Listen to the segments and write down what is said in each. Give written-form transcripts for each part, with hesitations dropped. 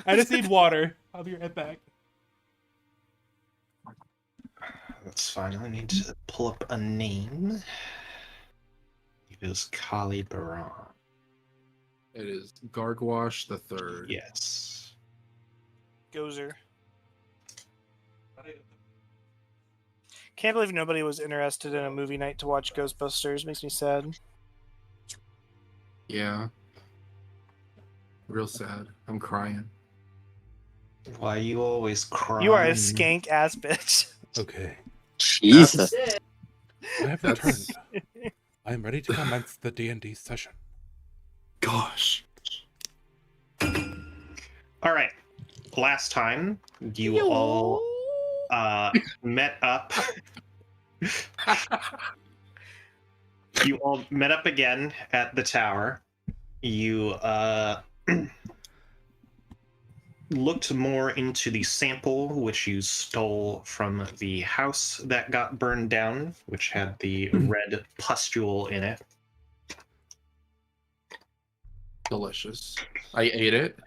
I just need water. I'll be right back. That's fine. I need to pull up a name. It is Kali Baran. It is Gargwash the Third. Yes. Gozer. Can't believe nobody was interested in a movie night to watch Ghostbusters. Makes me sad. Yeah. Real sad. I'm crying. Why you always cry? You are a skank ass bitch. Okay. Jesus. I have returned. I am ready to commence the D&D session. Gosh. All right. Last time you all met up. You all met up again at the tower. You looked more into the sample which you stole from the house that got burned down, which had the red pustule in it. Delicious. I ate it.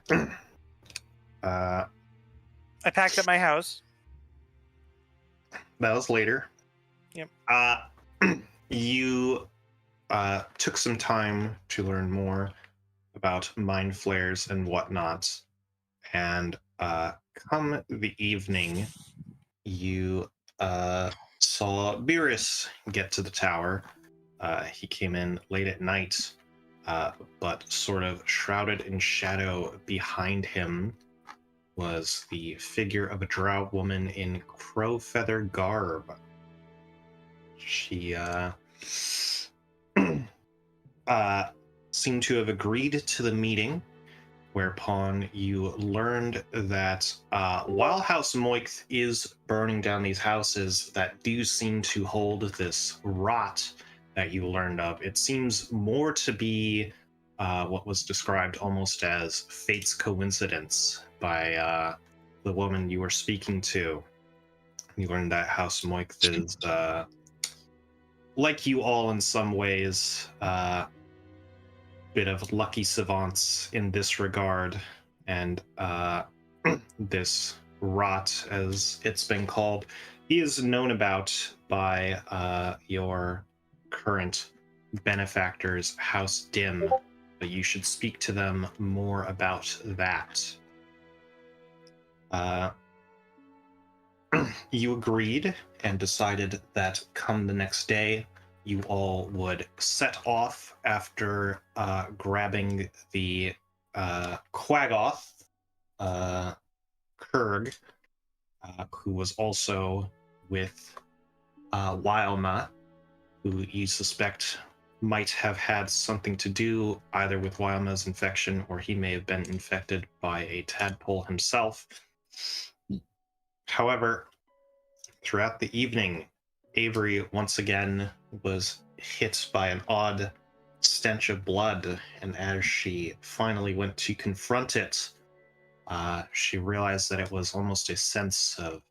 That I packed up my house. was later. Yep. You took some time to learn more about mind flares and whatnot, and come the evening, you saw Beerus get to the tower. He came in late at night, but sort of shrouded in shadow behind him was the figure of a drow woman in crow feather garb. She seemed to have agreed to the meeting, whereupon you learned that while House Moikth is burning down these houses that do seem to hold this rot that you learned of, it seems more to be what was described almost as fate's coincidence by the woman you were speaking to. You learned that House Moikth is, like you all in some ways, bit of lucky savants in this regard, and this rot, as it's been called, he is known about by your current benefactors, House Dim, but you should speak to them more about that. You agreed and decided that come the next day, you all would set off after grabbing the Quaggoth, Kurg, who was also with Wildma, who you suspect might have had something to do either with Wildma's infection, or he may have been infected by a tadpole himself. However, throughout the evening, Avery once again was hit by an odd stench of blood, and as she finally went to confront it, she realized that it was almost a sense of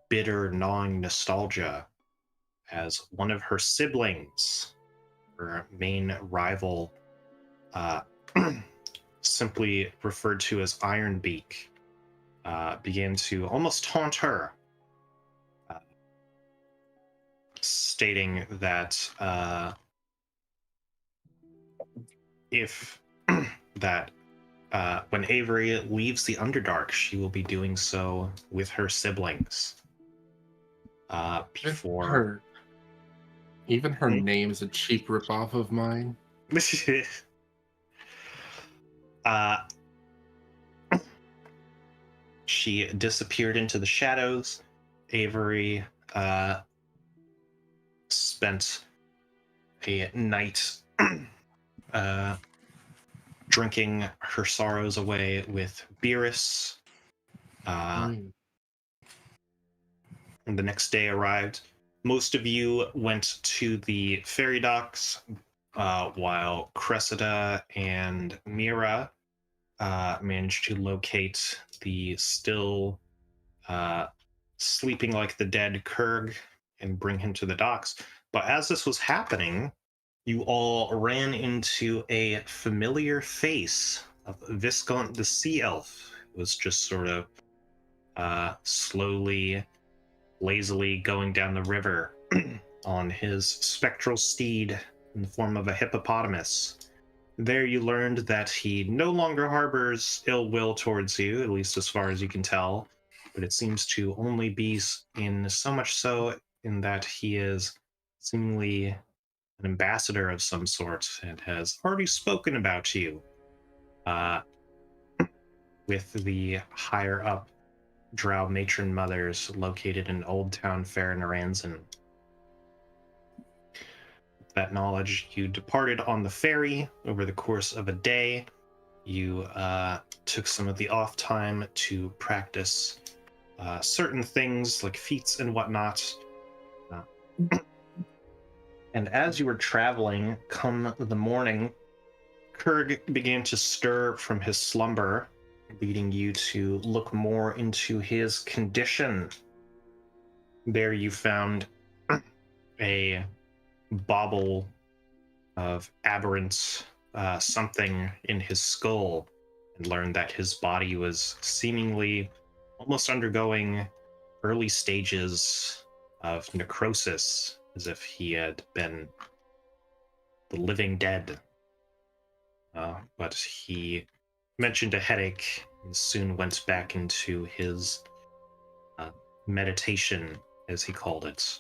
bitter, gnawing nostalgia, as one of her siblings, her main rival, simply referred to as Ironbeak, began to almost taunt her, stating that if that when Avery leaves the Underdark, she will be doing so with her siblings. Before Even her name's a cheap ripoff of mine. She disappeared into the shadows. Avery spent a night drinking her sorrows away with Beerus. And the next day arrived. Most of you went to the ferry docks, while Cressida and Mira managed to locate the still sleeping like the dead Kurg and bring him to the docks. But as this was happening, you all ran into a familiar face of Viscount the Sea Elf, who was just sort of slowly, lazily going down the river on his spectral steed in the form of a hippopotamus. There you learned that he no longer harbors ill will towards you, at least as far as you can tell, but it seems to only be in so much so in that he is seemingly an ambassador of some sort and has already spoken about you with the higher up drow matron mothers located in Old Town Fair Naranzan. With that knowledge, you departed on the ferry over the course of a day. You took some of the off time to practice certain things like feats and whatnot. And as you were traveling, come the morning, Kurg began to stir from his slumber, leading you to look more into his condition. There you found a bauble of aberrant something in his skull and learned that his body was seemingly almost undergoing early stages of necrosis, as if he had been the living dead. But he mentioned a headache and soon went back into his meditation, as he called it.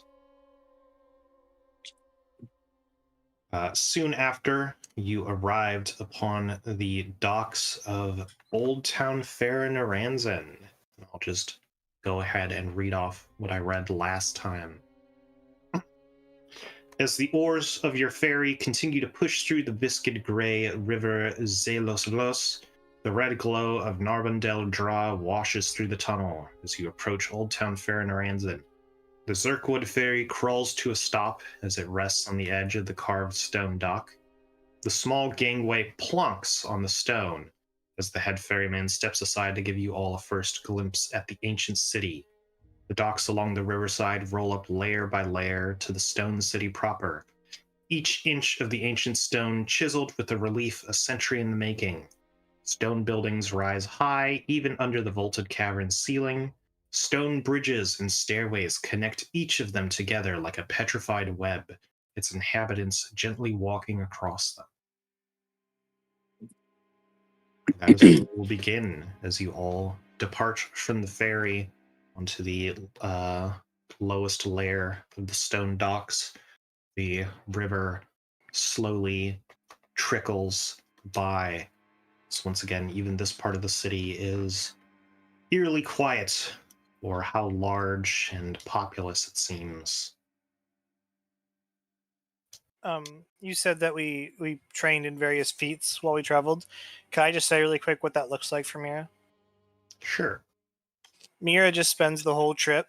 Soon after, you arrived upon the docks of Old Town Fair in Naranzan. I'll just go ahead and read off what I read last time. As the oars of your ferry continue to push through the viscid gray river Zeloslos, the red glow of Narbondel Draw washes through the tunnel as you approach Old Town Fair in Naranzan. The Zirkwood ferry crawls to a stop as it rests on the edge of the carved stone dock. The small gangway plunks on the stone as the head ferryman steps aside to give you all a first glimpse at the ancient city. The docks along the riverside roll up layer by layer to the stone city proper, each inch of the ancient stone chiseled with a relief a century in the making. Stone buildings rise high, even under the vaulted cavern's ceiling. Stone bridges and stairways connect each of them together like a petrified web, its inhabitants gently walking across them. That is where we'll begin as you all depart from the ferry onto the lowest layer of the stone docks. The river slowly trickles by. So once again, even this part of the city is eerily quiet for how large and populous it seems. You said that we trained in various feats while we traveled. Can I just say really quick what that looks like for Mira? Sure. Mira just spends the whole trip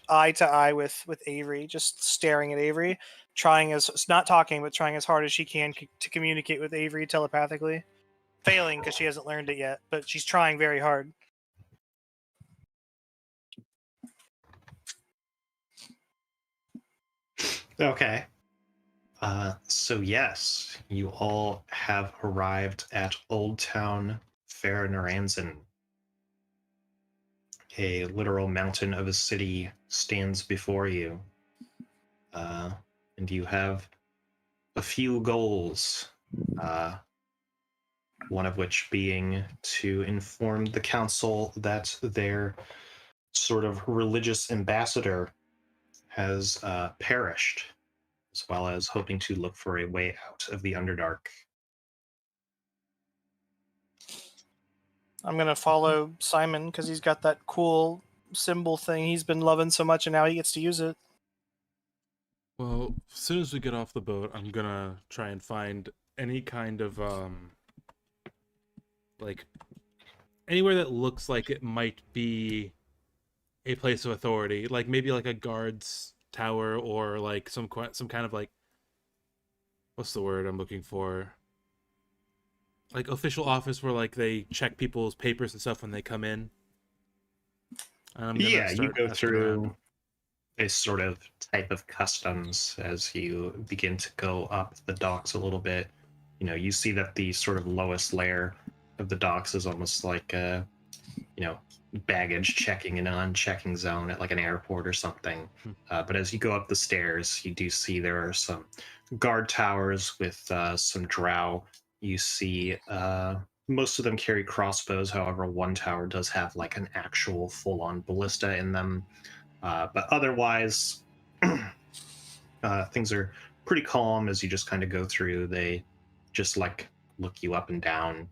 eye to eye with Avery, just staring at Avery, not talking, but trying as hard as she can to communicate with Avery telepathically. Failing because she hasn't learned it yet, but she's trying very hard. Okay. So yes, you all have arrived at Old Town Fair Naranzan. A literal mountain of a city stands before you. And you have a few goals. One of which being to inform the council that their sort of religious ambassador has perished, as well as hoping to look for a way out of the Underdark. I'm gonna follow Simon because he's got that cool symbol thing he's been loving so much, and now he gets to use it. Well, as soon as we get off the boat, I'm gonna try and find any kind of like anywhere that looks like it might be a place of authority, like maybe like a guard's tower or like some kind of like, what's the word I'm looking for? Like official office where like they check people's papers and stuff when they come in. Yeah, you go through a sort of type of customs as you begin to go up the docks a little bit. You know, you see that the sort of lowest layer of the docks is almost like baggage checking and unchecking zone at like an airport or something. Hmm. But as you go up the stairs, you do see there are some guard towers with some drow. You see most of them carry crossbows. However, one tower does have like an actual full-on ballista in them. But otherwise, things are pretty calm as you just kind of go through. They just like look you up and down,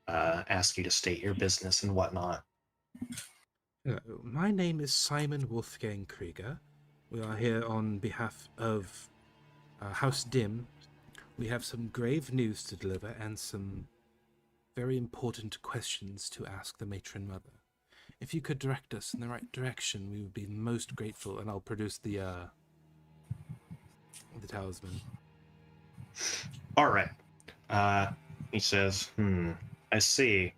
ask you to state your business and whatnot. Hello, my name is Simon Wolfgang Krieger. We are here on behalf of House Dim. We have some grave news to deliver and some very important questions to ask the matron mother. If you could direct us in the right direction, we would be most grateful, and I'll produce the talisman. All right. He says, I see.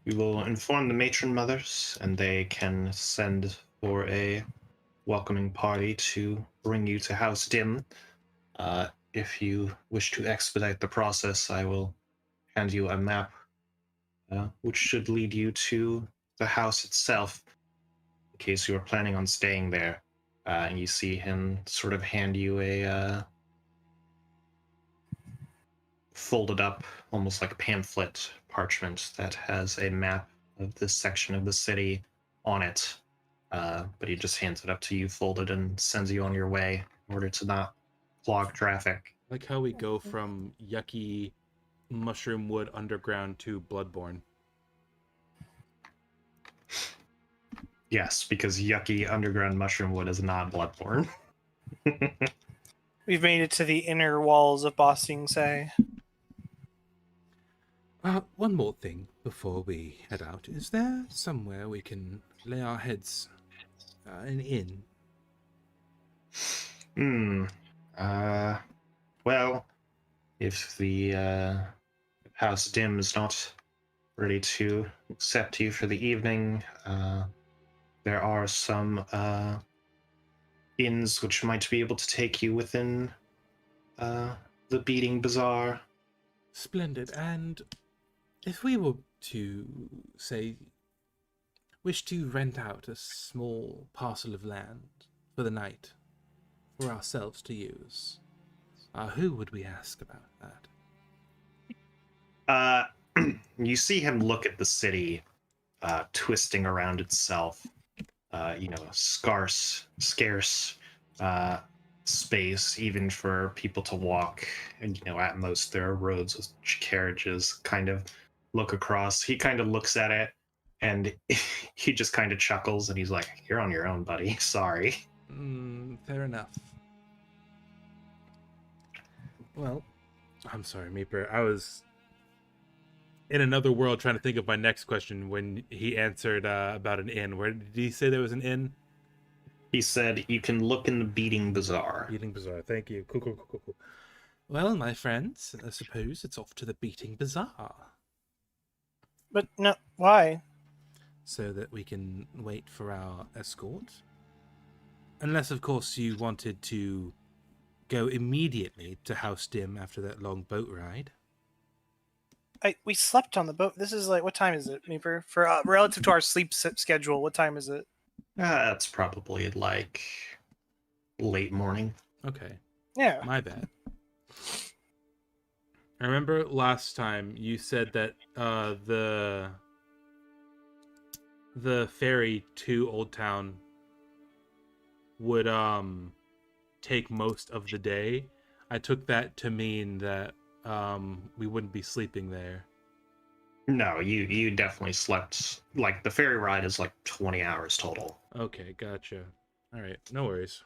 We will inform the matron mothers, and they can send for a welcoming party to bring you to House Dim. If you wish to expedite the process, I will hand you a map, which should lead you to the house itself, in case you are planning on staying there. And you see him sort of hand you a folded up, almost like a pamphlet parchment that has a map of this section of the city on it. But he just hands it up to you, folded, and sends you on your way in order to not clog traffic. Like how we go from yucky mushroom wood underground to Bloodborne. Yes, because yucky underground mushroom wood is not Bloodborne. We've made it to the inner walls of Ba Sing Se. One more thing before we head out. Is there somewhere we can lay our heads? An inn? Well, if the House Dim is not ready to accept you for the evening, there are some inns which might be able to take you within the Beating Bazaar. Splendid. And if we were to, say, wish to rent out a small parcel of land for the night for ourselves to use, who would we ask about that? You see him look at the city twisting around itself. Scarce space even for people to walk. And at most there are roads with carriages. Kind of look across. He kind of looks at it, and he just kind of chuckles, and he's like, "You're on your own, buddy. Sorry." Fair enough. Well, I'm sorry, Meeper. I was in another world trying to think of my next question when he answered about an inn. Where did he say there was an inn? He said, "You can look in the Beating Bazaar." Beating Bazaar. Thank you. Cool. Well, my friends, I suppose it's off to the Beating Bazaar. But no, why? So that we can wait for our escort. Unless, of course, you wanted to go immediately to House Dim after that long boat ride. We slept on the boat. This is like, what time is it, Meeper? For relative to our sleep schedule, what time is it? That's probably like late morning. Okay. Yeah. My bad. I remember last time you said that the ferry to Old Town would take most of the day. I took that to mean that we wouldn't be sleeping there. No, you definitely slept. Like, the ferry ride is like 20 hours total. Okay, gotcha. All right, no worries.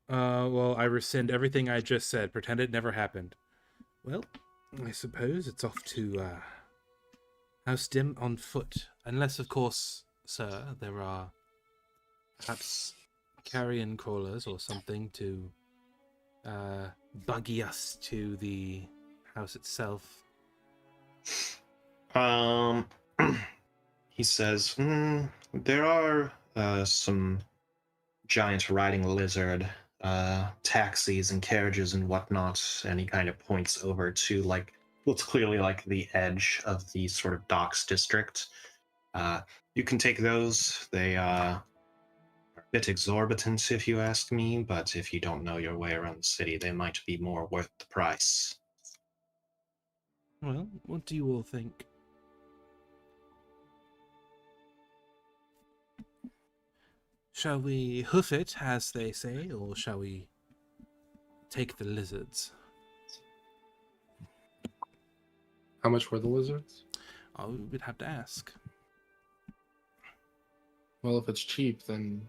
Well, I rescind everything I just said. Pretend it never happened. Well, I suppose it's off to House Dim on foot. Unless, of course, sir, there are perhaps carrion crawlers or something to buggy us to the house itself. He says, there are some giant riding lizard taxis and carriages and whatnot, and he kind of points over to like what's clearly like the edge of the sort of docks district. You can take those. They are a bit exorbitant if you ask me, but if you don't know your way around the city, they might be more worth the price. Well, what do you all think? Shall we hoof it, as they say, or shall we take the lizards? How much were the lizards? Oh, we'd have to ask. Well, if it's cheap, then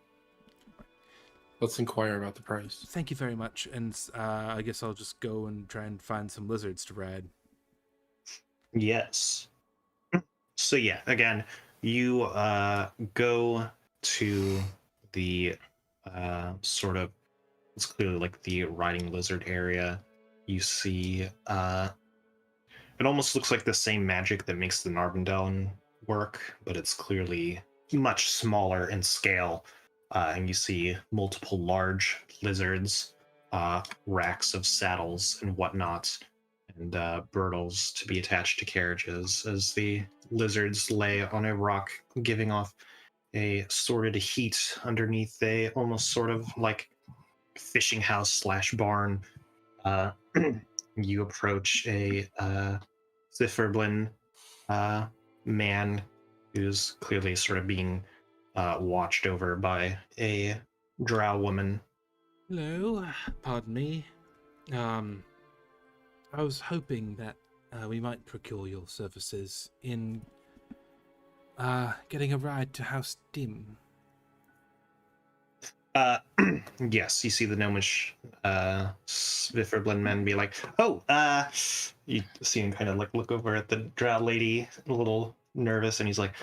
let's inquire about the price. Thank you very much, and I guess I'll just go and try and find some lizards to ride. Yes. So yeah, again, you go to the sort of it's clearly like the riding lizard area. You see it almost looks like the same magic that makes the Narvandalen work, but it's clearly much smaller in scale. And you see multiple large lizards, racks of saddles and whatnot, and bridles to be attached to carriages as the lizards lay on a rock, giving off a sordid heat underneath a almost sort of like fishing house slash barn. Uh, you approach a Zifferblin man who's clearly sort of being watched over by a drow woman. Hello, pardon me. I was hoping that we might procure your services in getting a ride to House Dim. Yes, you see the gnomish Svifferblin men be like, "Oh, you see him kind of like look over at the drow lady, a little nervous, and he's like,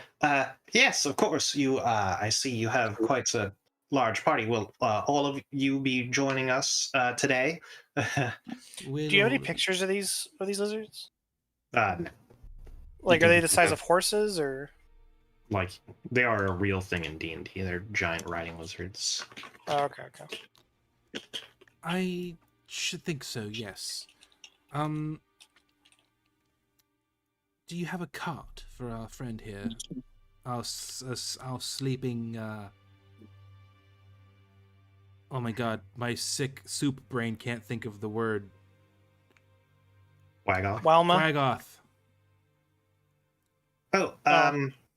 yes, of course. You, I see you have quite a large party. Will all of you be joining us today?" Do you have any pictures of these lizards? No. Like, You are they can- the size of horses, or? Like they are a real thing in D&D. They're giant riding lizards. Oh, okay. I should think so, yes. Do you have a cart for our friend here? Our sleeping, oh my god, my sick soup brain can't think of the word. Wagoth. Welma. Quaggoth. Oh,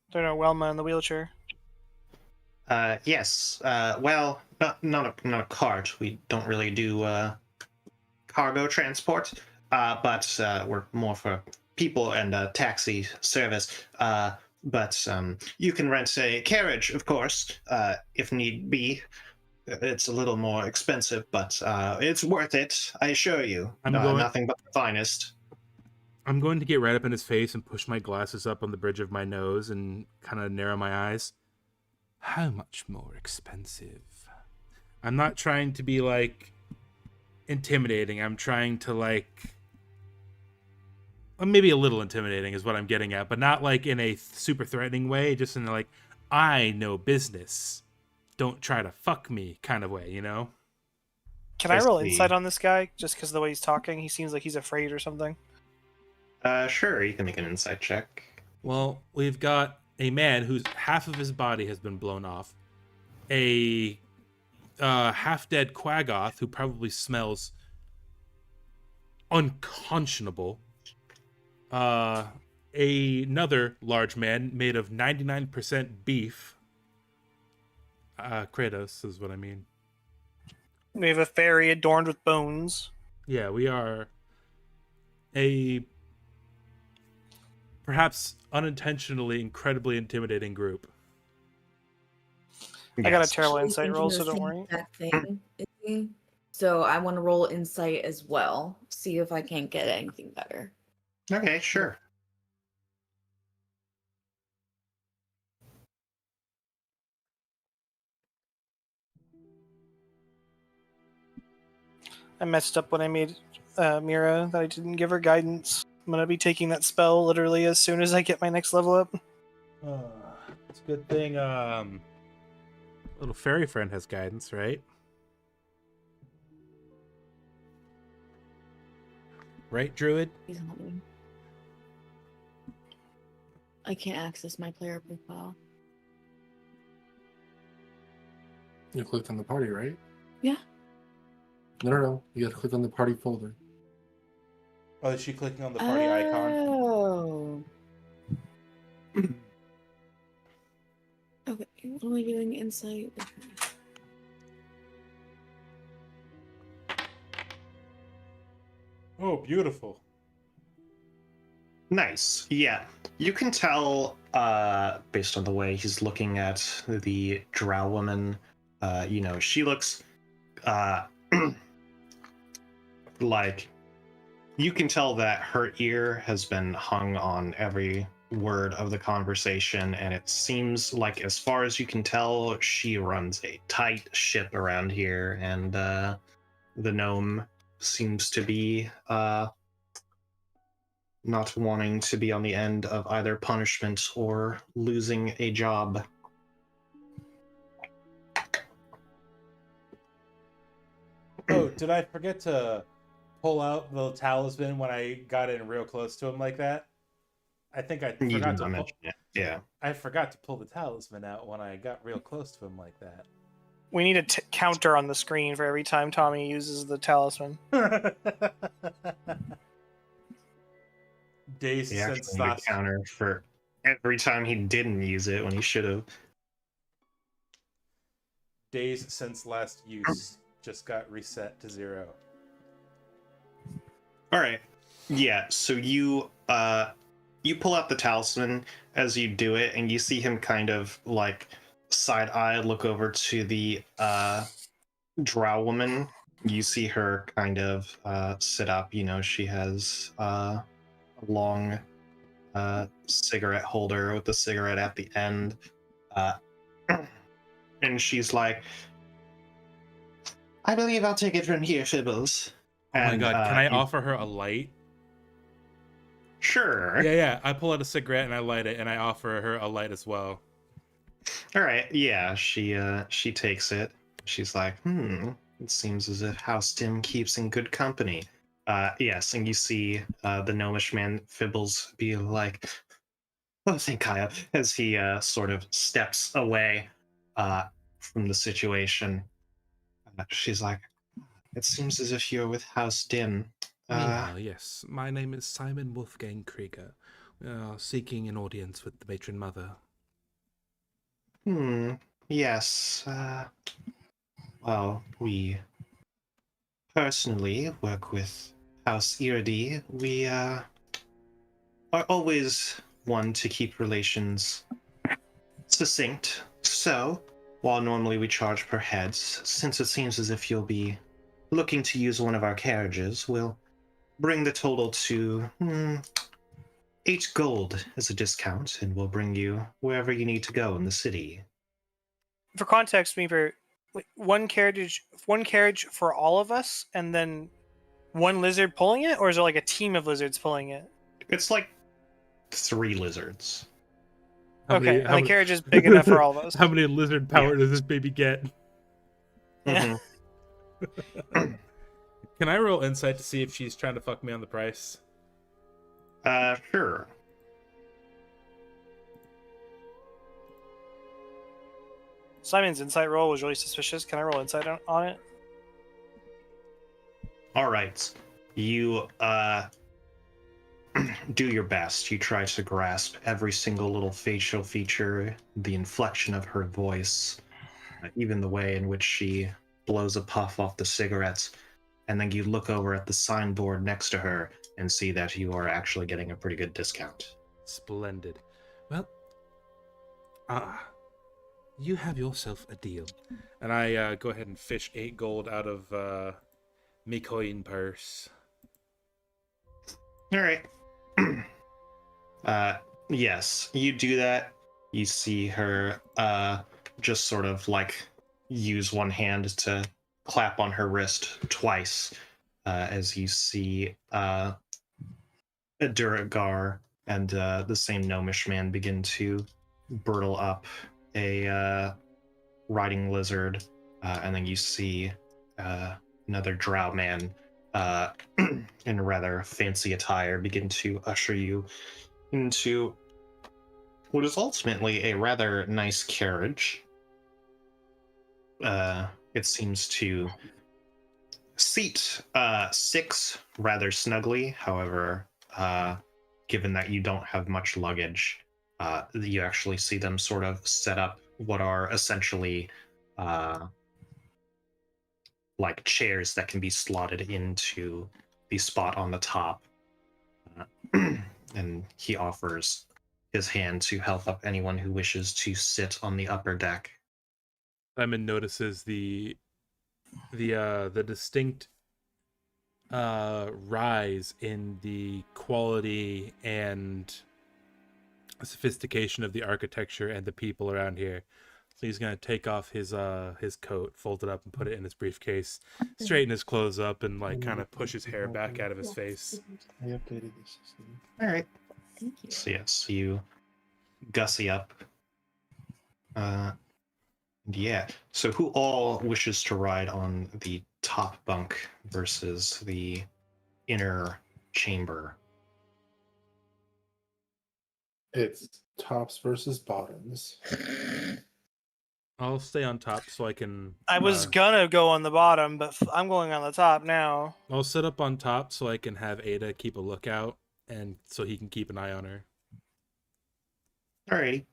Don't know, Welma in the wheelchair. yes. Well, not a cart. We don't really do cargo transport, but we're more for people and taxi service. But you can rent a carriage, of course, if need be. It's a little more expensive, but it's worth it, I assure you. Nothing but the finest. I'm going to get right up in his face and push my glasses up on the bridge of my nose and kind of narrow my eyes. How much more expensive? I'm not trying to be like intimidating. I'm trying to like, well, maybe a little intimidating is what I'm getting at, but not like in a super threatening way, just in like, I know business. Don't try to fuck me kind of way, you know? Can I roll insight on this guy? Just because of the way he's talking, he seems like he's afraid or something. Sure, you can make an insight check. Well, we've got a man whose half of his body has been blown off, a half-dead Quaggoth who probably smells unconscionable, another large man made of 99% beef. Kratos is what I mean. We have a fairy adorned with bones. Yeah, we are a perhaps unintentionally incredibly intimidating group. I got a Yes. terrible Actually insight thinking roll, the so don't same worry. exact thing, Izzy. So I want to roll insight as well. See if I can't get anything better. Okay, sure. I messed up when I made Mira, that I didn't give her guidance. I'm going to be taking that spell literally as soon as I get my next level up. It's a good thing little fairy friend has guidance, right? Right, Druid? He's on me. I can't access my player profile. You clicked on the party, right? Yeah. No. You gotta click on the party folder. Oh, is she clicking on the party icon? Oh. Okay. What am I doing? Insight. Oh, beautiful. Nice. Yeah. You can tell, based on the way he's looking at the drow woman, she looks, like, you can tell that her ear has been hung on every word of the conversation, and it seems like, as far as you can tell, she runs a tight ship around here, and, the gnome seems to be, not wanting to be on the end of either punishment or losing a job. Oh, did I forget to pull out the talisman when I got in real close to him like that? I think I You forgot did to not mention it. Yeah. I forgot to pull the talisman out when I got real close to him like that. We need a counter on the screen for every time Tommy uses the talisman. Days He since actually need a last counter for every time he didn't use it when he should have. days since last use just got reset to 0. All right. Yeah. So you pull out the talisman as you do it, and you see him kind of like side eye look over to the drow woman. You see her kind of sit up. She has a long cigarette holder with the cigarette at the end, and she's like, "I believe I'll take it from here, Fibbles." Oh my And, god, can I you- offer her a light? Sure. Yeah. I pull out a cigarette and I light it, and I offer her a light as well. All right. Yeah. She takes it. She's like, it seems as if House Dim keeps in good company. Yes, and you see the gnomish man Fibbles be like, "Oh, thank Kaya," as he sort of steps away from the situation. She's like, "It seems as if you're with House Dim." Yes. My name is Simon Wolfgang Krieger. We are seeking an audience with the matron mother. Yes. Well, we personally work with House Iridi. We are always one to keep relations succinct. So, while normally we charge per head, since it seems as if you'll be looking to use one of our carriages, we'll bring the total to 8 gold as a discount, and we'll bring you wherever you need to go in the city. For context, Meeper, one carriage for all of us, and then one lizard pulling it, or is it like a team of lizards pulling it? It's like 3 lizards. Okay, and the carriage is big enough for all of us. How many lizard power does this baby get? Yeah. Can I roll insight to see if she's trying to fuck me on the price? Sure. Simon's insight roll was really suspicious. Can I roll insight on it? All right. You do your best. You try to grasp every single little facial feature, the inflection of her voice, even the way in which she blows a puff off the cigarettes, and then you look over at the signboard next to her and see that you are actually getting a pretty good discount. Splendid. Well, you have yourself a deal. And I go ahead and fish 8 gold out of me coin purse. All right. Yes, you do that. You see her just sort of like use one hand to clap on her wrist twice as you see Duragar and the same gnomish man begin to burtle up a riding lizard, and then you see another drow man in rather fancy attire, begin to usher you into what is ultimately a rather nice carriage. It seems to seat 6 rather snugly. However, given that you don't have much luggage, you actually see them sort of set up what are essentially like chairs that can be slotted into the spot on the top. And he offers his hand to help up anyone who wishes to sit on the upper deck. Simon notices the distinct rise in the quality and sophistication of the architecture and the people around here. So he's gonna take off his coat, fold it up, and put it in his briefcase, straighten his clothes up, and like kind of push his hair back out of his face. I updated the system. All right. Thank you. So yes, you gussy up. Yeah. So who all wishes to ride on the top bunk versus the inner chamber? It's tops versus bottoms. I'll stay on top so I can. I was gonna go on the bottom, but I'm going on the top now. I'll sit up on top so I can have Ada keep a lookout, and so he can keep an eye on her. Alrighty.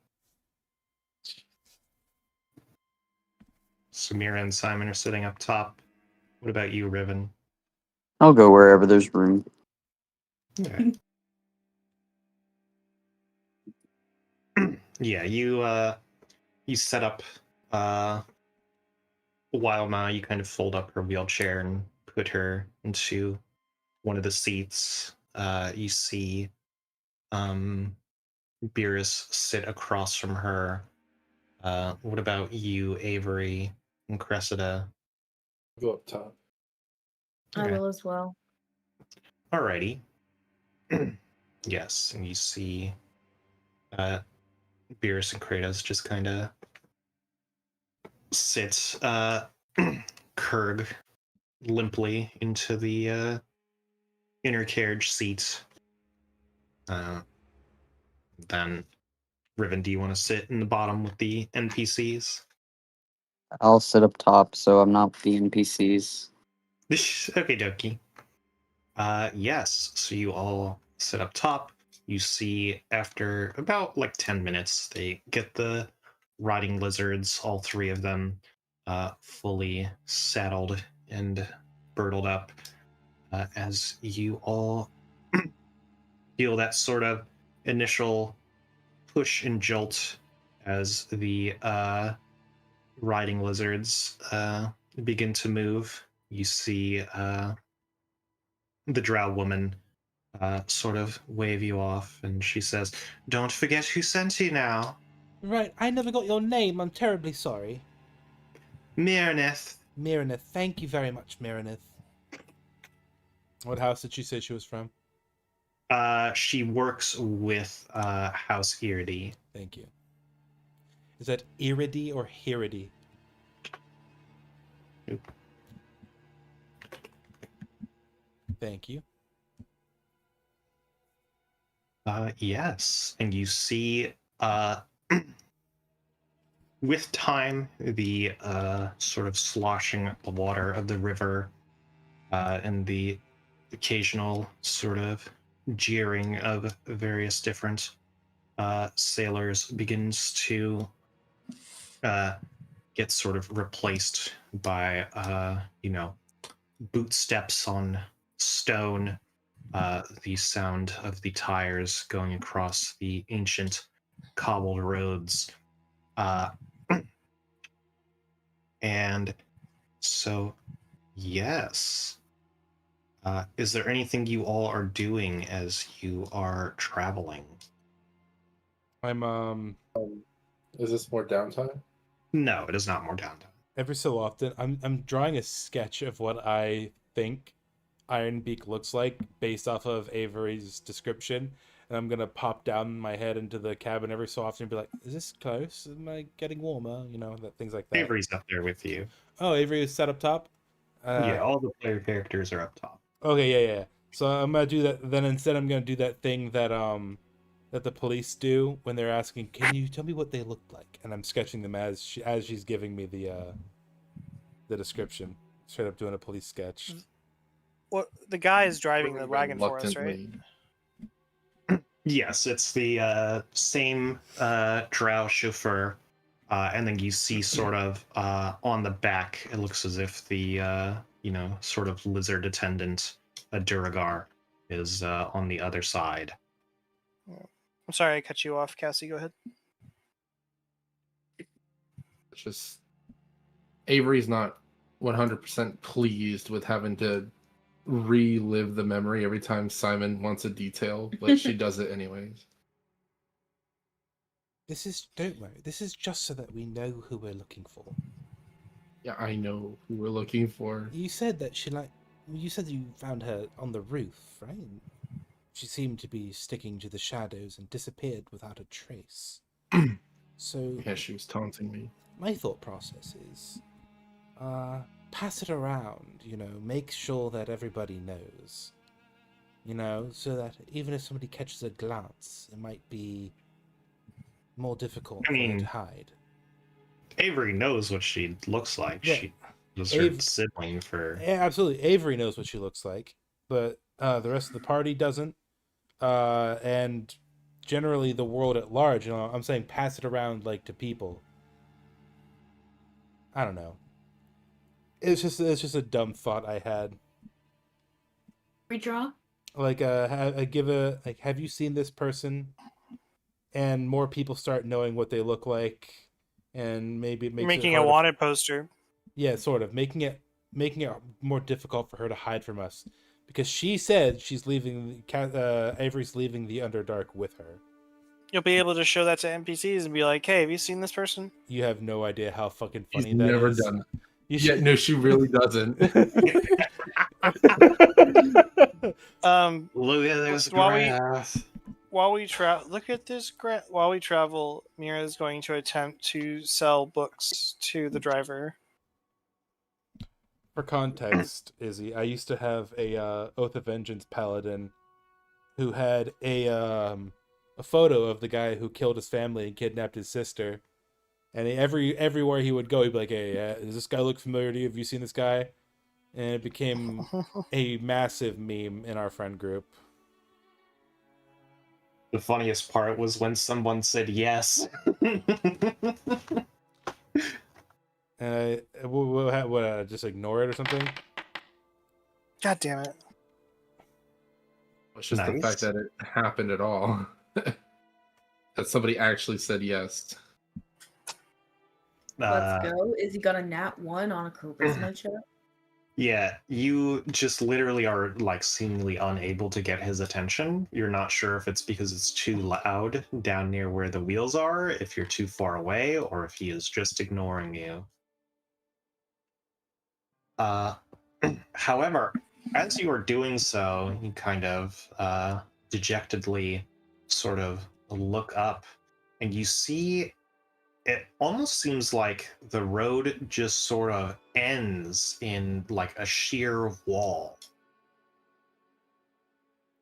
Samira and Simon are sitting up top. What about you, Riven? I'll go wherever there's room. Okay. Yeah, you set up while Ma, you kind of fold up her wheelchair and put her into one of the seats. You see Beerus sit across from her. What about you, Avery and Cressida? Go up top. I Okay. will as well. Alrighty. Yes, and you see Beerus and Kratos just kind of sit Kurg limply into the inner carriage seat. Then, Riven, do you want to sit in the bottom with the NPCs? I'll sit up top so I'm not the NPCs. Okay, dokie. Yes, so you all sit up top. You see, after about like 10 minutes, they get the riding lizards, all 3 of them, fully saddled and burtled up. As you all feel that sort of initial push and jolt as the riding lizards begin to move. You see the drow woman sort of wave you off, and she says, "Don't forget who sent you now. Right, I never got your name. I'm terribly sorry. Miraneth." Miraneth, thank you very much, Miraneth. What house did she say she was from? She works with House Iridi. Thank you. Is that Iridi or Hiridi? Nope. Thank you. Yes, and you see with time the sort of sloshing the water of the river and the occasional sort of jeering of various different sailors begins to get sort of replaced by boot steps on stone, the sound of the tires going across the ancient cobbled roads. And so, yes. Is there anything you all are doing as you are traveling? I'm Is this more downtime? No, it is not more downtime. every so often I'm drawing a sketch of what I think Ironbeak looks like based off of Avery's description, and I'm gonna pop down my head into the cabin every so often and be like, "Is this close? Am I getting warmer?" You know, that things like that. Avery's up there with you. Oh, Avery is set up top. Yeah, all the player characters are up top. Okay, yeah. So I'm gonna do that. Then instead, I'm gonna do that thing that that the police do when they're asking, "Can you tell me what they looked like?" And I'm sketching them as she's giving me the description. Straight up doing a police sketch. What the guy is driving the wagon for us, right? Reluctantly. Yes, it's the same drow chauffeur, and then you see sort of on the back, it looks as if the sort of lizard attendant, a Duragar, is on the other side. I'm sorry I cut you off, Cassie. Go ahead. It's just Avery's not 100% pleased with having to relive the memory every time Simon wants a detail, but she does it anyways. Don't worry. This is just so that we know who we're looking for. Yeah, I know who we're looking for. You said that you said you found her on the roof, right? She seemed to be sticking to the shadows and disappeared without a trace. So Yeah, she was taunting me. my thought process is, pass it around. Make sure that everybody knows. So that even if somebody catches a glance, it might be more difficult for her to hide. Avery knows what she looks like. Yeah. She was her sibling for. Yeah, absolutely. Avery knows what she looks like, but the rest of the party doesn't. And generally the world at large, I'm saying pass it around like to people. I don't know. It's just a dumb thought I had. Redraw? Like have you seen this person? And more people start knowing what they look like, and maybe it makes Making it a harder wanted poster. Yeah, sort of making it more difficult for her to hide from us, because she said she's leaving. Avery's leaving the Underdark with her. You'll be able to show that to NPCs and be like, "Hey, have you seen this person?" You have no idea how fucking She's funny that never is. done that. You Yeah, no, she really doesn't. Look at this while we- graph. While we travel, look at this. While we travel, Mira is going to attempt to sell books to the driver. For context, Izzy, I used to have a Oath of Vengeance paladin who had a photo of the guy who killed his family and kidnapped his sister, and everywhere he would go, he'd be like, "Hey, does this guy look familiar to you? Have you seen this guy?" And it became a massive meme in our friend group. The funniest part was when someone said yes. And what, just ignore it or something? God damn it! It's just the fact that it happened at all. That somebody actually said yes. Let's go. Is he got a nat 1 on a charisma check? Yeah, you just literally are like seemingly unable to get his attention. You're not sure if it's because it's too loud down near where the wheels are, if you're too far away, or if he is just ignoring you. However, as you are doing so, you kind of dejectedly sort of look up, and you see it almost seems like the road just sort of ends in like a sheer wall.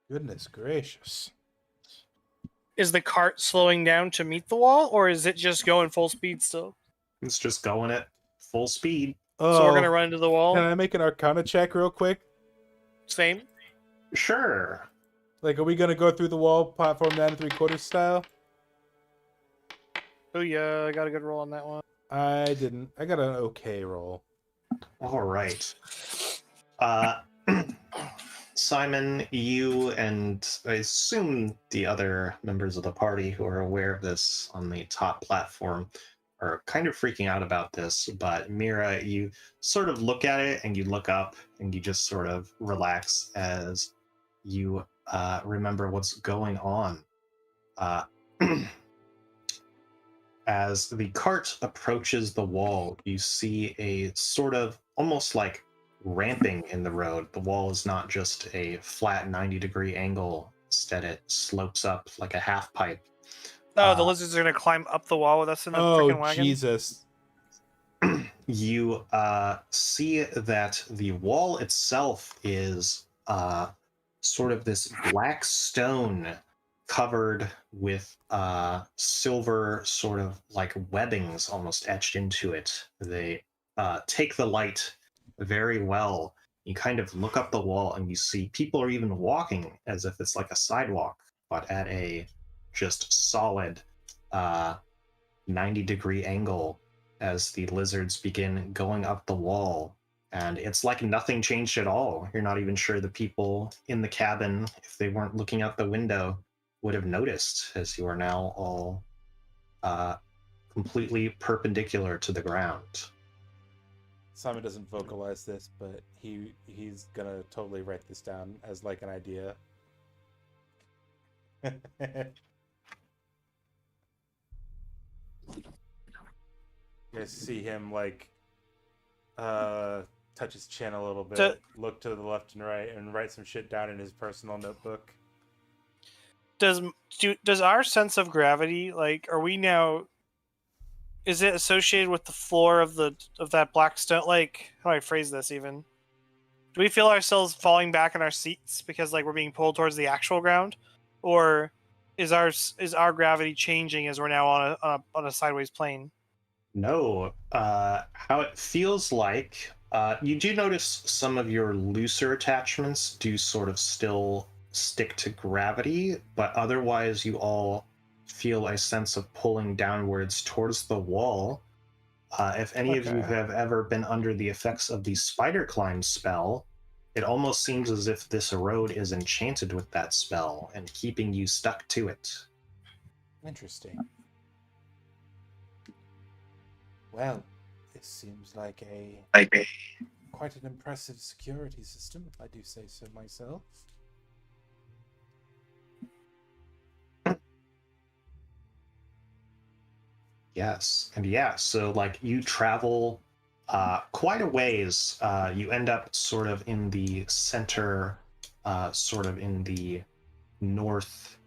Goodness gracious. Is the cart slowing down to meet the wall, or is it just going full speed still? It's just going at full speed. So we're gonna run into the wall. Can I make an Arcana check real quick? Same. Sure. Like, are we gonna go through the wall platform 9 3/4 style? Oh yeah, I got a good roll on that one. I didn't. I got an okay roll. All right. Simon, you and I assume the other members of the party who are aware of this on the top platform are kind of freaking out about this, but Mira, you sort of look at it and you look up and you just sort of relax as you remember what's going on. As the cart approaches the wall, you see a sort of almost like ramping in the road. The wall is not just a flat 90-degree angle. Instead, it slopes up like a half pipe. Oh, the lizards are gonna climb up the wall with us in the freaking wagon. Jesus. You see that the wall itself is sort of this black stone covered with silver sort of like webbings almost etched into it. They take the light very well. You kind of look up the wall and you see people are even walking as if it's like a sidewalk, but at a just solid 90-degree angle as the lizards begin going up the wall. And it's like nothing changed at all. You're not even sure the people in the cabin, if they weren't looking out the window, would have noticed, as you are now all completely perpendicular to the ground. Simon doesn't vocalize this, but he's gonna totally write this down as like an idea. You guys see him like touch his chin a little bit, look to the left and right, and write some shit down in his personal notebook. Does our sense of gravity, like, are we now? Is it associated with the floor of that black stone? Like, how do I phrase this? Even, do we feel ourselves falling back in our seats because like we're being pulled towards the actual ground, or is our gravity changing as we're now on a sideways plane? No, how it feels like, you do notice some of your looser attachments do sort of still stick to gravity, but otherwise you all feel a sense of pulling downwards towards the wall. If any of you have ever been under the effects of the spider climb spell, it almost seems as if this road is enchanted with that spell and keeping you stuck to it. Interesting. Well, this seems like quite an impressive security system, if I do say so myself. Yes, and yeah, so like you travel quite a ways. You end up sort of in the center, sort of in the north,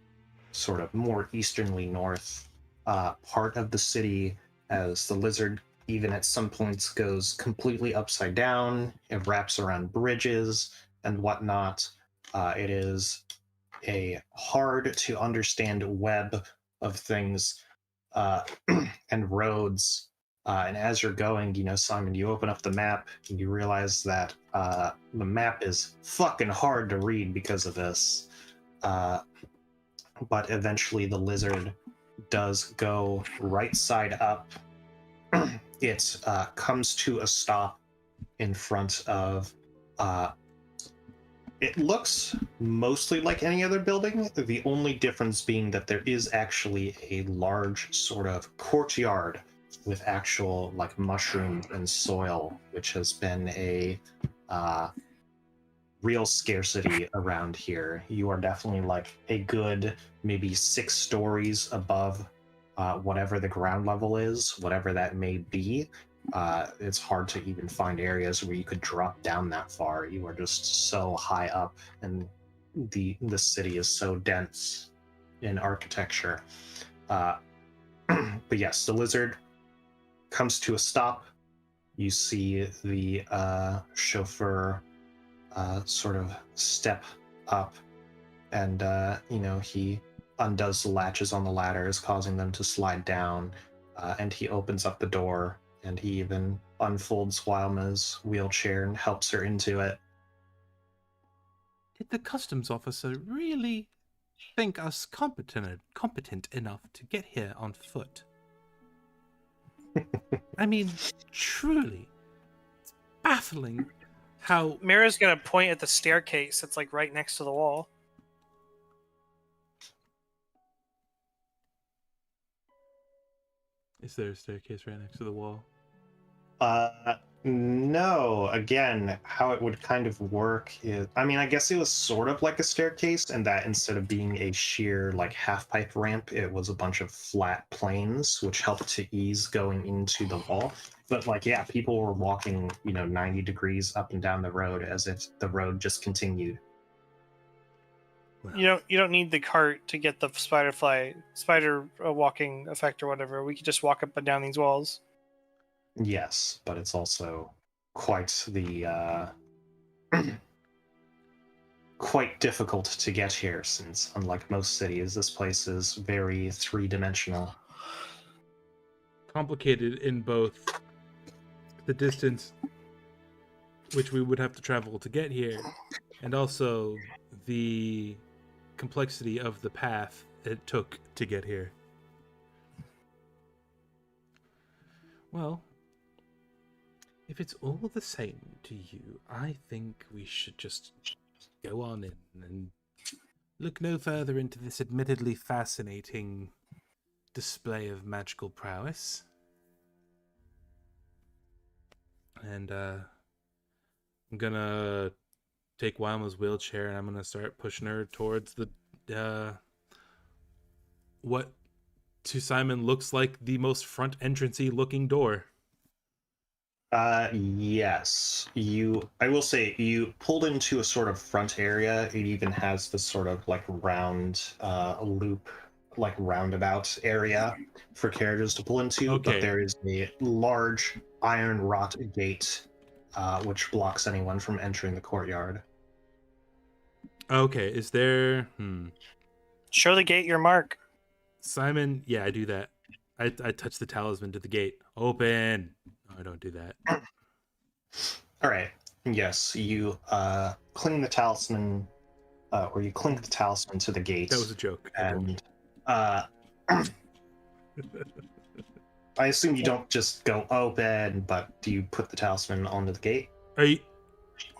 sort of more easternly north part of the city, as the lizard even at some points goes completely upside down. It wraps around bridges and whatnot. It is a hard to understand web of things and roads. And as you're going, Simon, you open up the map and you realize that the map is fucking hard to read because of this. But eventually the lizard does go right side up. It comes to a stop in front of it looks mostly like any other building, the only difference being that there is actually a large sort of courtyard with actual like mushrooms and soil, which has been a real scarcity around here. You are definitely like a good maybe 6 stories above whatever the ground level is, whatever that may be. It's hard to even find areas where you could drop down that far. You are just so high up, and the city is so dense in architecture. But yes, the lizard comes to a stop. You see the chauffeur sort of step up, and he undoes the latches on the ladders, causing them to slide down, and he opens up the door, and he even unfolds Wilma's wheelchair and helps her into it. Did the customs officer really think us competent enough to get here on foot? I mean, truly, it's baffling how... Mira's gonna point at the staircase that's like right next to the wall. Is there a staircase right next to the wall? No. Again, how it would kind of work is, I mean, I guess it was sort of like a staircase, and that instead of being a sheer like half pipe ramp, it was a bunch of flat planes, which helped to ease going into the wall. But like, yeah, people were walking, 90 degrees up and down the road as if the road just continued. You don't need the cart to get the spider walking effect or whatever. We could just walk up and down these walls. Yes, but it's also quite the quite difficult to get here, since unlike most cities, this place is very three-dimensional. Complicated in both the distance which we would have to travel to get here, and also the complexity of the path it took to get here. Well, if it's all the same to you, I think we should just go on in and look no further into this admittedly fascinating display of magical prowess. And I'm gonna take Wilma's wheelchair and I'm gonna start pushing her towards the what to Simon looks like the most front entrancey looking door. Yes. I will say, you pulled into a sort of front area. It even has this sort of like round loop, like roundabout area for carriages to pull into. Okay. But there is a large iron wrought gate, which blocks anyone from entering the courtyard. Okay, is there Show the gate your mark. Simon, yeah, I do that. I touch the talisman to the gate. Open. No, I don't do that. All right. Yes, you cling the talisman, or you clink the talisman to the gate. That was a joke. And I assume you don't just go open, but do you put the talisman onto the gate? Are you...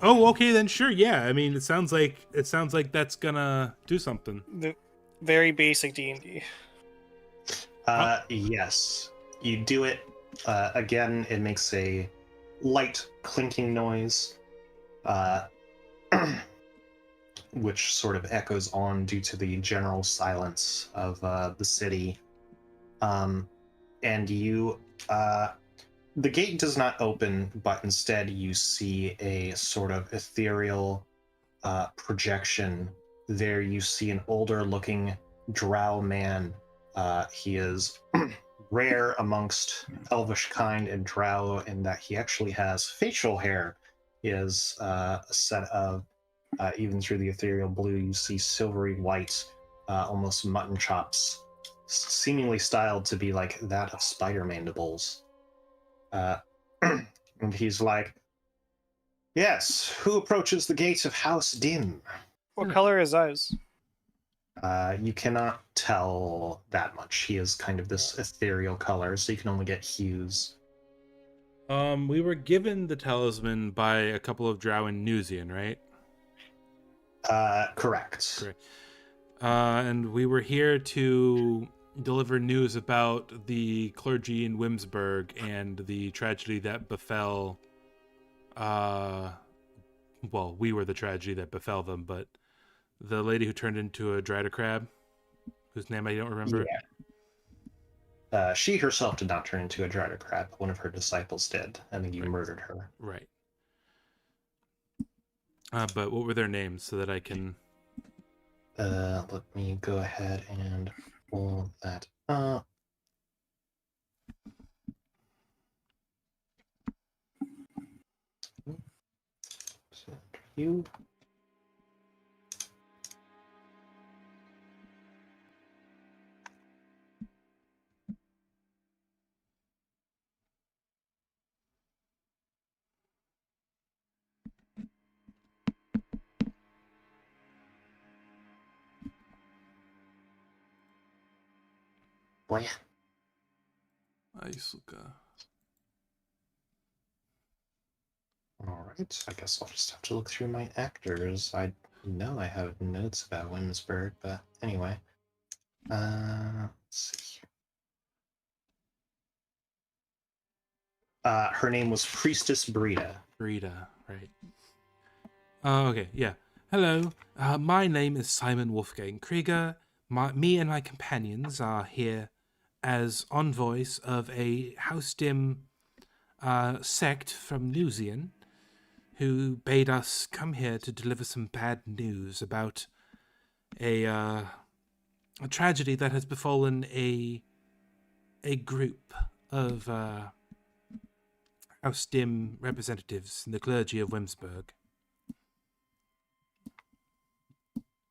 Oh, okay then. Sure. Yeah. I mean, it sounds like that's gonna do something. The very basic D&D. Yes, you do it. Again, it makes a light clinking noise, which sort of echoes on due to the general silence of the city. And you, the gate does not open, but instead you see a sort of ethereal projection. There you see an older-looking drow man. He is rare amongst elvish kind and drow in that he actually has facial hair. He has a set of, even through the ethereal blue, you see silvery white, almost mutton chops, seemingly styled to be like that of spider mandibles. And he's like, "Yes, who approaches the gate of House Dim?" What color is eyes? You cannot tell that much. He is kind of this ethereal color, so you can only get hues. We were given the talisman by a couple of drow in Newsian, right? Correct. Correct. And we were here to deliver news about the clergy in Wimsburg and the tragedy that befell. Well, we were the tragedy that befell them, but the lady who turned into a Drider crab, whose name I don't remember. Yeah. She herself did not turn into a Drider crab. One of her disciples did, and then you murdered her. Right. But what were their names so that I can... Let me go ahead and pull that up. You. Boy. Aisuka. All right, I guess I'll just have to look through my actors. I know I have notes about Williamsburg, but anyway. Let's see. Her name was Priestess Brita. Brita, right. Okay, yeah. Hello, my name is Simon Wolfgang Krieger. Me and my companions are here as envoys of a House Dim sect from Newsian, who bade us come here to deliver some bad news about a tragedy that has befallen a group of House Dim representatives in the clergy of Wimsburg.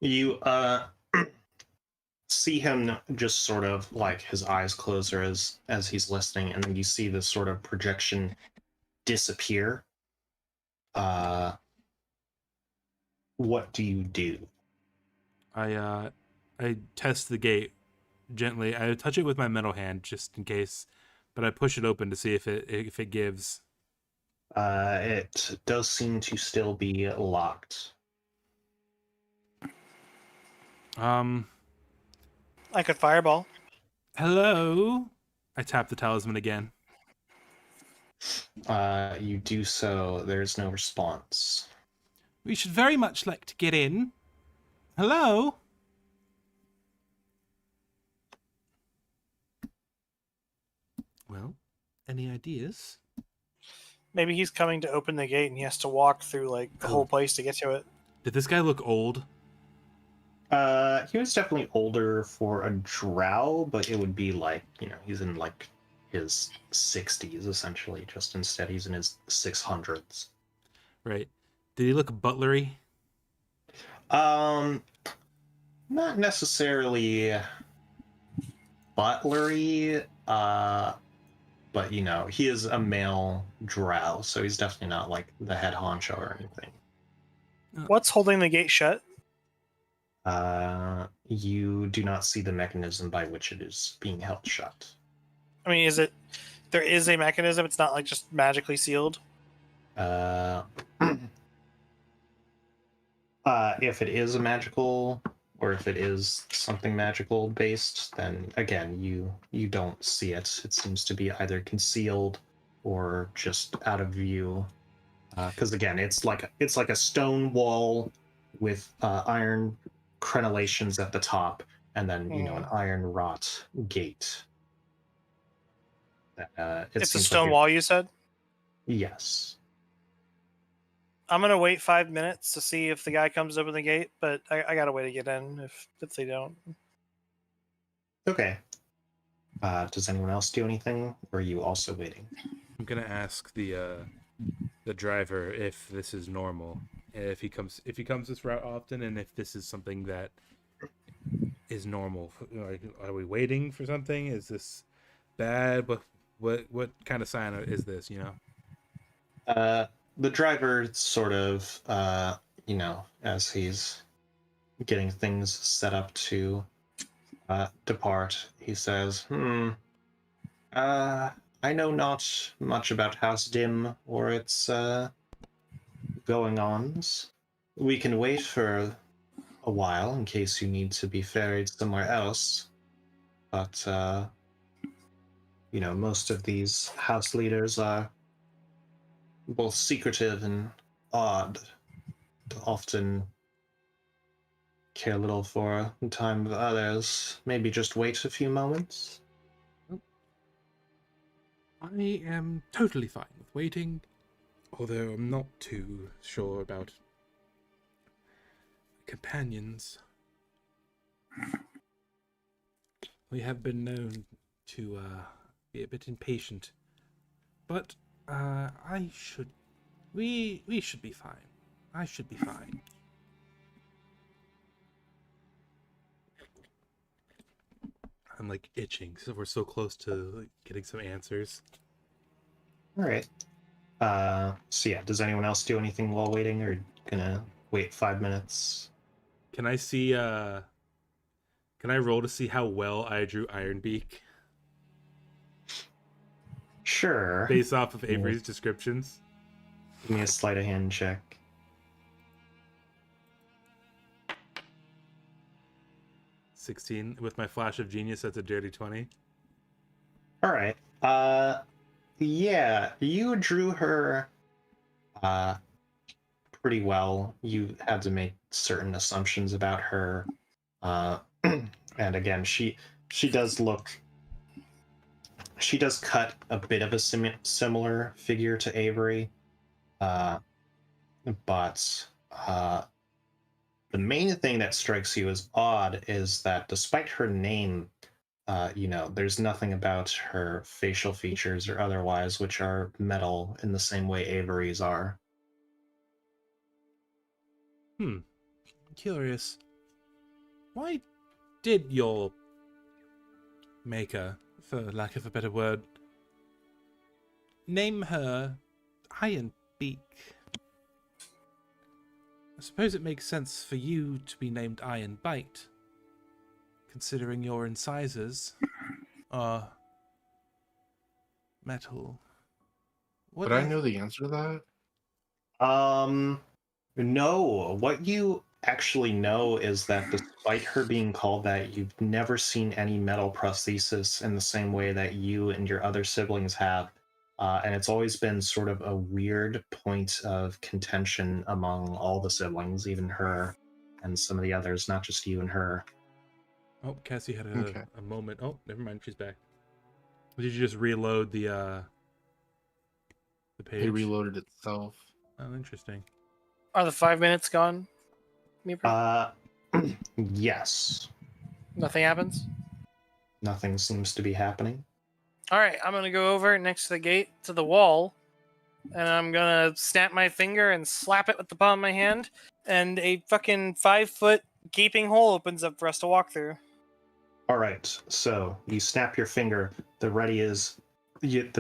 You see him just sort of like his eyes close or as he's listening, and then you see this sort of projection disappear. What do you do? I test the gate gently. I touch it with my metal hand just in case, but I push it open to see if it gives. It does seem to still be locked. I could fireball. Hello. I tap the talisman again. You do so. There's no response. We should very much like to get in. Hello. Well, any ideas? Maybe he's coming to open the gate and he has to walk through like the whole place to get to it. Did this guy look old? He was definitely older for a drow, but it would be like, he's in like his 60s essentially. Just instead, he's in his 600s. Right. Did he look butlery? Not necessarily butlery, but he is a male drow, so he's definitely not like the head honcho or anything. What's holding the gate shut? You do not see the mechanism by which it is being held shut. I mean, there is a mechanism, it's not like just magically sealed? If it is a magical, or if it is something magical based, then again, you don't see it. It seems to be either concealed or just out of view. Because again, it's like a stone wall with iron crenellations at the top, and then an iron wrought gate. It's a stone wall, you said? Yes. I'm gonna wait 5 minutes to see if the guy comes open the gate, but I gotta wait to get in if they don't. Okay. Does anyone else do anything, or are you also waiting? I'm gonna ask the driver if this is normal, if he comes this route often, and if this is something that is normal. Are we waiting for something? Is this bad? What kind of sign is this? The driver sort of, as he's getting things set up to depart, he says, I know not much about House Dim or its going-ons. We can wait for a while in case you need to be ferried somewhere else, but, most of these house leaders are both secretive and odd, often care little for the time of others. Maybe just wait a few moments. I am totally fine with waiting, although I'm not too sure about companions. We have been known to be a bit impatient, but we should be fine. I should be fine. I'm like itching, so we're so close to getting some answers. All right. So yeah, does anyone else do anything while waiting, or gonna wait 5 minutes? Can I see? Can I roll to see how well I drew Ironbeak? Sure. Based off of Avery's descriptions. Give me a sleight of hand check. 16 with my flash of genius. That's a dirty 20. All right. Yeah, you drew her pretty well. You had to make certain assumptions about her, and again, she does cut a bit of a similar figure to Avery, but the main thing that strikes you as odd is that despite her name, there's nothing about her facial features or otherwise which are metal in the same way Avery's are. Curious. Why did your maker, for lack of a better word, name her Iron Beak? I suppose it makes sense for you to be named Iron Bite, considering your incisors are metal. What Would I is- know the answer to that? No. What you actually know is that despite her being called that, you've never seen any metal prosthesis in the same way that you and your other siblings have. And it's always been sort of a weird point of contention among all the siblings, even her and some of the others, not just you and her. Oh, Cassie had Okay. a moment. Oh, never mind, she's back. Did you just reload the page? It reloaded itself. Oh, interesting. Are the 5 minutes gone? Meeper? Yes. Nothing happens? Nothing seems to be happening. Alright, I'm gonna go over next to the gate to the wall, and I'm gonna snap my finger and slap it with the palm of my hand, and a fucking 5-foot gaping hole opens up for us to walk through. All right, so you snap your finger. The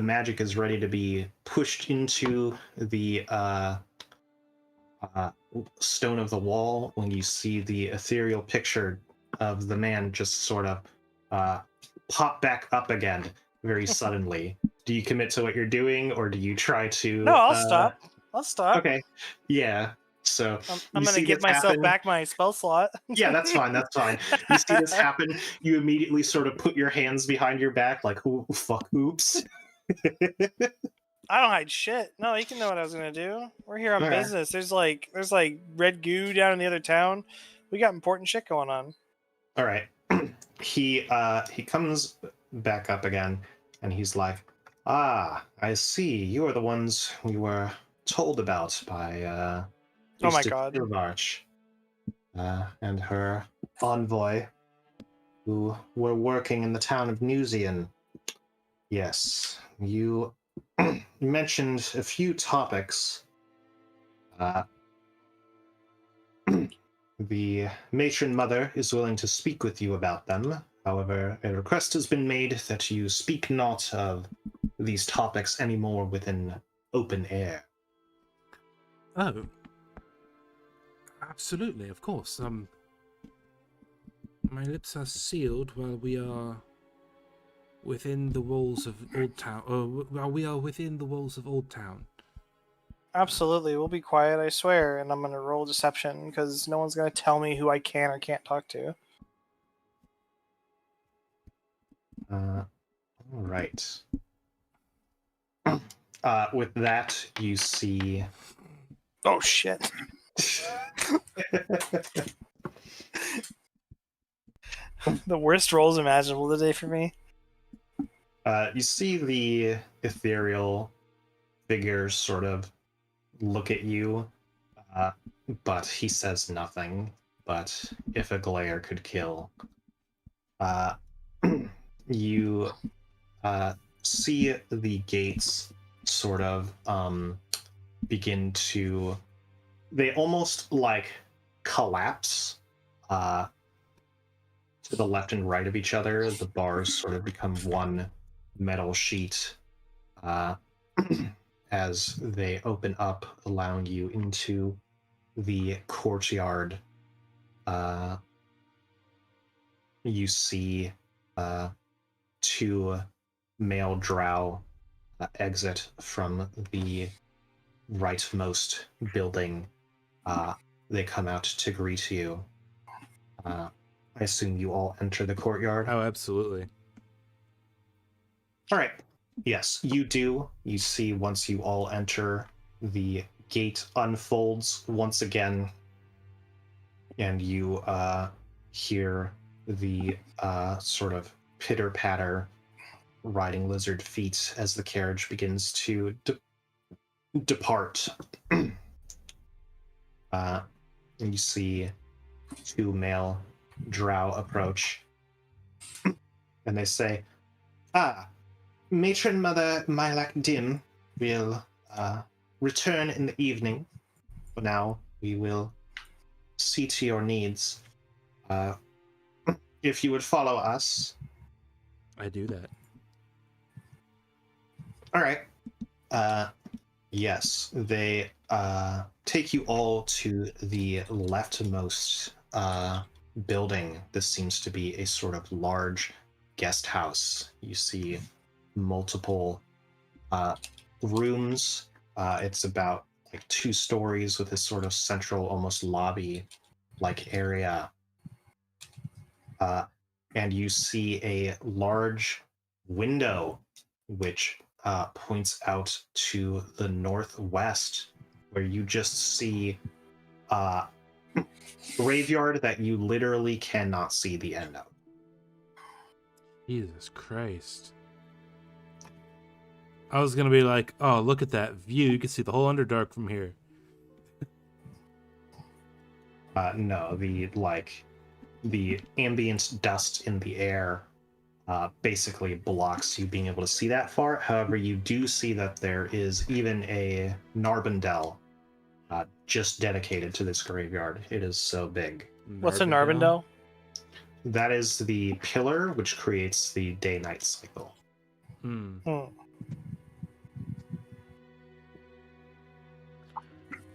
magic is ready to be pushed into the stone of the wall when you see the ethereal picture of the man just sort of pop back up again very suddenly. Do you commit to what you're doing, or do you try to? No, I'll stop. I'll stop. Okay, yeah. So I'm you gonna see give this myself happen. back my spell slot. Yeah, that's fine. That's fine. You see this happen, you immediately sort of put your hands behind your back, like, "Ooh, fuck, oops." I don't hide shit. No, you can know what I was gonna do. We're here on Okay. business. There's like red goo down in the other town. We got important shit going on. All right. He comes back up again, and he's like, "Ah, I see. You are the ones we were told about by Oh my Easter God. Silvarch, and her envoy, who were working in the town of Newsian. Yes, you mentioned a few topics. The matron mother is willing to speak with you about them. However, a request has been made that you speak not of these topics anymore within open air." Oh, absolutely, of course. My lips are sealed while we are within the walls of Old Town. While we are within the walls of Old Town. Absolutely, we'll be quiet, I swear, and I'm gonna roll deception because no one's gonna tell me who I can or can't talk to. All right. With that, you see. Oh shit! The worst rolls imaginable today for me. You see the ethereal figure sort of look at you, but he says nothing. But if a glare could kill, you see the gates sort of begin to. They almost like collapse to the left and right of each other. The bars sort of become one metal sheet as they open up, allowing you into the courtyard. You see two male drow exit from the rightmost building. They come out to greet you. I assume you all enter the courtyard. Oh, absolutely. All right. Yes, you do. You see, once you all enter, the gate unfolds once again, and you hear the sort of pitter-patter riding lizard feet as the carriage begins to depart. And you see two male drow approach, and they say, "Ah, Matron Mother Mylak Dim will return in the evening. For now, we will see to your needs. if you would follow us. I do that. All right. Yes, they take you all to the leftmost building. This seems to be a sort of large guest house. You see multiple rooms. It's about like 2 stories with this sort of central, almost lobby-like area. And you see a large window which points out to the northwest, where you just see a graveyard that you literally cannot see the end of. Jesus Christ. I was gonna be like, oh, look at that view. You can see the whole Underdark from here. No, the ambient dust in the air basically blocks you being able to see that far. However, you do see that there is even a Narbondel just dedicated to this graveyard. It is so big. What's a Narbondel? That is the pillar which creates the day-night cycle. Hmm.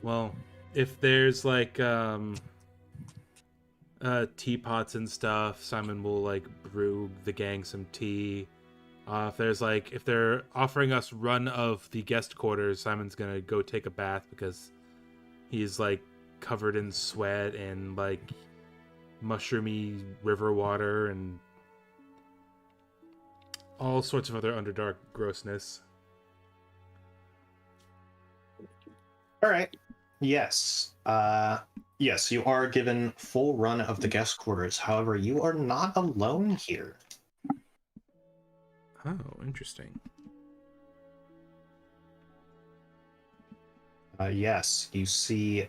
Well, if there's like teapots and stuff, Simon will like brew the gang some tea. If they're offering us run of the guest quarters, Simon's gonna go take a bath because he's like covered in sweat and like mushroomy river water and all sorts of other Underdark grossness. All right. Yes. Yes, you are given full run of the guest quarters. However, you are not alone here. Oh, interesting. Yes, you see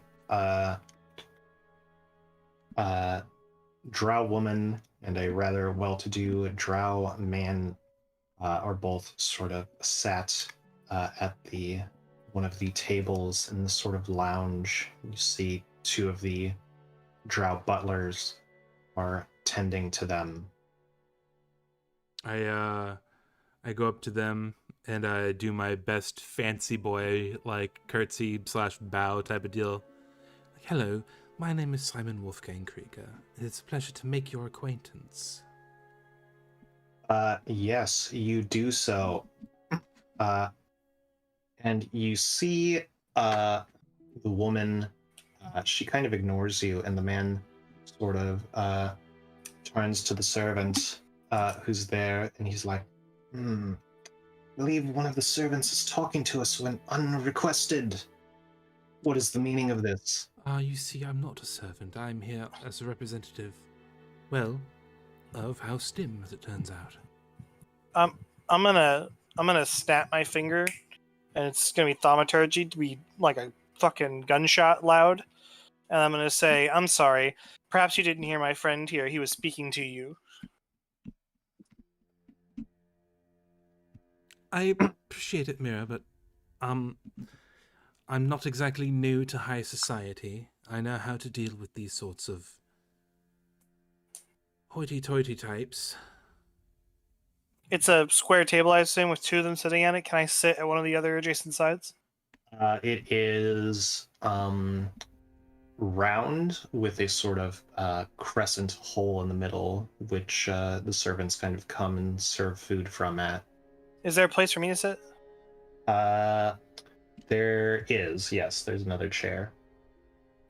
drow woman and a rather well-to-do drow man are both sort of sat at one of the tables in the sort of lounge. You see 2 of the drow butlers are tending to them. I go up to them and I do my best fancy boy like curtsy / bow type of deal. Like, hello, my name is Simon Wolfgang Krieger. It's a pleasure to make your acquaintance. Yes, you do so. And you see the woman, she kind of ignores you, and the man sort of turns to the servant who's there, and he's like, I believe one of the servants is talking to us when unrequested. What is the meaning of this? You see, I'm not a servant. I'm here as a representative, well, of House Dim, as it turns out. I'm gonna snap my finger, and it's gonna be thaumaturgy to be like a fucking gunshot loud, and I'm gonna say, "I'm sorry. Perhaps you didn't hear my friend here. He was speaking to you." I appreciate it, Mira, but I'm not exactly new to high society. I know how to deal with these sorts of hoity-toity types. It's a square table, I assume, with 2 of them sitting at it. Can I sit at one of the other adjacent sides? It is round with a sort of crescent hole in the middle, which the servants kind of come and serve food from at. Is there a place for me to sit? There is, yes, there's another chair.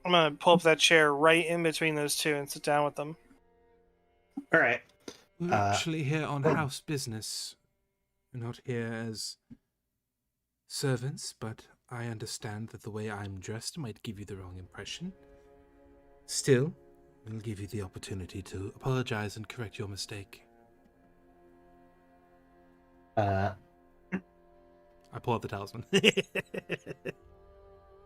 I'm gonna pull up that chair right in between those 2 and sit down with them. All right. We're actually here on house business. We're not here as servants, but I understand that the way I'm dressed might give you the wrong impression. Still, we'll give you the opportunity to apologize and correct your mistake. I pull out the talisman.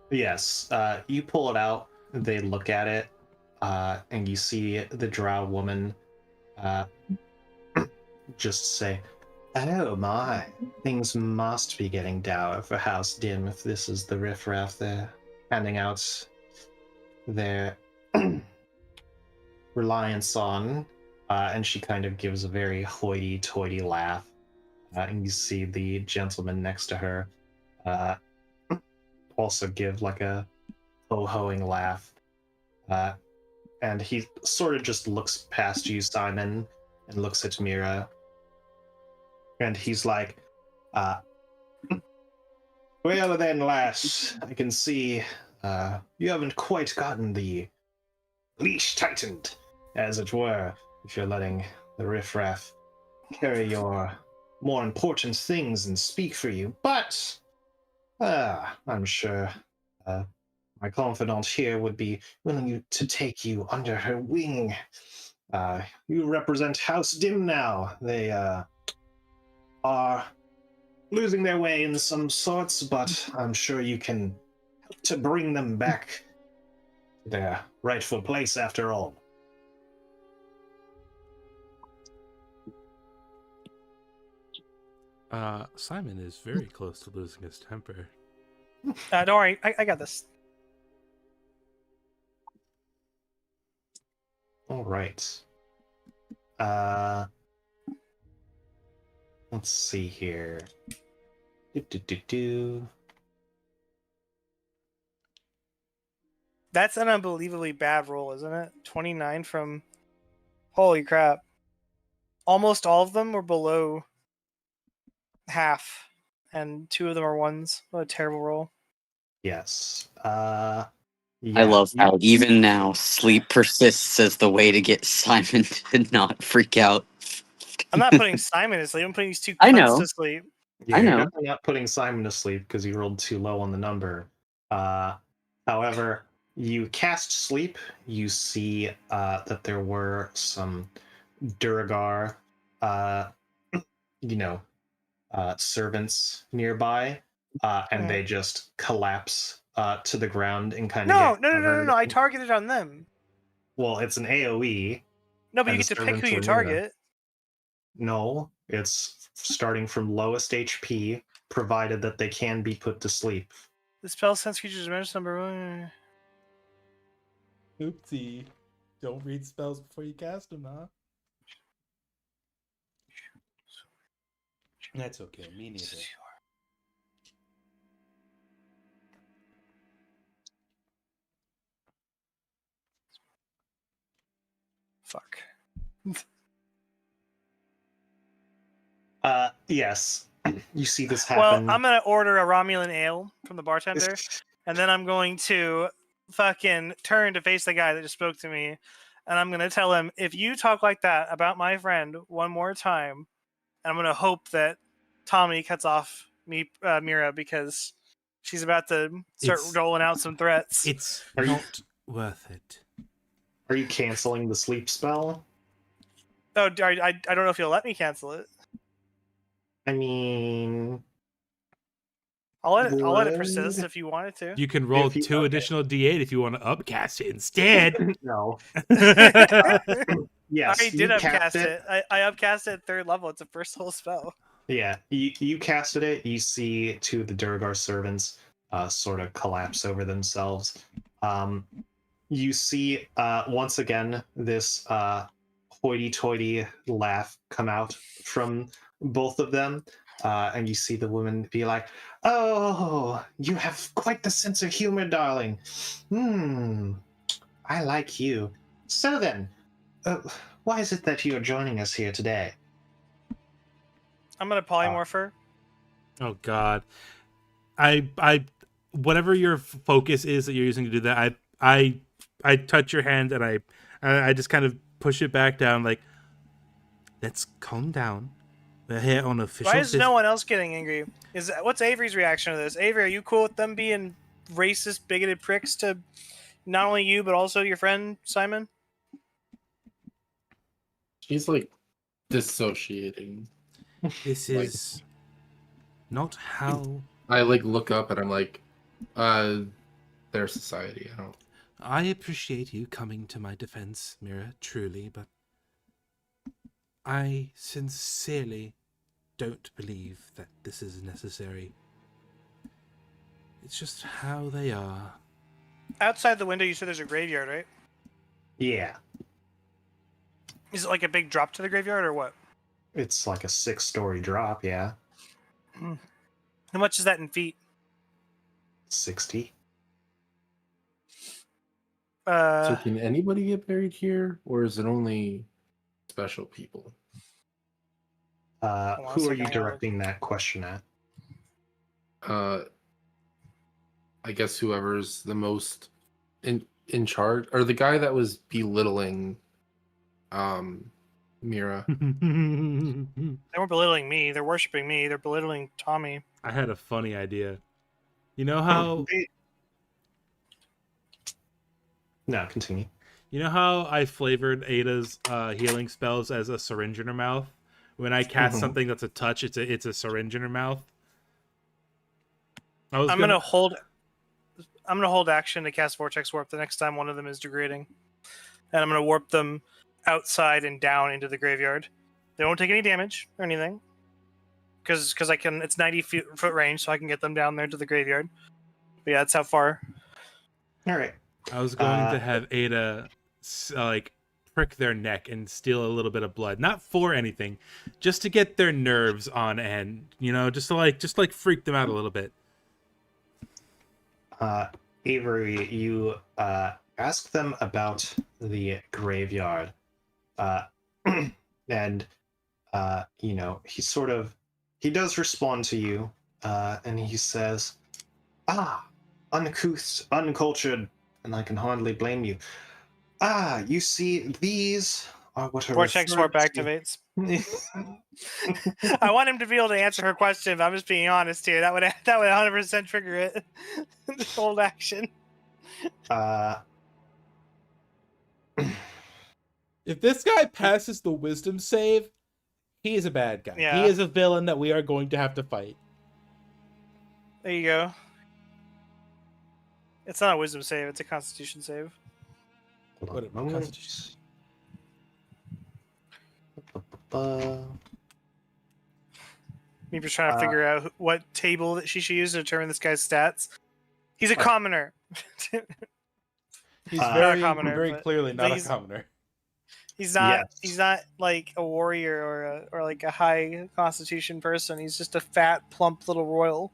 Yes, you pull it out, they look at it, and you see the drow woman just say, "Oh my, things must be getting dour for House Dim if this is the riffraff they're handing out their reliance on." And she kind of gives a very hoity-toity laugh. And you see the gentleman next to her uh, also give like a ho-hoing laugh. And he sort of just looks past you, Simon, and looks at Mira. And he's like, well then, lass, I can see you haven't quite gotten the leash tightened, as it were, if you're letting the riffraff carry your more important things and speak for you. But I'm sure my confidant here would be willing to take you under her wing. You represent House Dim now. They are losing their way in some sorts, but I'm sure you can help to bring them back to their rightful place after all. Simon is very close to losing his temper. Don't worry, I got this. All right. Let's see here. That's an unbelievably bad roll, isn't it? 29 from... Holy crap. Almost all of them were below half, and 2 of them are 1s. What a terrible roll. Yes. I Yeah, love how even now sleep persists as the way to get Simon to not freak out. I'm not putting Simon to sleep. I'm putting these 2 I cunts know. to sleep. Yeah, I you're know. definitely not putting Simon to sleep because he rolled too low on the number. However, you cast sleep. You see that there were some Duragar, servants nearby, and they just collapse to the ground and kind of No, get no, no, no, no, covered. no. I targeted on them. Well, it's an AoE. No, but And you the get to pick who servants you are near them. target. No, it's starting from lowest HP, provided that they can be put to sleep. The spell sense creatures dimension number 1. Oopsie. Don't read spells before you cast them, huh? That's okay. Me neither. Fuck. Yes, you see this Well, happen. I'm gonna order a Romulan ale from the bartender, and then I'm going to fucking turn to face the guy that just spoke to me, and I'm gonna tell him, if you talk like that about my friend one more time, and I'm gonna hope that Tommy cuts off Mira, because she's about to start It's- rolling out some threats. It's Are you- not worth it. Are you canceling the sleep spell? Oh, I don't know if you'll let me cancel it. I mean, I'll let it persist would- if you want it to. You can roll If you- 2 okay. additional D8 if you want to upcast it instead. No. I Yes, already you did cast upcast it. I upcast it at 3rd level. It's a first level spell. Yeah, you casted it. You see 2 of the Durgar servants sort of collapse over themselves. You see once again this hoity-toity laugh come out from both of them, and you see the woman be like, "Oh, you have quite the sense of humor, darling. I like you. So then, why is it that you're joining us here today?" I'm gonna polymorph her. Oh God, I, whatever your focus is that you're using to do that, I touch your hand and I just kind of push it back down, like, let's calm down. We're here on official. Why is no one else getting angry? What's Avery's reaction to this? Avery, are you cool with them being racist, bigoted pricks to not only you but also your friend Simon? She's like dissociating. This Like- is not how I like look up and I'm like, their society. I don't. I appreciate you coming to my defense, Mira, truly, but I sincerely don't believe that this is necessary. It's just how they are. Outside the window, you said there's a graveyard, right? Yeah. Is it like a big drop to the graveyard or what? It's like a 6-story drop, yeah. How much is that in feet? 60. So can anybody get buried here, or is it only special people? on a Who are second, you I gotta look. directing that question at? I guess whoever's the most in charge, or the guy that was belittling Mira. They weren't belittling me. They're worshiping me. They're belittling Tommy. I had a funny idea. You know how No, continue. you know how I flavored Ada's healing spells as a syringe in her mouth? When I cast Mhm. something that's a touch, it's a syringe in her mouth. I'm gonna hold action to cast Vortex Warp the next time one of them is degrading, and I'm gonna warp them outside and down into the graveyard. They won't take any damage or anything, because I can. It's 90-foot range, so I can get them down there to the graveyard. But yeah, that's how far. All right. I was going to have Ada like prick their neck and steal a little bit of blood, not for anything, just to get their nerves on end. You know, just to freak them out a little bit. Avery, you ask them about the graveyard, and he does respond to you, and he says, uncouth, uncultured, and I can hardly blame you. You see, these are what are Vortex Warp referred to- activates. I want him to be able to answer her question, but I'm just being honest here. That would 100% trigger it. Hold action. If this guy passes the wisdom save, he is a bad guy. Yeah. He is a villain that we are going to have to fight. There you go. It's not a wisdom save, it's a constitution save. Hold on What a a moment. constitution. Me just trying to figure out what table that she should use to determine this guy's stats. He's a commoner. He's Not a very, commoner, very but clearly not a he's- commoner. He's not. Yes. He's not like a warrior or like a high constitution person. He's just a fat, plump little royal.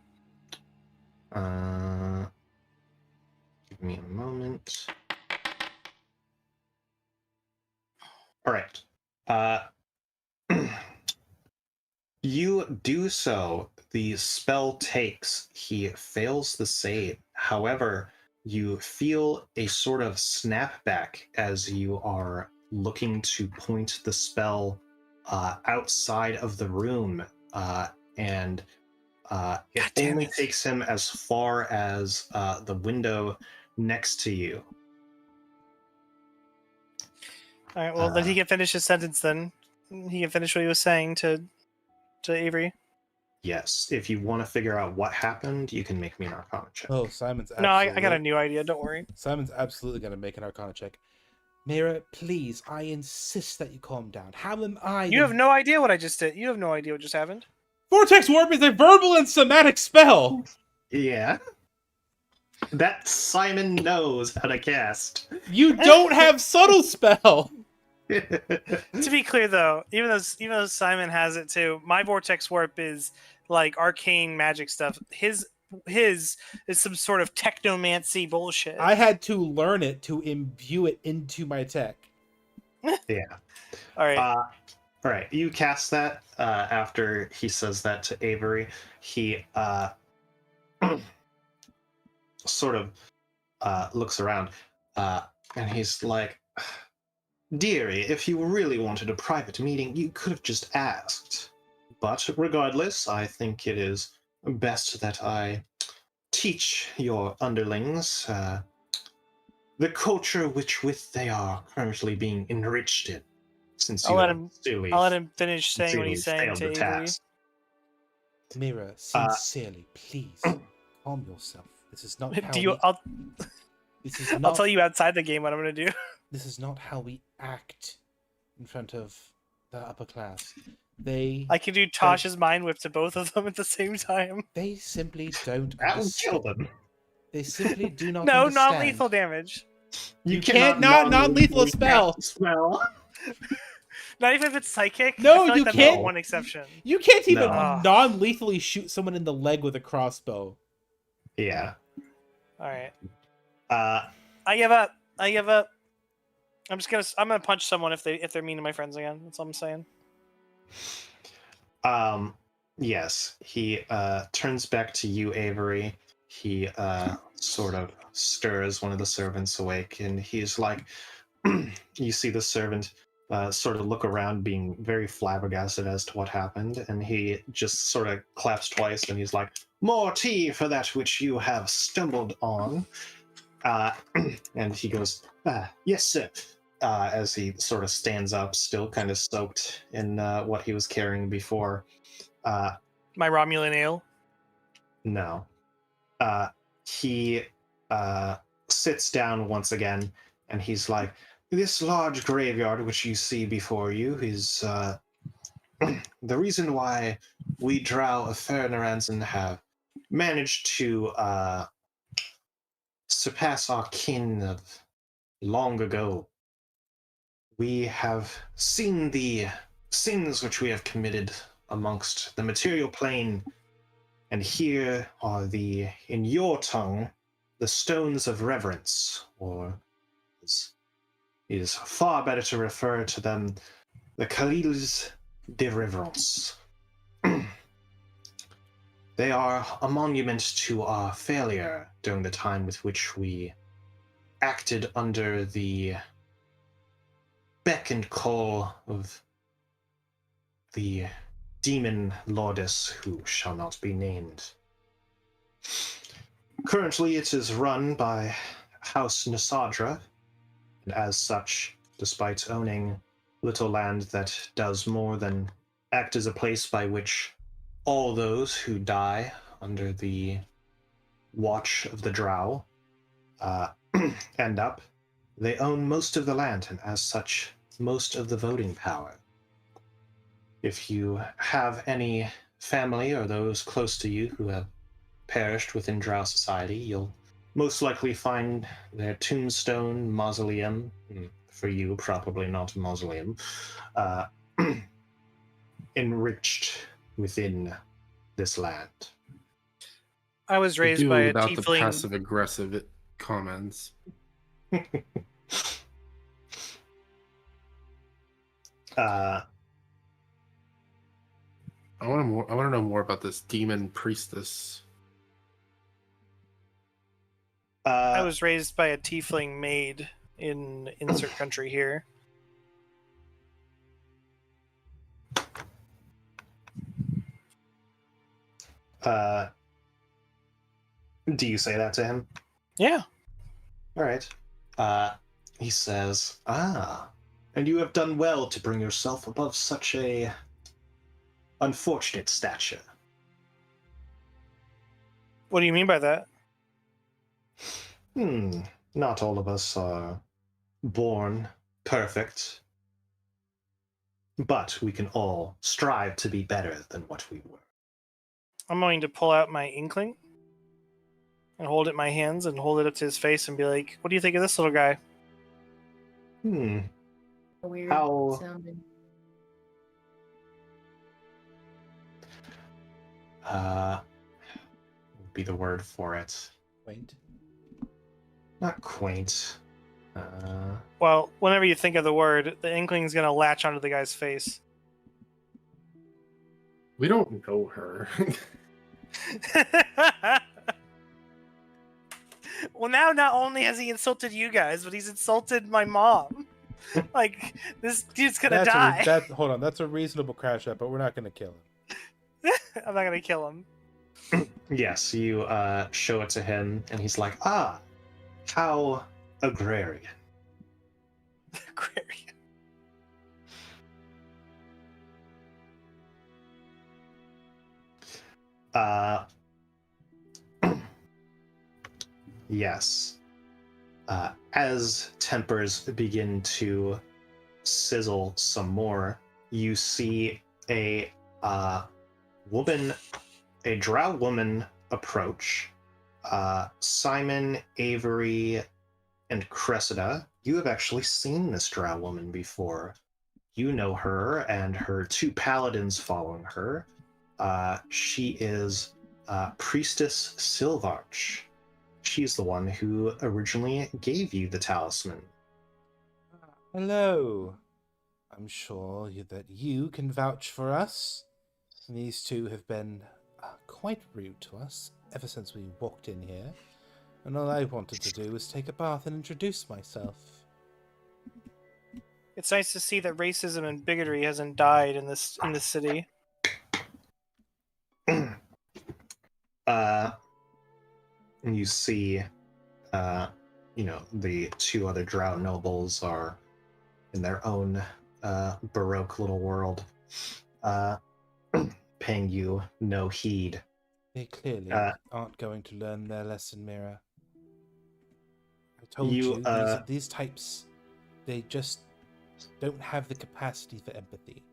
Give me a moment. All right. You do so. The spell takes. He fails the save. However, you feel a sort of snapback as you are looking to point the spell outside of the room, and it damn only it. takes him as far as the window next to you. All right. Well, then he can finish his sentence. Then he can finish what he was saying to Avery. Yes, if you want to figure out what happened, you can make me an Arcana check. Oh, Simon's No, I got a absolutely- new idea. Don't worry. Simon's absolutely going to make an Arcana check. Mira, please, I insist that you calm down. How am I? You have no idea what I just did. You have no idea what just happened. Vortex Warp is a verbal and somatic spell. Yeah. That Simon knows how to cast. You don't have subtle spell. To be clear, though, even though Simon has it too, my Vortex Warp is like arcane magic stuff. His is some sort of technomancy bullshit. I had to learn it to imbue it into my tech. Yeah. All right. All right. You cast that after he says that to Avery. He sort of looks around and he's like, "Dearie, if you really wanted a private meeting, you could have just asked. But regardless, I think it is best that I teach your underlings the culture with they are currently being enriched in. Since I'll you let have him- sincerely- I'll let him finish saying what sincerely he's saying failed to the Avery. task. Mira, sincerely, please calm yourself. This is not how Do you? we, this is not, I'll tell you outside the game what I'm gonna do. This is not how we act in front of the upper class. They I can do Tosh's mind whip to both of them at the same time. they simply don't That would understand. kill them. They simply do not No, understand. non-lethal damage. You can't not non-lethal spell. Spell. Not even if it's psychic. No, I feel like you that's can't. the one exception. You can't even No. non-lethally shoot someone in the leg with a crossbow. Yeah. All right. Uh, I give up. I give up. I'm gonna punch someone if they're mean to my friends again. That's all I'm saying. yes, he turns back to you, Avery. He sort of stirs one of the servants awake, and he's like, you see the servant sort of look around, being very flabbergasted as to what happened, and he just sort of claps twice, and he's like, "More tea for that which you have stumbled on." And he goes, "Yes, sir." As he sort of stands up, still kind of soaked in what he was carrying before. My Romulan ale. No. He sits down once again, and he's like, "This large graveyard which you see before you is the reason why we Drow of Fernaransen have managed to surpass our kin of long ago. We have seen the sins which we have committed amongst the material plane, and here are in your tongue, the stones of reverence, or it is far better to refer to them, the Khalils de Reverence. They are a monument to our failure during the time with which we acted under the beck and call of the demon lordess who shall not be named. Currently, it is run by House Nasadra, and as such, despite owning little land that does more than act as a place by which all those who die under the watch of the Drow end up, they own most of the land, and as such, most of the voting power. If you have any family or those close to you who have perished within Drow society, you'll most likely find their tombstone, mausoleum, for you, probably not a mausoleum, enriched within this land. I was I raised do by a without the tiefling. passive aggressive comments. I want to know more about this demon priestess. I was raised by a tiefling maid in insert country here. Do you say that to him? Yeah. All right. He says, and you have done well to bring yourself above such a unfortunate stature. What do you mean by that? Not all of us are born perfect, but we can all strive to be better than what we were. I'm going to pull out my inkling and hold it in my hands and hold it up to his face and be like, "What do you think of this little guy?" Weird How- sounding. Would be the word for it. Quaint. Not quaint. Well, whenever you think of the word, the inkling's going to latch onto the guy's face. We don't know her. Well, now not only has he insulted you guys, but he's insulted my mom. Like, this dude's going to die. Hold on, that's a reasonable crash out, but we're not going to kill him. I'm not going to kill him. Yes, you show it to him, and he's like, how agrarian. Agrarian. Yes. As tempers begin to sizzle some more, you see a woman, a drow woman approach. Simon, Avery, and Cressida, you have actually seen this drow woman before. you know her and her two paladins following her. She is Priestess Silvarch. She's the one who originally gave you the talisman. Hello. I'm sure that you can vouch for us. These two have been quite rude to us ever since we walked in here, and all I wanted to do was take a bath and introduce myself. It's nice to see that racism and bigotry hasn't died in this city. And you see, the two other drow nobles are in their own baroque little world, paying you no heed. They clearly aren't going to learn their lesson, Mira. I told you, these types, they just don't have the capacity for empathy.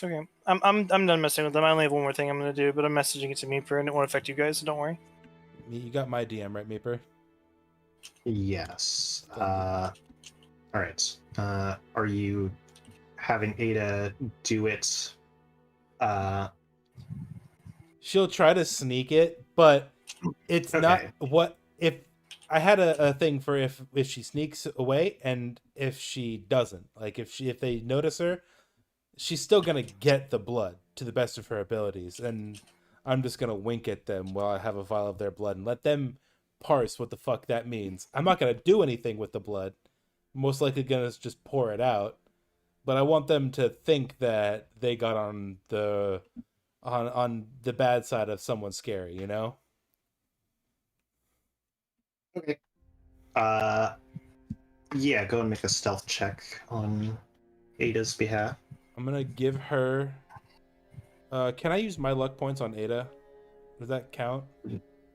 Okay, I'm done messing with them. I only have one more thing I'm gonna do, but I'm messaging it to Meeper, and it won't affect you guys, so don't worry. You got my DM, right, Meeper? Yes. All right. Are you having Ada do it? She'll try to sneak it, but it's not what if I had a thing for if she sneaks away and if she doesn't. Like if they notice her, she's still gonna get the blood to the best of her abilities, and I'm just gonna wink at them while I have a vial of their blood and let them parse what the fuck that means. I'm not gonna do anything with the blood. I'm most likely gonna just pour it out. But I want them to think that they got on the bad side of someone scary, you know? Okay. Yeah, go and make a stealth check on Ada's behalf. I'm gonna give her. Can I use my luck points on Ada? Does that count?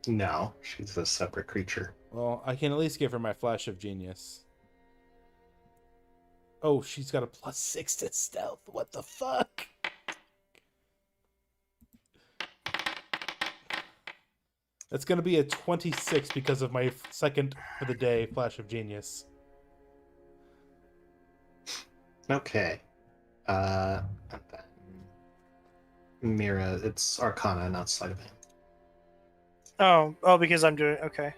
No, she's a separate creature. Well, I can at least give her my flash of genius. Oh, she's got a +6 to stealth. What the fuck? That's gonna be a 26 because of my second for the day flash of genius. Okay. And then Mira, it's Arcana, not Sleight of Hand. Oh, because I'm doing okay.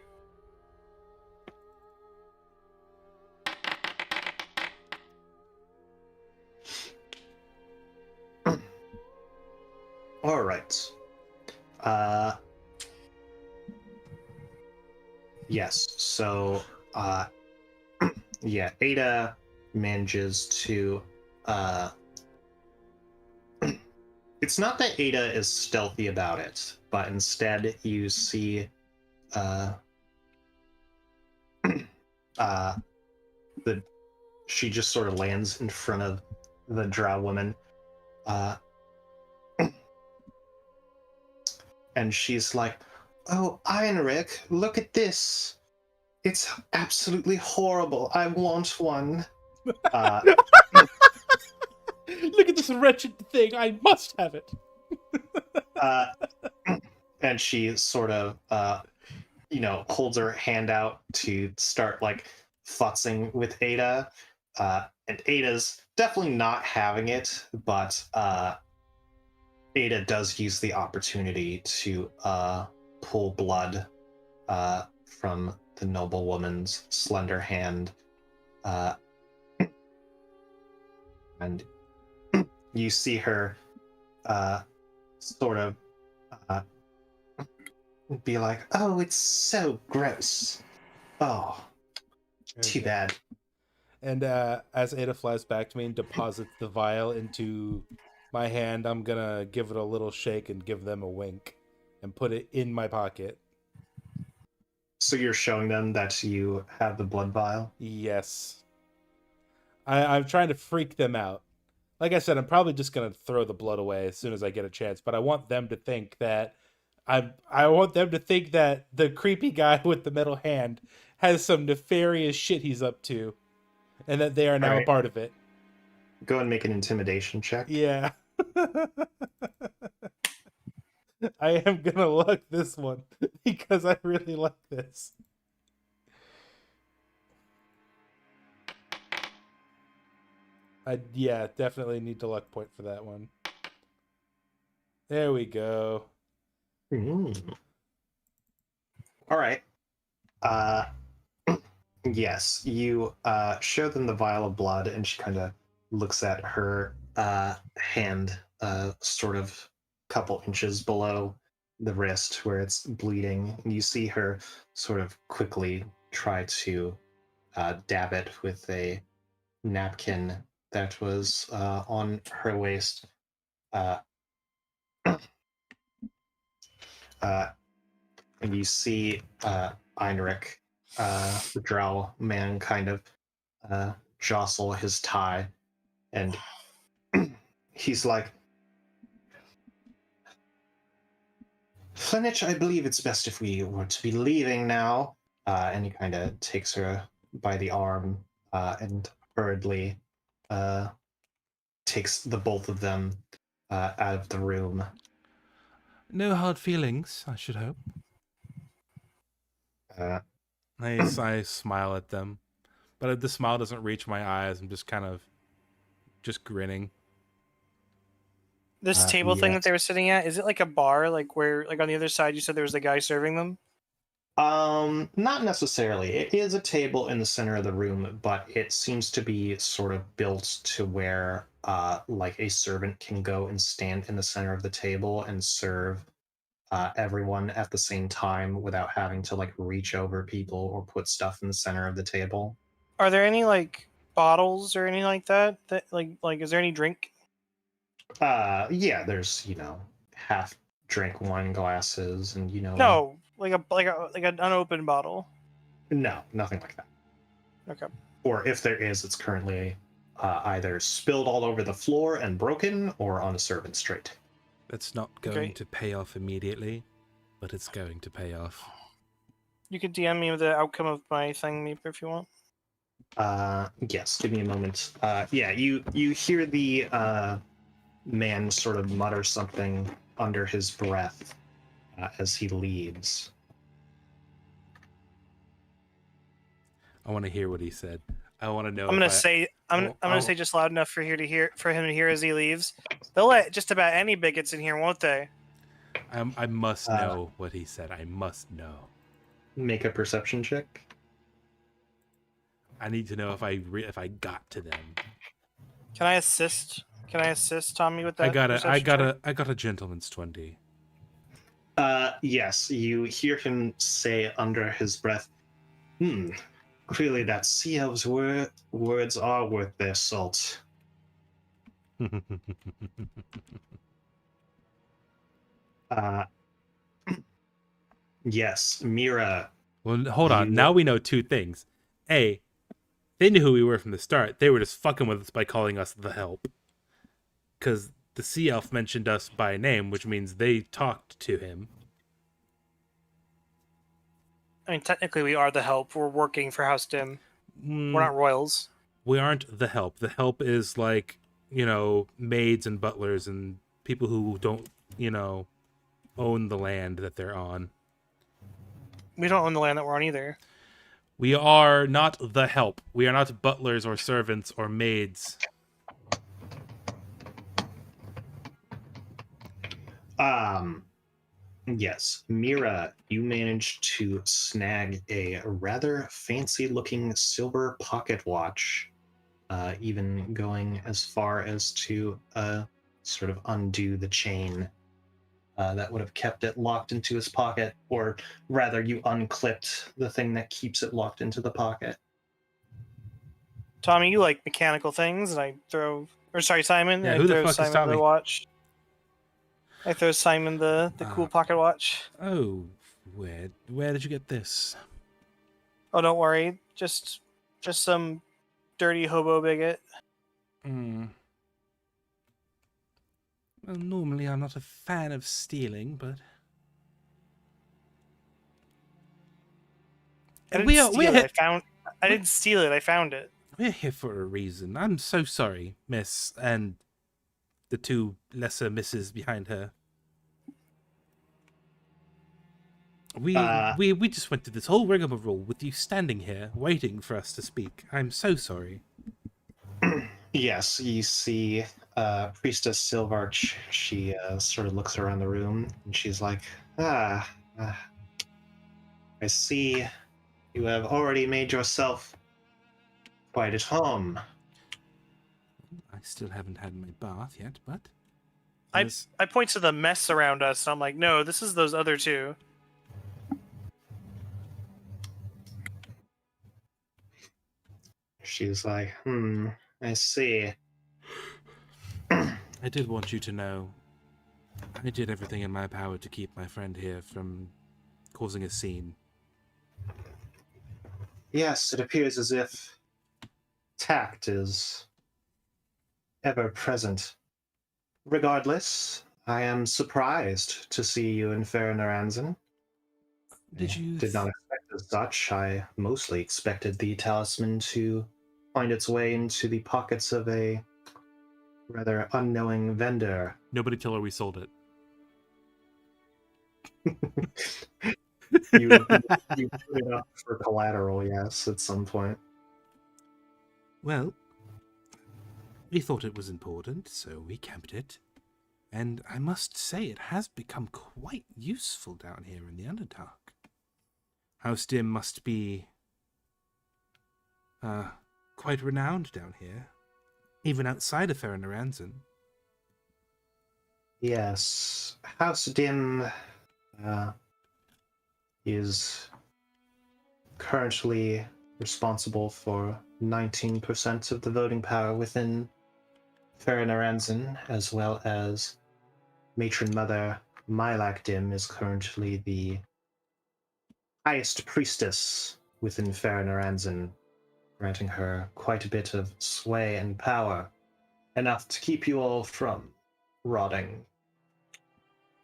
All right. Yes. So, yeah, Ada manages to. It's not that Ada is stealthy about it, but instead you see, she just sort of lands in front of the drow woman, and she's like, "Oh, Ironric, look at this! It's absolutely horrible. I want one." Look at this wretched thing. I must have it. And she sort of, holds her hand out to start like futzing with Ada. And Ada's definitely not having it, but Ada does use the opportunity to pull blood from the noblewoman's slender hand. And you see her sort of be like, "Oh, it's so gross. Oh, too bad." And as Ada flies back to me and deposits the vial into my hand, I'm gonna give it a little shake and give them a wink and put it in my pocket. So you're showing them that you have the blood vial? Yes. I'm trying to freak them out. Like I said, I'm probably just gonna throw the blood away as soon as I get a chance, but I want them to think that I want them to think that the creepy guy with the metal hand has some nefarious shit he's up to, and that they are now a part of it. Go and make an intimidation check. Yeah. I am gonna luck this one because I really like this. Yeah, definitely need to luck point for that one. There we go. Mm. All right. Uh, yes, you show them the vial of blood, and she kind of looks at her hand, sort of couple inches below the wrist where it's bleeding. And you see her sort of quickly try to dab it with a napkin that was on her waist. Uh, uh, and you see Einrich, the drow man, kind of jostle his tie, and he's like, Flinich, I believe it's best if we were to be leaving now. And he kind of takes her by the arm and hurriedly takes the both of them out of the room. No hard feelings, I should hope. Uh, I smile at them, but the smile doesn't reach my eyes. I'm just kind of just grinning. This table thing that yes. they were sitting at, is it like a bar? Like where, like on the other side, you said there was a guy serving them? Not necessarily. It is a table in the center of the room, but it seems to be sort of built to where, like a servant can go and stand in the center of the table and serve everyone at the same time without having to like reach over people or put stuff in the center of the table. Are there any like bottles or anything like that? That like is there any drink? Yeah, there's half drink wine glasses and No, like an unopened bottle. no, nothing like that. Okay. Or if there is, it's currently either spilled all over the floor and broken or on a servant's tray. That's not going Okay. to pay off immediately, but it's going to pay off. You could DM me the outcome of my thing, Meeper, if you want. Yes, give me a moment. Yeah, you hear the man sort of mutter something under his breath as he leaves. I want to hear what he said. I want to know. I'm gonna say I'm gonna say just loud enough for him to hear as he leaves. They'll let just about any bigots in here, won't they? I must know what he said. I must know. Make a perception check. I need to know if I got to them. Can I assist? Can I assist Tommy with that? I got a gentleman's 20. Yes, you hear him say under his breath, clearly that sea elf's words are worth their salt. Yes, Mira. Well, hold on. Now we know two things. A, they knew who we were from the start. They were just fucking with us by calling us the Help. Because the sea elf mentioned us by name, which means they talked to him. I mean, technically, we are the help. We're working for House Dim. We're not royals. We aren't the Help. The Help is like, maids and butlers and people who don't, own the land that they're on. We don't own the land that we're on either. We are not the Help. We are not butlers or servants or maids. Yes, Mira, you managed to snag a rather fancy-looking silver pocket watch, even going as far as to sort of undo the chain that would have kept it locked into his pocket, or rather, you unclipped the thing that keeps it locked into the pocket. Tommy, you like mechanical things, and Simon. Yeah, I who the throw fuck is Simon Tommy? the watch. I throw Simon the cool pocket watch. Oh, where did you get this? Oh, don't worry. Just some dirty hobo bigot. Well, normally I'm not a fan of stealing, but I didn't steal it. I found it. We're here for a reason. I'm so sorry, miss, and the two lesser misses behind her. We just went through this whole rigmarole with you standing here, waiting for us to speak. I'm so sorry. Yes, you see Priestess Silvarch. She sort of looks around the room and she's like, ah, uh, I see you have already made yourself quite at home. I still haven't had my bath yet, but I as I point to the mess around us, and I'm like, no, this is those other two. She's like, I see. I did want you to know, I did everything in my power to keep my friend here from causing a scene. Yes, it appears as if tact is ever present. Regardless, I am surprised to see you in Fernaranzen. Did I you? did not expect as such. I mostly expected the talisman to find its way into the pockets of a rather unknowing vendor. Nobody tell her we sold it. you put it up for collateral, yes, at some point. Well, we thought it was important, so we kept it. And I must say, it has become quite useful down here in the Underdark. House Dim must be quite renowned down here, even outside of Fernaranzen. Yes, House Dim is currently responsible for 19% of the voting power within Fernaranzen, as well as Matron Mother Mylak Dim is currently the highest priestess within Fernaranzen, granting her quite a bit of sway and power, enough to keep you all from rotting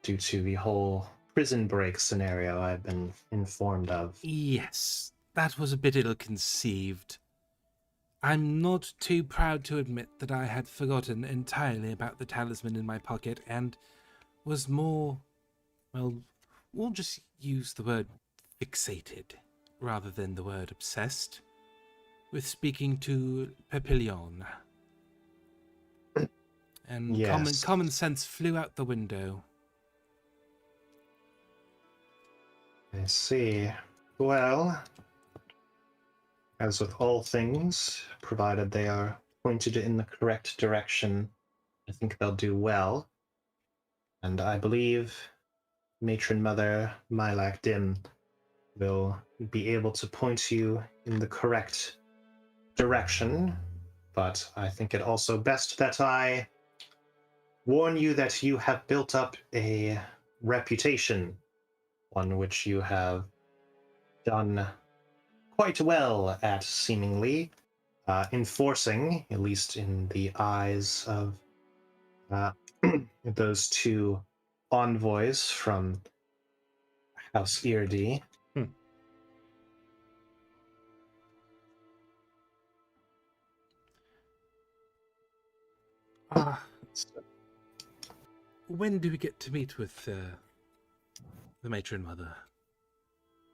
due to the whole prison break scenario I've been informed of. Yes, that was a bit ill-conceived. I'm not too proud to admit that I had forgotten entirely about the talisman in my pocket and was more, well, we'll just use the word fixated rather than the word obsessed with speaking to Petillent. And Yes. common sense flew out the window. I see. Well, as with all things, provided they are pointed in the correct direction, I think they'll do well. And I believe Matron Mother Mylak Dim will be able to point you in the correct direction. But I think it also best that I warn you that you have built up a reputation, one which you have done quite well at, seemingly, enforcing, at least in the eyes of those two envoys from House Irdi. When do we get to meet with the matron mother?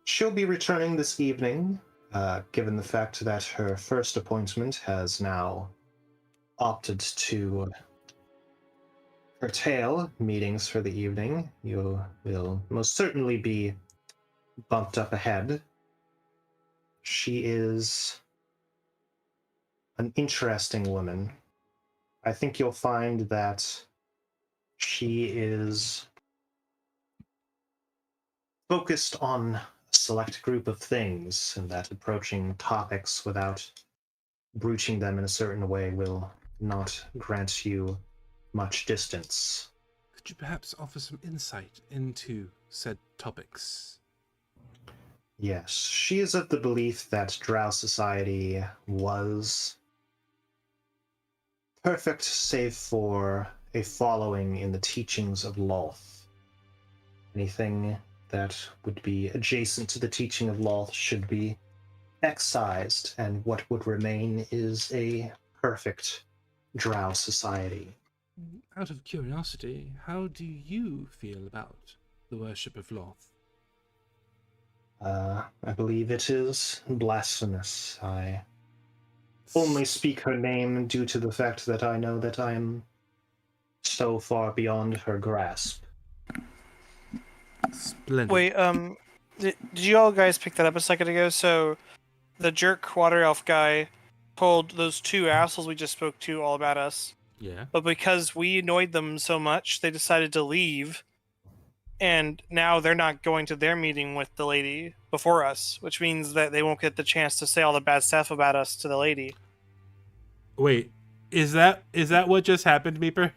She'll be returning this evening, given the fact that her first appointment has now opted to curtail meetings for the evening. You will most certainly be bumped up ahead. She is an interesting woman. I think you'll find that she is focused on a select group of things, and that approaching topics without broaching them in a certain way will not grant you much distance. Could you perhaps offer some insight into said topics? Yes, she is of the belief that Drow society was perfect save for a following in the teachings of Lolth. Anything that would be adjacent to the teaching of Lolth should be excised, and what would remain is a perfect Drow society. Out of curiosity, how do you feel about the worship of Loth? I believe it is blasphemous. I only speak her name due to the fact that I know that I am so far beyond her grasp. Splendid. Wait, did you all guys pick that up a second ago? So, the jerk water elf guy told those two assholes we just spoke to all about us. Yeah. But because we annoyed them so much, they decided to leave. And now they're not going to their meeting with the lady before us, which means that they won't get the chance to say all the bad stuff about us to the lady. Wait, is that what just happened, Meeper?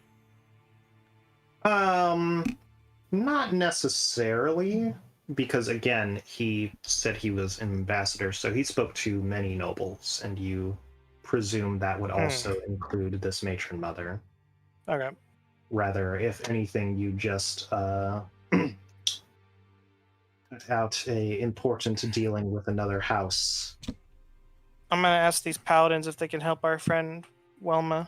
Not necessarily, because again, he said he was an ambassador, so he spoke to many nobles, and you presume that would also include this matron mother. Okay. Rather, if anything, you just put out a important dealing with another house. I'm gonna ask these paladins if they can help our friend Welma.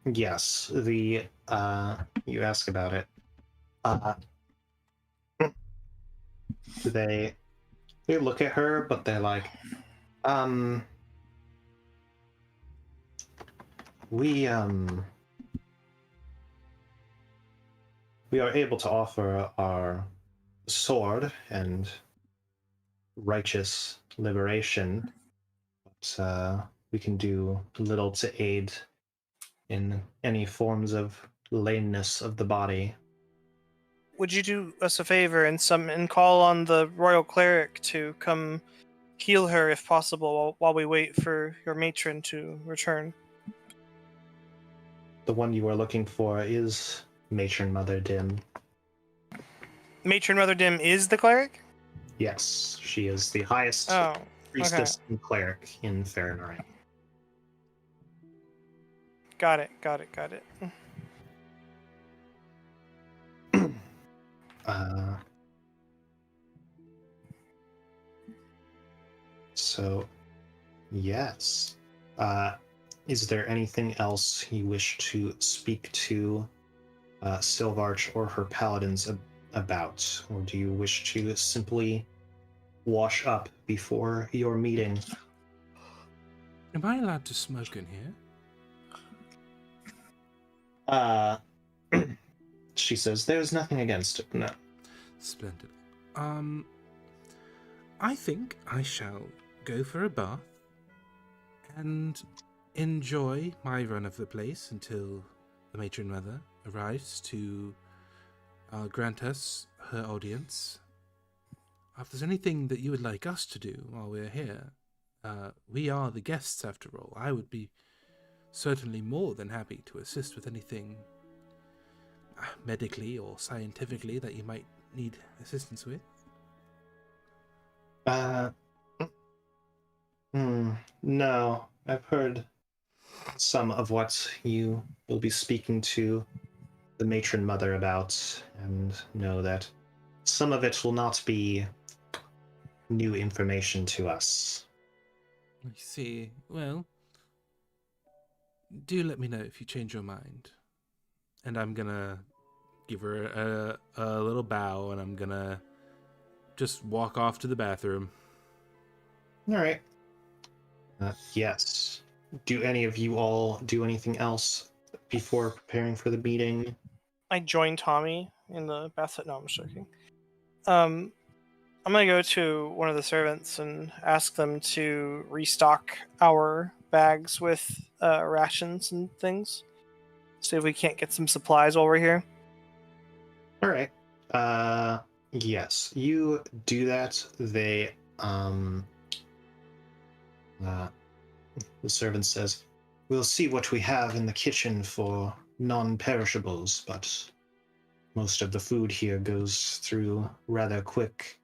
Yes, the you ask about it. They look at her, but they're like, we we are able to offer our sword and righteous liberation, but we can do little to aid in any forms of lameness of the body. Would you do us a favor and call on the royal cleric to come heal her if possible while we wait for your matron to return? The one you are looking for is Matron Mother Dim. Matron Mother Dim is the cleric? Yes, she is the highest Oh, priestess and cleric in Fahrenheit. got it. So, yes. Is there anything else you wish to speak to Silvarch or her paladins about? Or do you wish to simply wash up before your meeting? Am I allowed to smoke in here? She says, there's nothing against it, no. Splendid. I think I shall go for a bath and enjoy my run of the place until the matron mother arrives to grant us her audience. If there's anything that you would like us to do while we're here, we are the guests after all. I would be certainly more than happy to assist with anything medically or scientifically that you might need assistance with. No, I've heard some of what you will be speaking to the matron mother about, and know that some of it will not be new information to us. I see. Well, do let me know if you change your mind. And I'm gonna give her a little bow, and I'm gonna just walk off to the bathroom. All right. Yes. Do any of you all do anything else before preparing for the meeting? I joined Tommy in the bathroom. No, I'm just joking. I'm gonna go to one of the servants and ask them to restock our bags with rations and things. See if we can't get some supplies while we're here. All right. Yes, you do that. They the servant says, "We'll see what we have in the kitchen for non-perishables, but most of the food here goes through rather quick.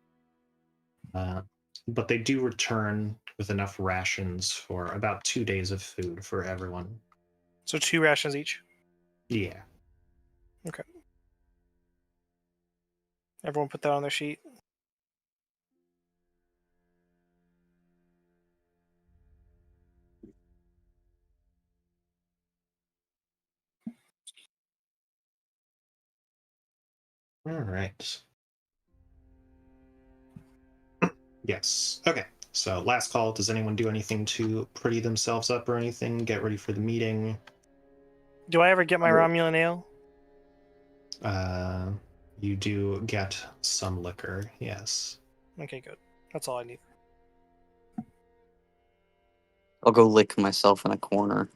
But they do return with enough rations for about 2 days of food for everyone." So 2 rations each. Yeah. Okay. Everyone put that on their sheet. All right. Yes. Okay. So last call. Does anyone do anything to pretty themselves up or anything? Get ready for the meeting. Do I ever get my Romulan ale? You do get some liquor. Yes. Okay, good. That's all I need. I'll go lick myself in a corner.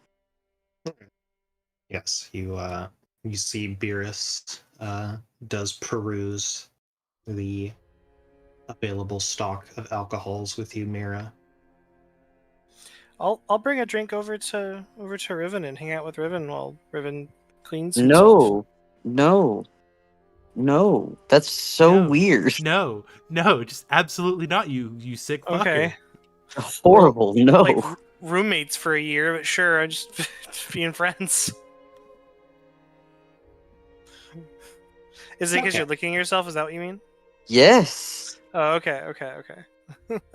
Yes. You see Beerus does peruse the available stock of alcohols with you, Mira. I'll bring a drink over to Riven and hang out with Riven while Riven cleans himself. No. That's so No. weird. No, just absolutely not. You sick fucker. Okay. Horrible. No. Like roommates for a year, but sure, I'm just being friends. Is it because Okay. you're licking yourself? Is that what you mean? Yes. Oh, okay.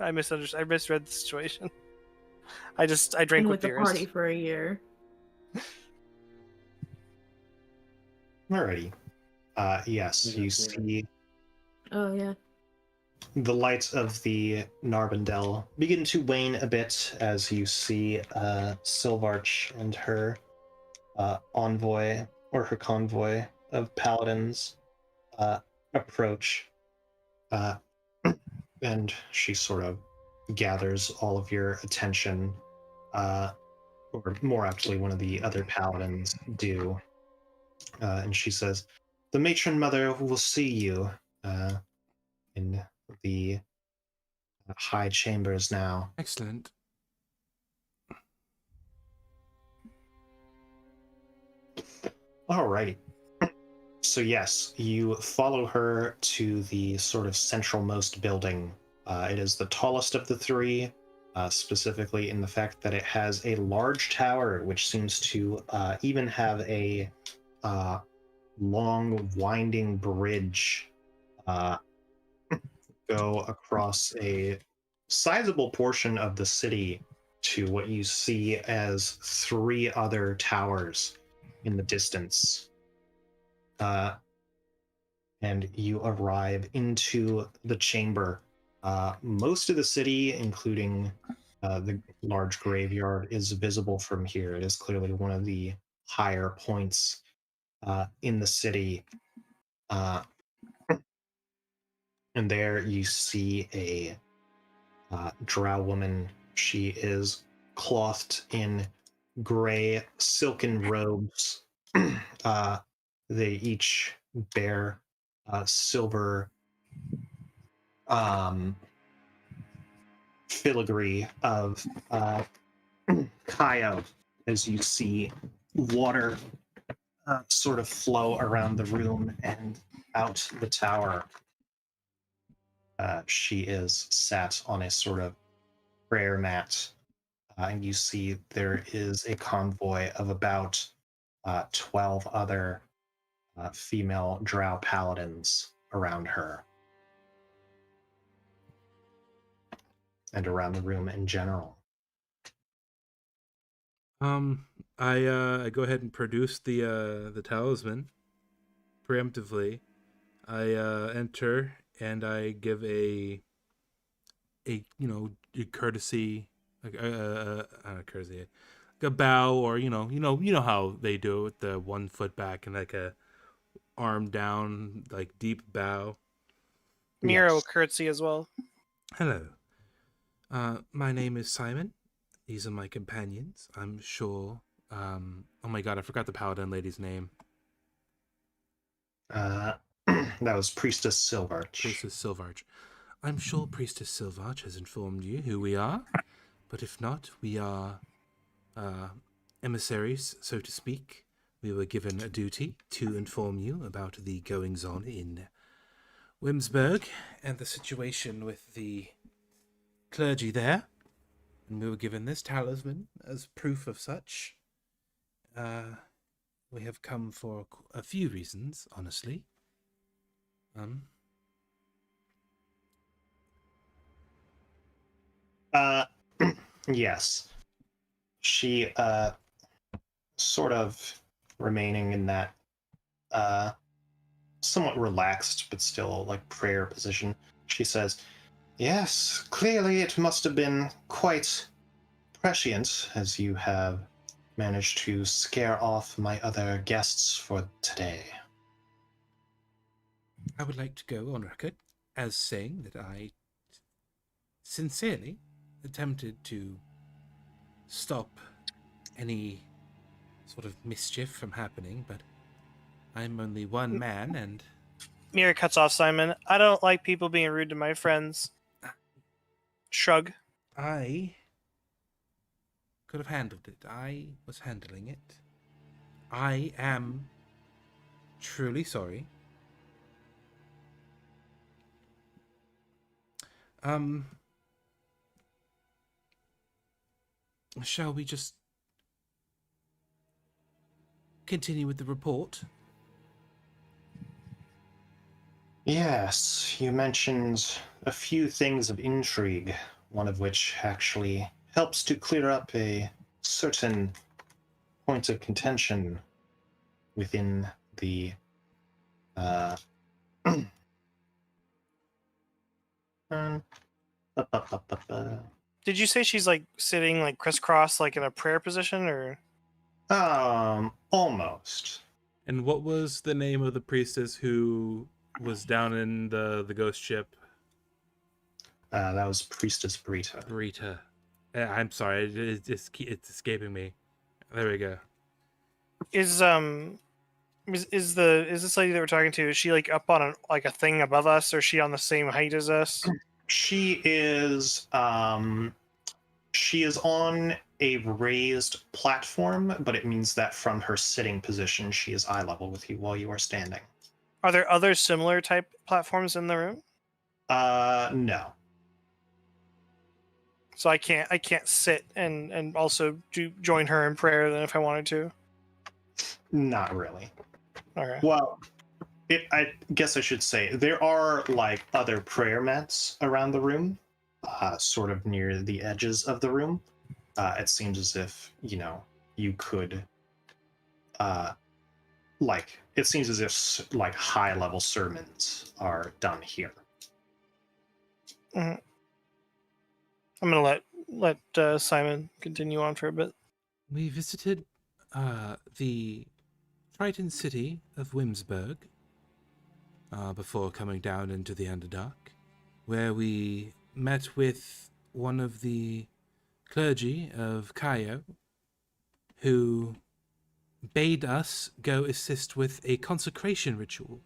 I misunderstood. I misread the situation. I drank Been with with the beers. party for a year. Alrighty. Yes, you see Oh yeah. the lights of the Narbondel begin to wane a bit as you see Silvarch and her envoy or her convoy of paladins approach. And she sort of gathers all of your attention, or more aptly, one of the other paladins do. And she says, "The matron mother will see you in the high chambers now." Excellent. All right. So yes, you follow her to the sort of centralmost building. It is the tallest of the three, specifically in the fact that it has a large tower, which seems to even have a long, winding bridge go across a sizable portion of the city to what you see as three other towers in the distance. And you arrive into the chamber. Most of the city, including the large graveyard, is visible from here. It is clearly one of the higher points in the city. And there you see a drow woman. She is clothed in gray silken robes. They each bear silver filigree of Kaio, as you see water sort of flow around the room and out the tower. She is sat on a sort of prayer mat, and you see there is a convoy of about 12 other female drow paladins around her and around the room in general. I go ahead and produce the talisman preemptively. I enter and I give a a courtesy, courtesy, like a bow, or you know how they do it with the 1 foot back and like a arm down, like deep bow. Mira will Yes. curtsy as well. Hello. My name is Simon. These are my companions. I'm sure. Oh my god, I forgot the paladin lady's name. That was Priestess Silvarch. Priestess Silvarch. I'm sure Priestess Silvarch has informed you who we are, but if not, we are emissaries, so to speak. We were given a duty to inform you about the goings-on in Wimsburg and the situation with the clergy there. And we were given this talisman as proof of such. We have come for a few reasons, honestly. Yes. She sort of remaining in that somewhat relaxed but still like prayer position. She says, Yes, clearly it must have been quite prescient, as you have managed to scare off my other guests for today. I would like to go on record as saying that I sincerely attempted to stop any sort of mischief from happening, but I'm only one man, and Mira cuts off Simon. I don't like people being rude to my friends. Shrug. I could have handled it. I was handling it. I am truly sorry. Shall we just continue with the report? Yes, you mentioned a few things of intrigue, one of which actually helps to clear up a certain point of contention within the uh, um, Did you say she's like sitting like crisscross, like in a prayer position, or? almost. And what was the name of the priestess who was down in the ghost ship? That was Priestess Brita. Rita. I'm sorry, it's escaping me. There we go. Is this lady that we're talking to? Is she like up on a thing above us, or is she on the same height as us? She is on a raised platform, but it means that from her sitting position, she is eye level with you while you are standing. Are there other similar type platforms in the room? No. So I can't sit and also join her in prayer then if I wanted to. Not really. Okay. Well, I guess I should say there are like other prayer mats around the room, sort of near the edges of the room. It seems as if, you could, it seems as if like high level sermons are done here. Mm-hmm. I'm gonna let Simon continue on for a bit. We visited the Triton city of Whimsburg before coming down into the Underdark, where we met with one of the clergy of Caio, who bade us go assist with a consecration ritual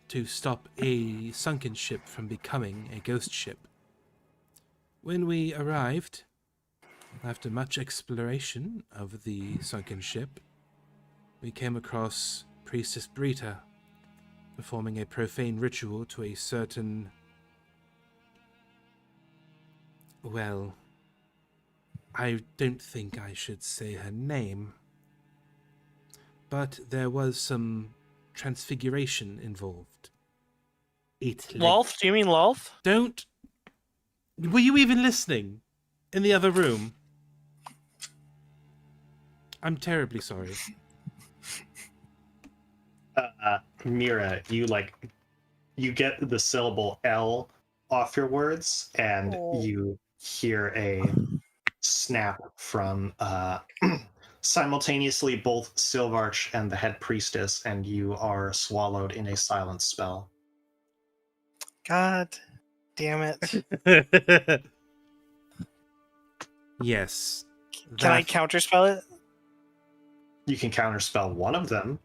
to stop a sunken ship from becoming a ghost ship. When we arrived, after much exploration of the sunken ship, we came across Priestess Brita performing a profane ritual to a certain... Well, I don't think I should say her name, but there was some transfiguration involved. Lolth? Do you mean Lolth? Don't... Were you even listening? In the other room? I'm terribly sorry. Mira, you get the syllable L off your words, and you hear a snap from simultaneously both Silvarch and the head priestess, and you are swallowed in a silence spell. God damn it. Yes. Can I counterspell it? You can counterspell one of them.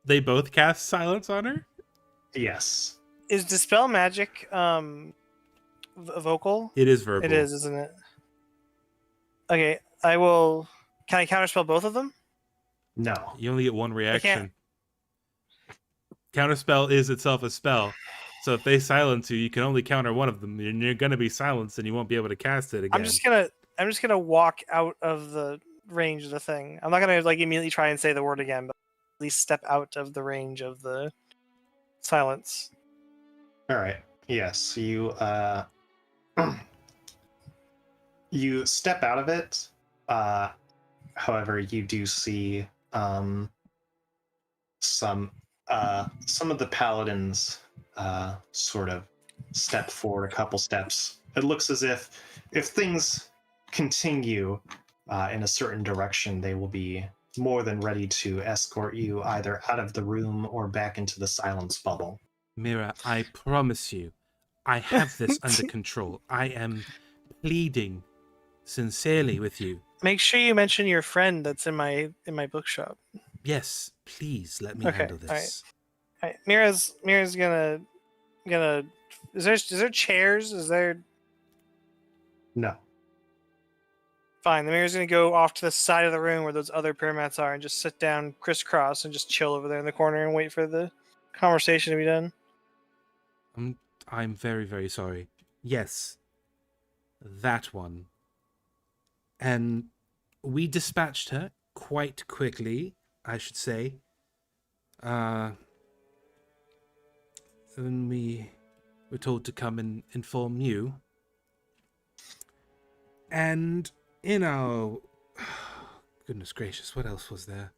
They both cast silence on her? Yes. Is Dispel Magic vocal? It is verbal. It is, isn't it? Okay, I will... Can I counterspell both of them? No. You only get one reaction. Counterspell is itself a spell. So if they silence you, you can only counter one of them. And you're going to be silenced and you won't be able to cast it again. I'm just gonna walk out of the range of the thing. I'm not gonna immediately try and say the word again, but at least step out of the range of the silence. All right. Yes, you you step out of it. However, you do see some of the paladins sort of step forward a couple steps. It looks as if things continue in a certain direction, they will be more than ready to escort you either out of the room or back into the silence bubble. Mira, I promise you, I have this under control. I am pleading sincerely with you. Make sure you mention your friend that's in my bookshop. Yes, please let me Okay, handle all right. this. All right, Mira's gonna. Is there chairs? Is there? No. Fine. The Mira's gonna go off to the side of the room where those other prayer mats are and just sit down crisscross and just chill over there in the corner and wait for the conversation to be done. I'm very, very sorry. Yes, that one. And we dispatched her quite quickly, I should say. Then we were told to come and inform you. And in our... Goodness gracious, what else was there?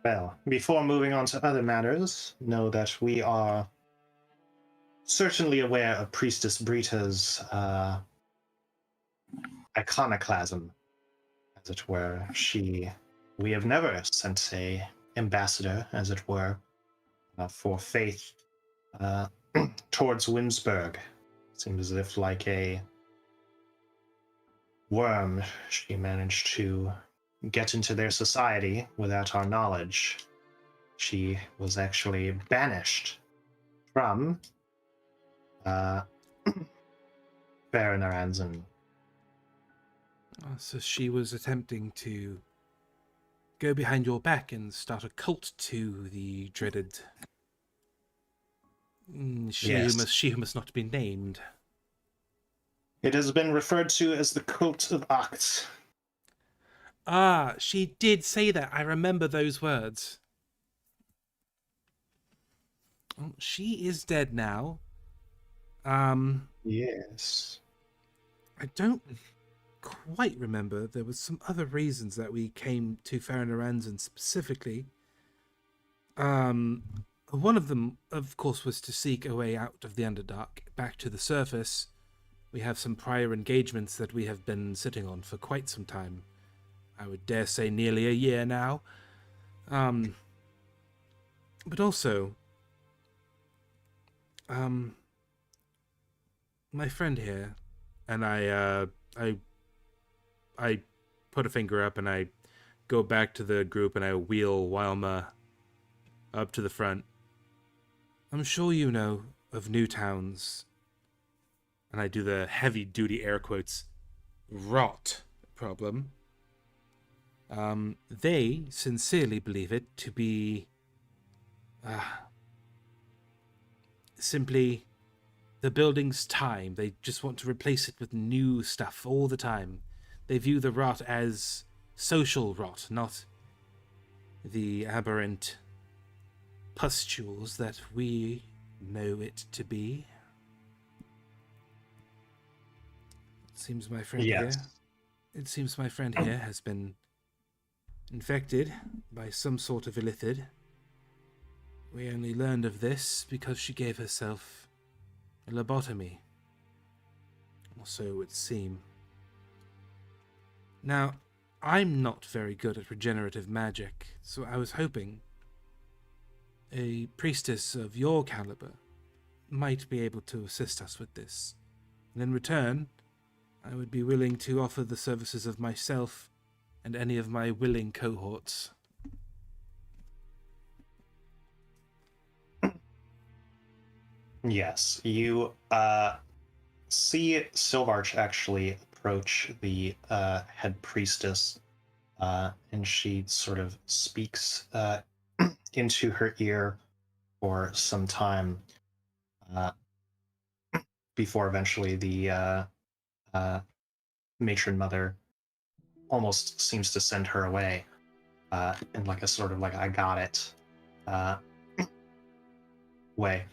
Well, before moving on to other matters, know that we are certainly aware of Priestess Brita's iconoclasm, as it were. We have never sent a ambassador, as it were, for faith towards Winsburg. Seems as if, like a worm, she managed to get into their society without our knowledge. She was actually banished from Baron Aranzen. So she was attempting to go behind your back and start a cult to the dreaded... Yes. She who must not be named. It has been referred to as the Cult of Act. Ah, she did say that. I remember those words. Oh, she is dead now. Yes. I don't quite remember. There was some other reasons that we came to Farron Aranzen specifically. One of them, of course, was to seek a way out of the Underdark, back to the surface. We have some prior engagements that we have been sitting on for quite some time. I would dare say nearly a year now. But also, my friend here, and I put a finger up and I go back to the group and I wheel Wilma up to the front. I'm sure you know of Newtown's, and I do the heavy-duty air quotes, rot problem. They sincerely believe it to be simply the building's time. They just want to replace it with new stuff all the time. They view the rot as social rot, not the aberrant pustules that we know it to be. It seems my friend here has been infected by some sort of illithid. We only learned of this because she gave herself a lobotomy. Or so it would seem. Now, I'm not very good at regenerative magic, so I was hoping a priestess of your caliber might be able to assist us with this. And in return, I would be willing to offer the services of myself and any of my willing cohorts. Yes, you see Silvarch actually approach the head priestess, and she sort of speaks into her ear for some time before eventually the matron mother almost seems to send her away in like a sort of like I got it way.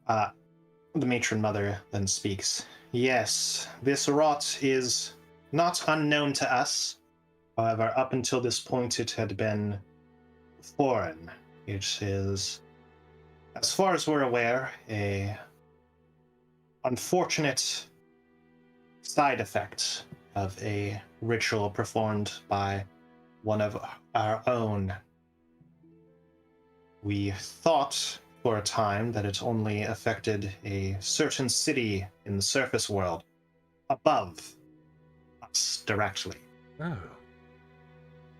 The matron mother then speaks. Yes, this rot is not unknown to us. However, up until this point it had been foreign. It is, as far as we're aware, a unfortunate side effect of a ritual performed by one of our own. We thought for a time that it only affected a certain city in the surface world above us directly. Oh.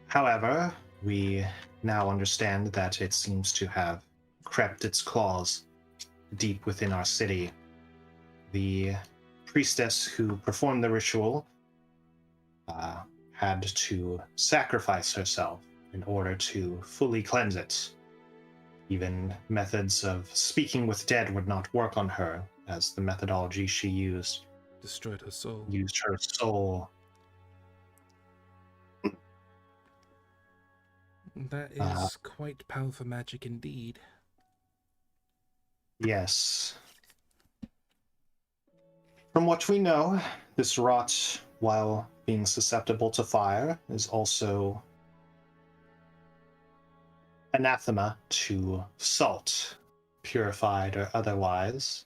However, we now understand that it seems to have crept its claws deep within our city. The priestess who performed the ritual had to sacrifice herself in order to fully cleanse it. Even methods of speaking with dead would not work on her, as the methodology she used Destroyed her soul. used her soul. That is quite powerful magic indeed. Yes. From what we know, this rot, while being susceptible to fire, is also anathema to salt, purified or otherwise.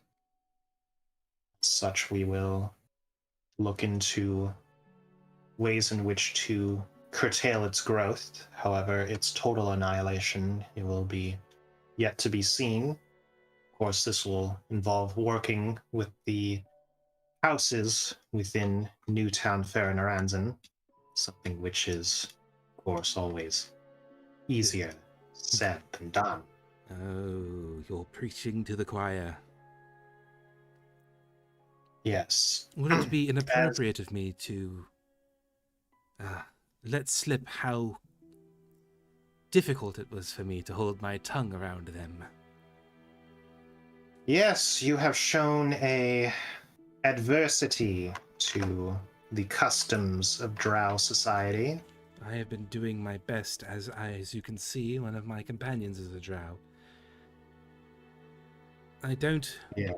As such, we will look into ways in which to curtail its growth. However, its total annihilation, it will be yet to be seen. Of course, this will involve working with the houses within Newtown Ferrenaranzen, something which is, of course, always easier said than done. Oh, you're preaching to the choir. Yes. Would it be inappropriate of me to let slip how difficult it was for me to hold my tongue around them? Yes, you have shown a adversity to the customs of Drow society. I have been doing my best, as you can see, one of my companions is a drow. I don't... Yeah.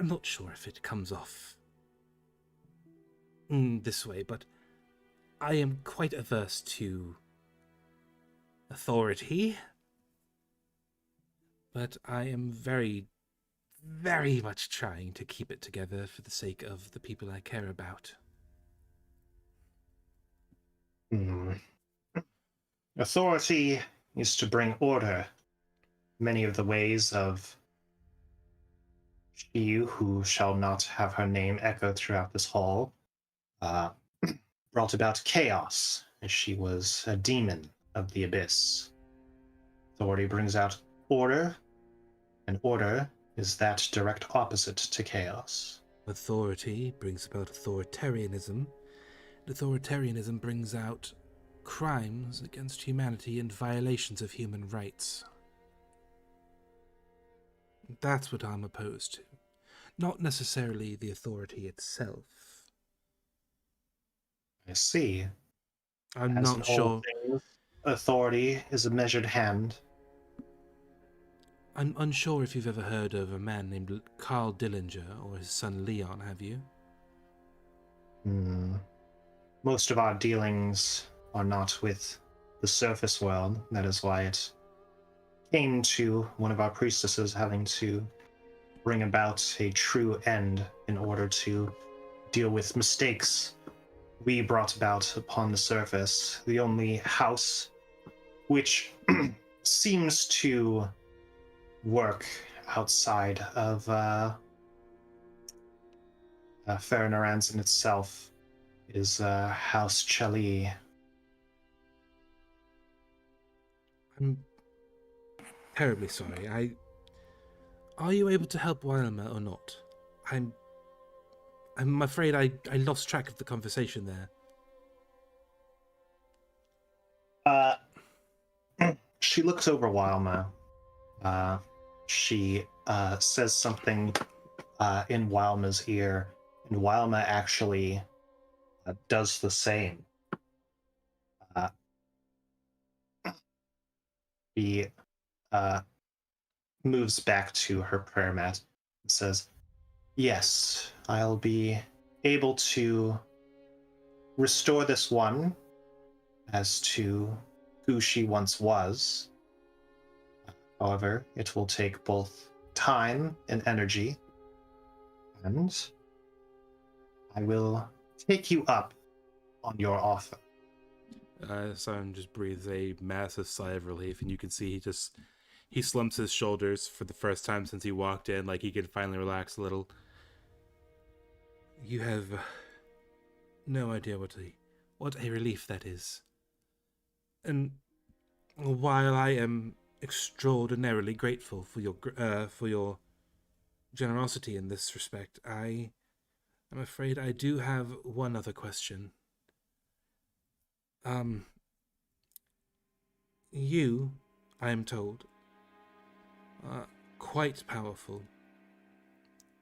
I'm not sure if it comes off this way, but I am quite averse to authority. But I am very, very much trying to keep it together for the sake of the people I care about. Authority is to bring order. Many of the ways of she who shall not have her name echoed throughout this hall brought about chaos, as she was a demon of the abyss. Authority brings out order, and order is that direct opposite to chaos. Authority brings about authoritarianism. Authoritarianism brings out crimes against humanity and violations of human rights. That's what I'm opposed to. Not necessarily the authority itself. I see. I'm As in not all sure. things, authority is a measured hand. I'm unsure if you've ever heard of a man named Carl Dillinger or his son Leon, have you? Most of our dealings are not with the surface world. That is why it came to one of our priestesses having to bring about a true end in order to deal with mistakes we brought about upon the surface. The only house which seems to work outside of Ferrenaranzen itself is House Chali. I'm terribly sorry. Are you able to help Wilma or not? I'm afraid I lost track of the conversation there. She looks over Wilma. She says something in Wilma's ear, and Wilma actually does the same. He moves back to her prayer mat and says, "Yes, I'll be able to restore this one as to who she once was. However, it will take both time and energy, and I will take you up on your offer. Simon just breathes a massive sigh of relief, and you can see he slumps his shoulders for the first time since he walked in, like he could finally relax a little. You have no idea what a relief that is. And while I am extraordinarily grateful for your generosity in this respect, I'm afraid I do have one other question. You, I am told, are quite powerful.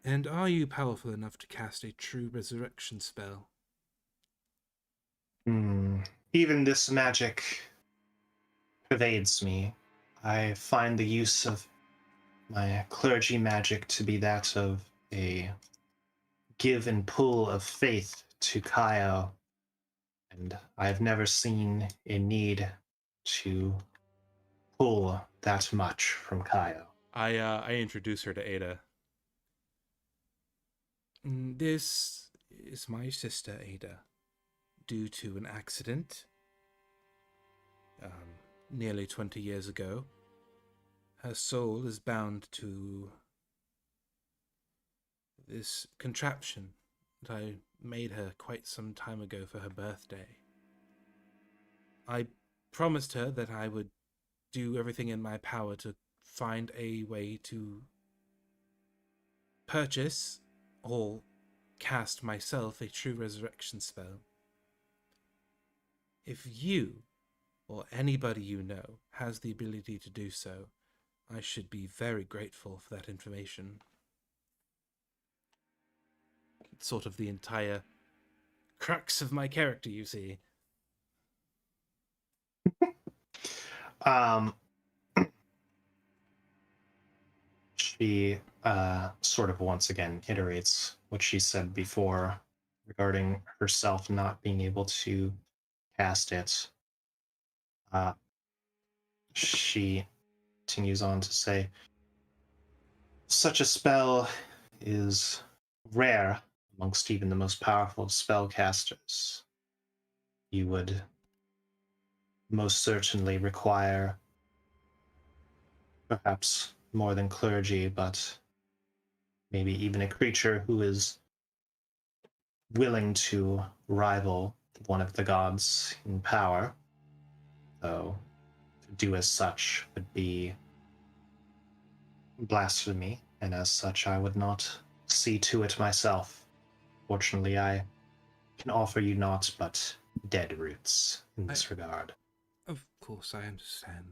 And are you powerful enough to cast a true resurrection spell? Even this magic pervades me. I find the use of my clergy magic to be that of a give and pull of faith to Kaio, and I've never seen a need to pull that much from Kaio. I introduce her to Ada. This is my sister Ada. Due to an accident, nearly 20 years ago, her soul is bound to this contraption that I made her quite some time ago for her birthday. I promised her that I would do everything in my power to find a way to purchase or cast myself a true resurrection spell. If you, or anybody you know, has the ability to do so, I should be very grateful for that information. It's sort of the entire crux of my character, you see. She sort of once again iterates what she said before regarding herself not being able to cast it. She continues on to say, such a spell is rare amongst even the most powerful spellcasters. You would most certainly require perhaps more than clergy, but maybe even a creature who is willing to rival one of the gods in power. So to do as such would be blasphemy, and as such I would not see to it myself. Fortunately, I can offer you naught but dead roots in this regard. Of course, I understand.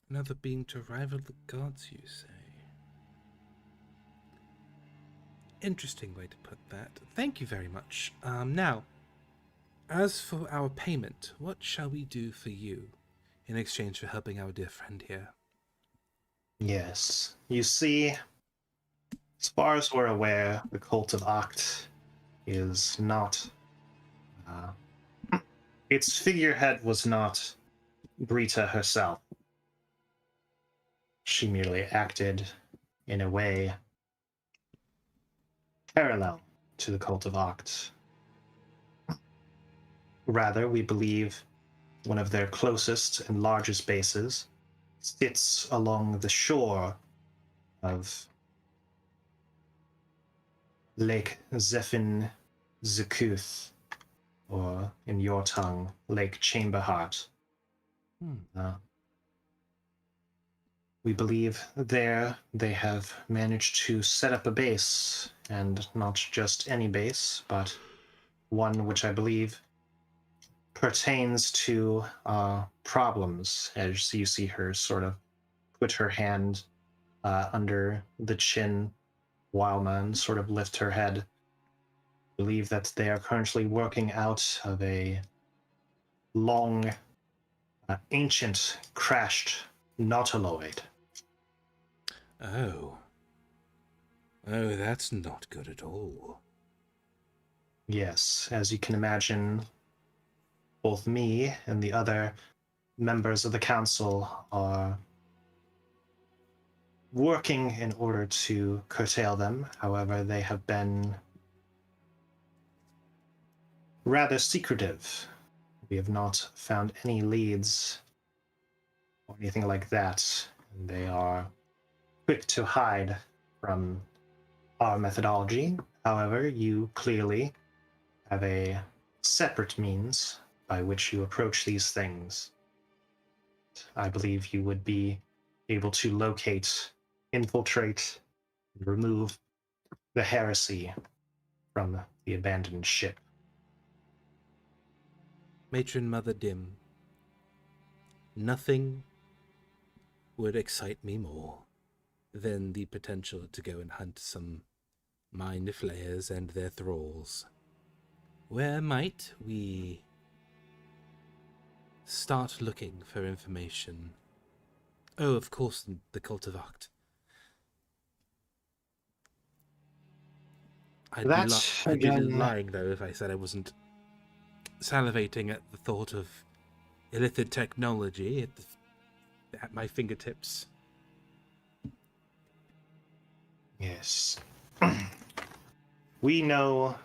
Another being to rival the gods, you say? Interesting way to put that. Thank you very much. Now, as for our payment, what shall we do for you in exchange for helping our dear friend here? Yes, you see, as far as we're aware, the cult of Oct is not. Its figurehead was not Brita herself. She merely acted in a way parallel to the cult of Oct. Rather, we believe one of their closest and largest bases sits along the shore of Lake Zephin Zakuth, or in your tongue, Lake Chamberheart. We believe there they have managed to set up a base, and not just any base, but one which I believe pertains to problems, as you see her sort of put her hand under the chin while man sort of lift her head. Believe that they are currently working out of a long, ancient, crashed nautiloid. Oh. Oh, that's not good at all. Yes, as you can imagine, both me and the other members of the council are working in order to curtail them. However, they have been rather secretive. We have not found any leads or anything like that. And they are quick to hide from our methodology. However, you clearly have a separate means by which you approach these things. I believe you would be able to locate, infiltrate, and remove the heresy from the abandoned ship. Matron Mother Dim, nothing would excite me more than the potential to go and hunt some mind flayers and their thralls. Where might we start looking for information? Oh, of course, the Cult of Oct. I'd be lying, though, if I said I wasn't salivating at the thought of illithid technology at my fingertips. Yes. We know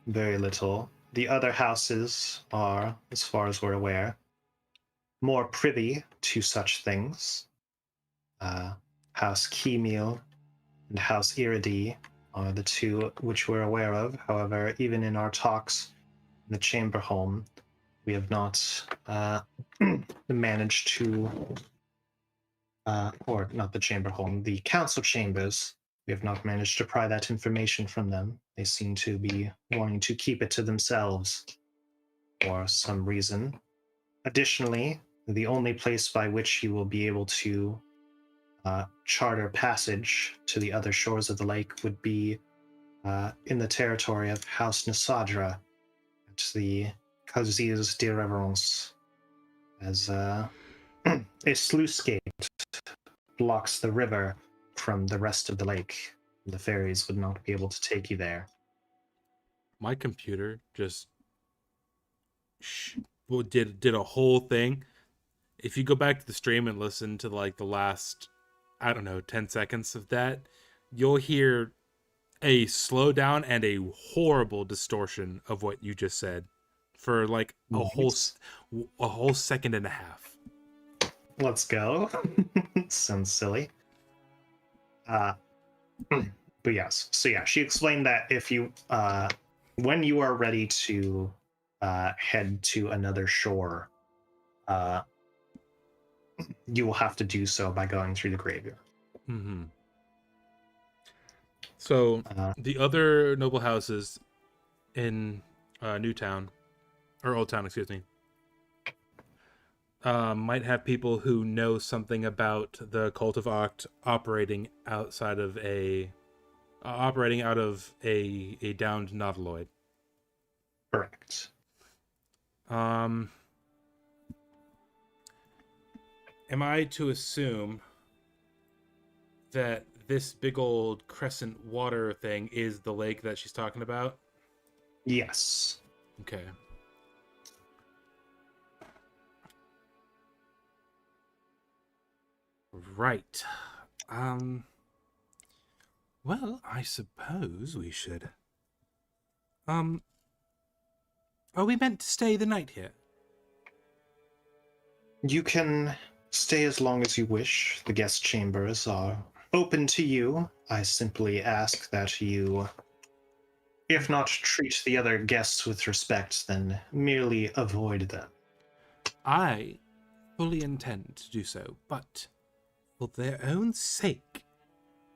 very little. The other houses are, as far as we're aware, more privy to such things. House Keemil and House Iridee are the two which we're aware of. However, even in our talks in the chamber home, we have not managed to, or not the chamber home, the council chambers. We have not managed to pry that information from them. They seem to be wanting to keep it to themselves for some reason. Additionally, the only place by which you will be able to charter passage to the other shores of the lake would be in the territory of House Nasadra at the Casiers de Reverence, as a sluice gate blocks the river from the rest of the lake. The ferries would not be able to take you there. My computer just did a whole thing. If you go back to the stream and listen to like the last, I don't know, 10 seconds of that, you'll hear a slowdown and a horrible distortion of what you just said for like a whole second and a half. Let's go. Sounds silly. But yes, so yeah, she explained that if you when you are ready to head to another shore, you will have to do so by going through the graveyard. Mm-hmm. So the other noble houses in Newtown, or Old Town, excuse me, might have people who know something about the Cult of Oct operating outside of a downed nautiloid. Correct. Am I to assume that this big old crescent water thing is the lake that she's talking about? Yes. Okay. Right. Well, I suppose we should. Are we meant to stay the night here? You can stay as long as you wish. The guest chambers are open to you. I simply ask that you, if not treat the other guests with respect, then merely avoid them. I fully intend to do so, but for their own sake,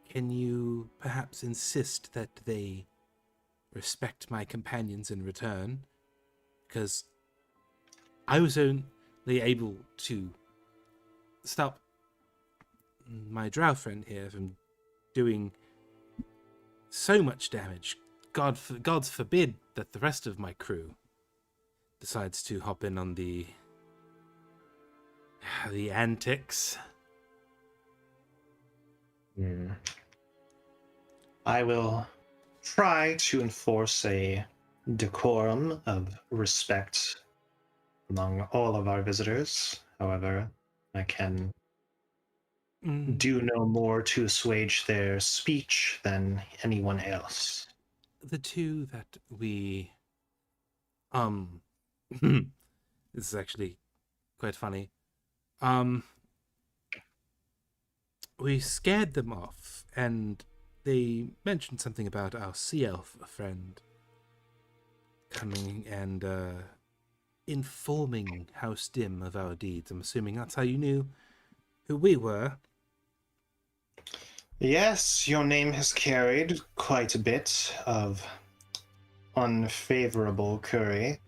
can you perhaps insist that they respect my companions in return? Because I was only able to stop my drow friend here from doing so much damage. God's forbid that the rest of my crew decides to hop in on the antics. I will try to enforce a decorum of respect among all of our visitors. However, I can do no more to assuage their speech than anyone else. The two that we this is actually quite funny. Um we scared them off, and they mentioned something about our sea elf friend coming and informing House Dim of our deeds. I'm assuming that's how you knew who we were. Yes, your name has carried quite a bit of unfavorable curry.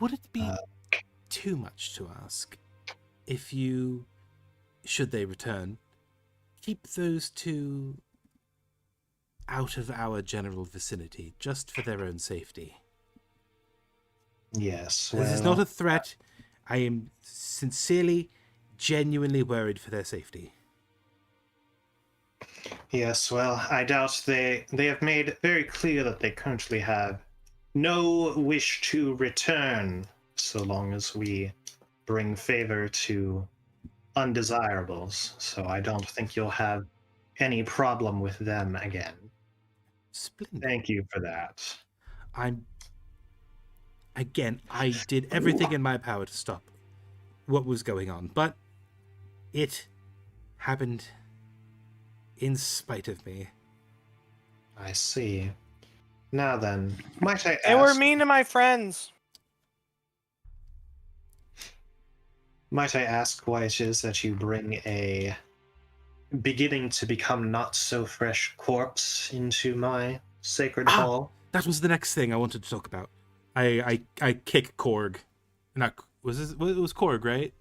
Would it be Uh, too much to ask if you, should they return, keep those two out of our general vicinity, just for their own safety? Yes, This is well, not a threat. I am sincerely, genuinely worried for their safety. yes, well, I doubt they have made very clear that they currently have no wish to return so long as we bring favor to undesirables. So I don't think you'll have any problem with them again. Splendid. Thank you for that. I did everything in my power to stop what was going on, but it happened in spite of me. I see. Now then, might I They were ask? mean to my friends. Might I ask why it is that you bring a beginning to become not so fresh corpse into my sacred hall? That was the next thing I wanted to talk about. I kick Korg. Not was this, it was Korg, right?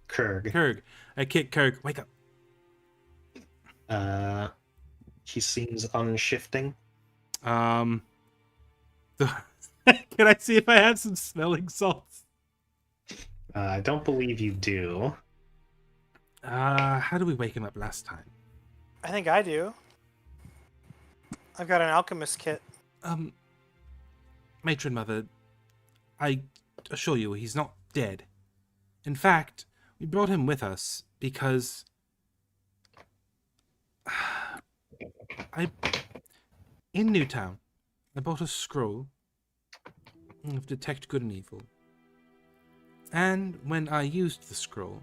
Kurg. Kurg. I kick Kurg. Wake up. He seems unshifting. Can I see if I have some smelling salts? I don't believe you do. How do we wake him up last time? I think I do. I've got an alchemist kit. Matron Mother, I assure you he's not dead. In fact, we brought him with us because in Newtown, I bought a scroll of Detect Good and Evil. And when I used the scroll,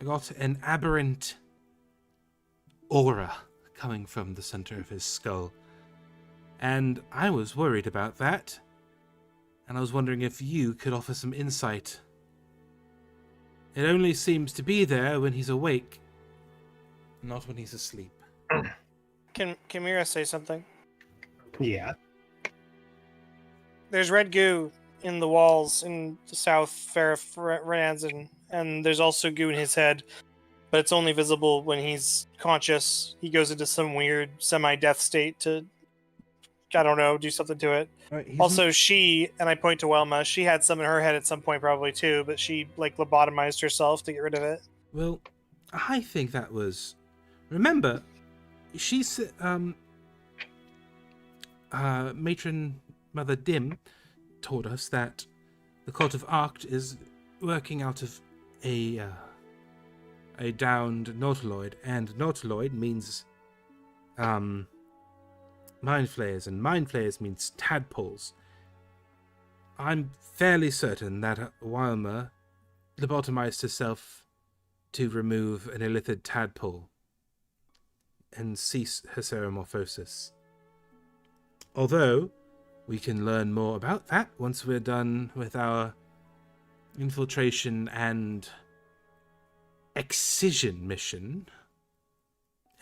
I got an aberrant aura coming from the center of his skull. And I was worried about that. And I was wondering if you could offer some insight. It only seems to be there when he's awake, not when he's asleep. Can Mira say something? Yeah. There's red goo in the walls in the South Fair and there's also goo in his head, but it's only visible when he's conscious. He goes into some weird semi-death state to, I don't know, do something to it. Right, Also, she, and I point to Welma, she had some in her head at some point probably too, but she like lobotomized herself to get rid of it. Well, I think that was... Remember, she's... Matron Mother Dim told us that the cult of Arct is working out of a downed Nautiloid, and Nautiloid means mind flayers, and mind flayers means tadpoles. I'm fairly certain that Wilma lobotomized herself to remove an illithid tadpole and cease her seromorphosis. Although, we can learn more about that once we're done with our infiltration and excision mission.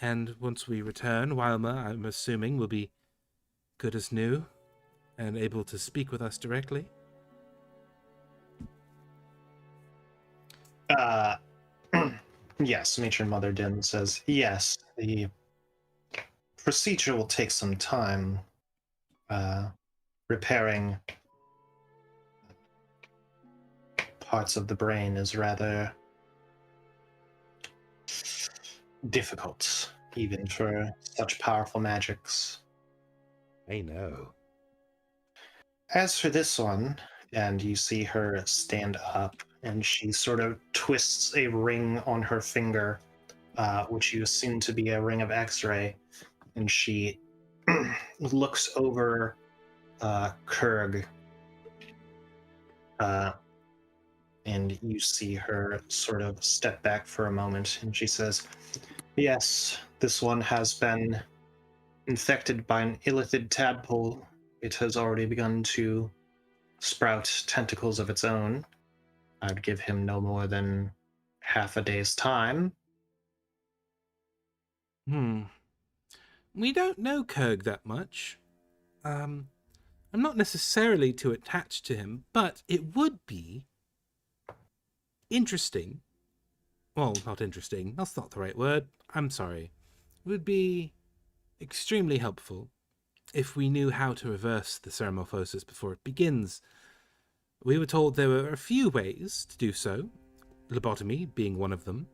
And once we return, Wilma, I'm assuming, will be good as new and able to speak with us directly. Yes, Matron Mother Dim says, yes, the procedure will take some time. Repairing parts of the brain is rather difficult, even for such powerful magics. I know. As for this one, and you see her stand up, and she sort of twists a ring on her finger which you assume to be a ring of X-ray, and she looks over Kurg, and you see her sort of step back for a moment, and she says, "Yes, this one has been infected by an illithid tadpole. It has already begun to sprout tentacles of its own. I'd give him no more than half a day's time." We don't know Kurg that much. I'm not necessarily too attached to him, but it would be interesting. Well, not interesting. That's not the right word. I'm sorry. It would be extremely helpful if we knew how to reverse the ceramorphosis before it begins. We were told there were a few ways to do so, lobotomy being one of them.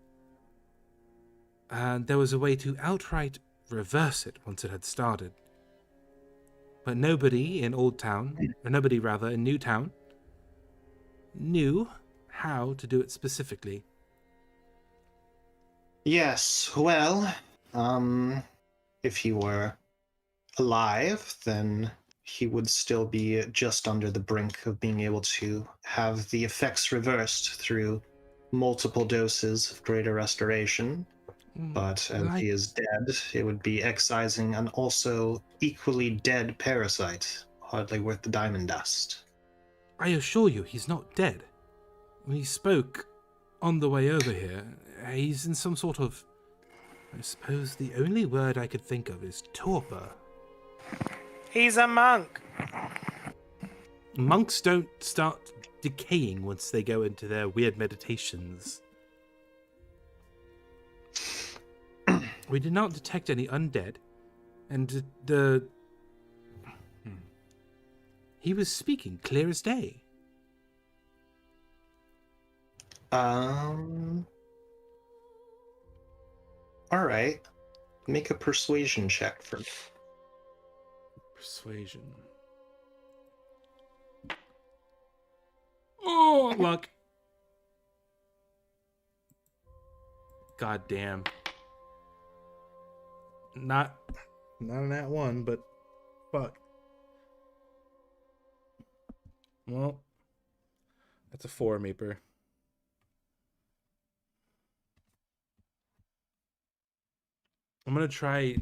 And there was a way to outright reverse it once it had started. But nobody in Old Town, or nobody rather in New Town, knew how to do it specifically. Yes, well, if he were alive, then he would still be just under the brink of being able to have the effects reversed through multiple doses of greater restoration. But as he is dead, it would be excising an also equally dead parasite, hardly worth the diamond dust. I assure you, he's not dead. We spoke on the way over here. He's in some sort of... I suppose the only word I could think of is torpor. He's a monk. Monks don't start decaying once they go into their weird meditations. We did not detect any undead, and he was speaking clear as day. All right. Make a persuasion check for me. Persuasion. Oh, luck. God damn. Not on that one, but fuck. Well, that's a 4, Meeper. I'm gonna try.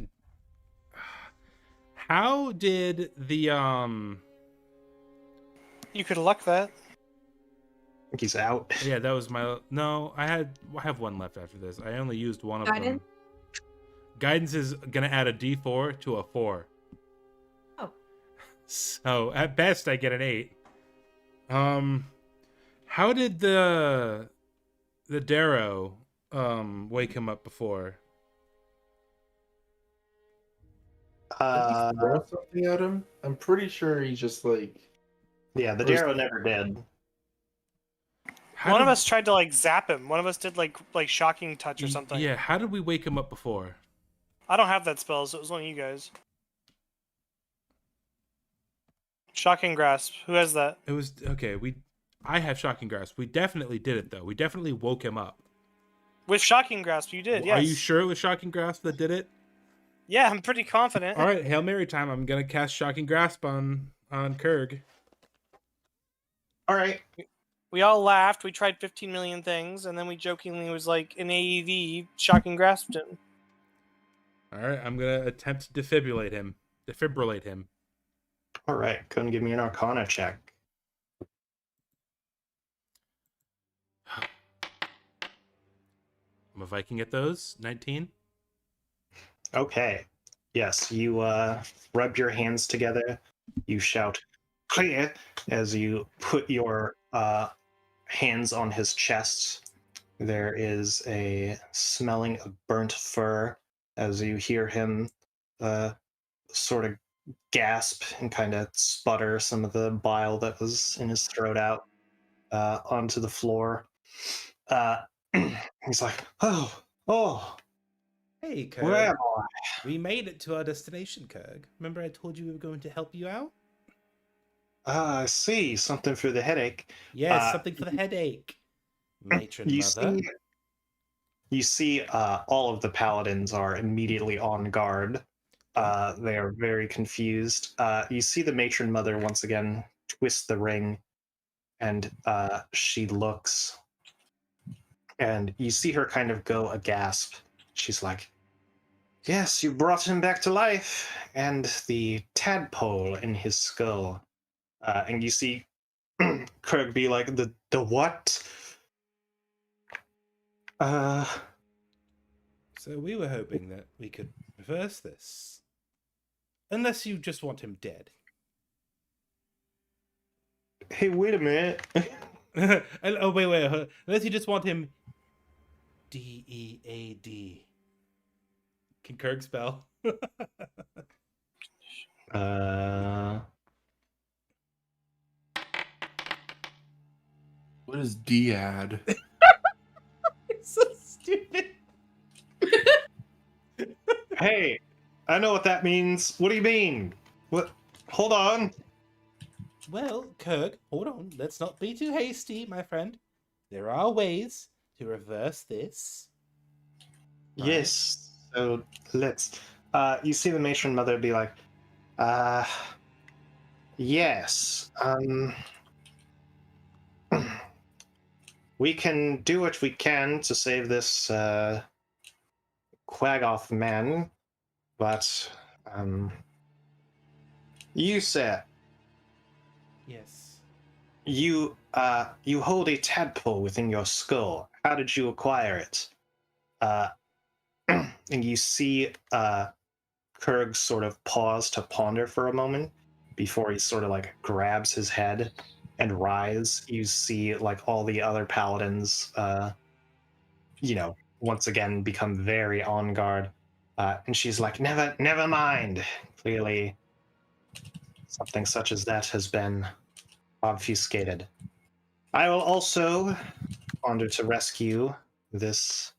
How did the You could luck that. I think he's out. Yeah, that was my... No, I have one left after this. I only used one of them. Guidance? Guidance is gonna add a D4 to a 4. Oh. So at best I get an 8. How did the Darrow wake him up before? Throw something at him. I'm pretty sure he's just like. Yeah, the Darrow never did. One of us tried to like zap him. One of us did like shocking touch or something. Yeah, how did we wake him up before? I don't have that spell, so it was one of you guys. Shocking grasp. Who has that? It was okay. I have shocking grasp. We definitely did it though. We definitely woke him up. With shocking grasp, you did. Yes. Are you sure it was shocking grasp that did it? Yeah, I'm pretty confident. All right, Hail Mary time. I'm gonna cast shocking grasp on Kurg. All right. We all laughed. We tried 15 million things, and then we jokingly was like, in AEV, shocking grasped him. All right, I'm gonna attempt to defibrillate him. All right. Go and give me an Arcana check. I'm a Viking at those. 19. Okay. Yes, you rub your hands together. You shout, "Clear," as you put your hands on his chest. There is a smelling of burnt fur as you hear him sort of gasp and kind of sputter some of the bile that was in his throat out onto the floor. He's like, oh, Hey, where am Kurg. I? We made it to our destination, Kurg. Remember I told you we were going to help you out? I see. Something for the headache. Yes, something for the headache. Matron You mother. see You see all of the paladins are immediately on guard. They are very confused. You see the matron mother once again twist the ring, and she looks, and you see her kind of go aghast. She's like, "Yes, you brought him back to life, and the tadpole in his skull." And you see Kirk be like, "The what?" So we were hoping that we could reverse this. Unless you just want him dead. Hey, wait a minute. Oh, wait. Unless you just want him DEAD. Can Kirk spell? What is Diad? It's so stupid. Hey, I know what that means. What do you mean? What? Hold on. Well, Kirk, hold on. Let's not be too hasty, my friend. There are ways to reverse this. Right? Yes. So let's. You see the matron mother be like, yes. We can do what we can to save this Quagoth man, but you said Yes. you hold a tadpole within your skull. How did you acquire it? And you see Kurg sort of pause to ponder for a moment before he sort of like grabs his head and rise. You see like all the other paladins, once again become very on guard. And she's like, never mind. Clearly, something such as that has been obfuscated. I will also wander to rescue this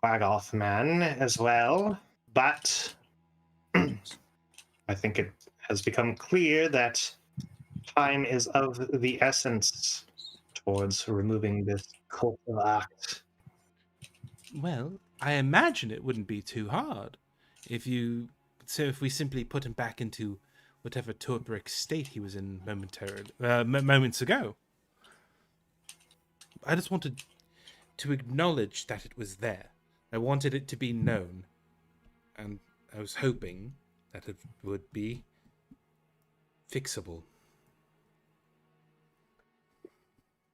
Quagoth man as well, but I think it has become clear that time is of the essence towards removing this cult of act. Well, I imagine it wouldn't be too hard if we simply put him back into whatever torporic state he was in moments ago. I just wanted to acknowledge that it was there. I wanted it to be known, and I was hoping that it would be fixable.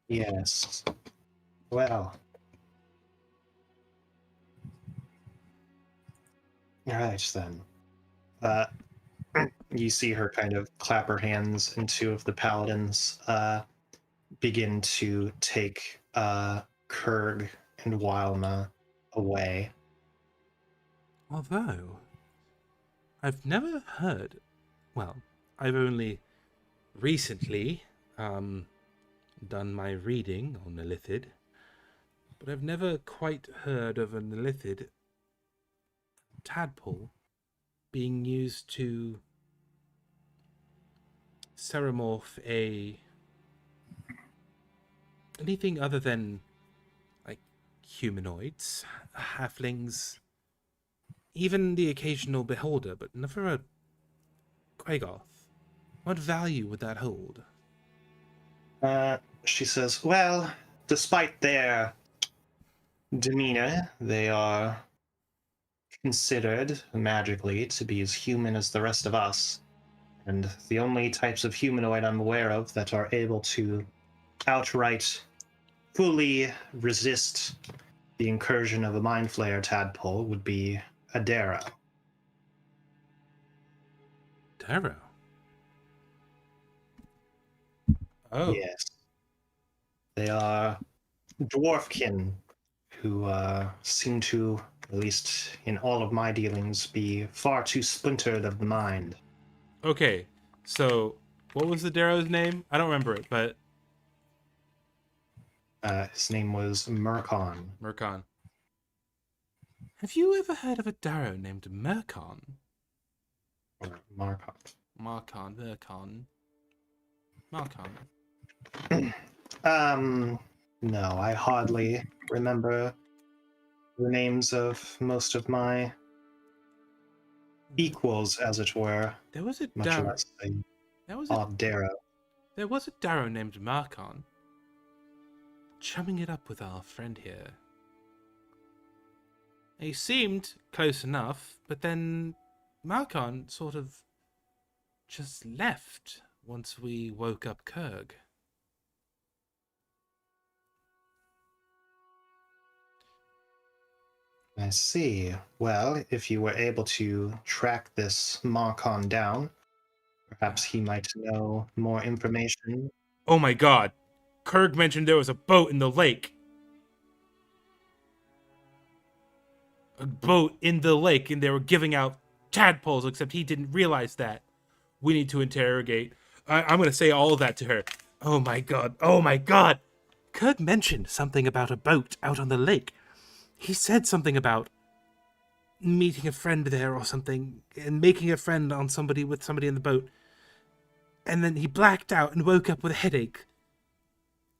Yes. Well. All right, then. You see her kind of clap her hands, and two of the paladins begin to take Kurg and Wilma away. Although, I've never heard. Well, I've only recently done my reading on Illithid, but I've never quite heard of an Illithid tadpole being used to seromorph anything other than like humanoids, halflings, even the occasional beholder, but never a Quagoth. What value would that hold? She says, well, despite their demeanor, they are considered magically to be as human as the rest of us. And the only types of humanoid I'm aware of that are able to outright fully resist the incursion of a mind flayer tadpole would be a Darrow. Darrow. Oh. Yes. They are dwarfkin who seem to, at least in all of my dealings, be far too splintered of the mind. Okay, so what was the Darrow's name? I don't remember it, but His name was Murkon. Murkon. Have you ever heard of a Darrow named Murkon? Or Markot. Markon, Murkon. Markon. No, I hardly remember the names of most of my equals, as it were, There was a much Darrow. less the There was a odd Darrow. There was a Darrow named Marcon. Chumming it up with our friend here. He seemed close enough, but then Marcon sort of just left once we woke up Kurg. I see. Well, if you were able to track this Marcon down, perhaps he might know more information. Oh my god! Kurg mentioned there was a boat in the lake. A boat in the lake, and they were giving out tadpoles, except he didn't realize that. We need to interrogate. I'm going to say all of that to her. Oh my god. Oh my god. Kurg mentioned something about a boat out on the lake. He said something about meeting a friend there or something, and making a friend on somebody with somebody in the boat. And then he blacked out and woke up with a headache.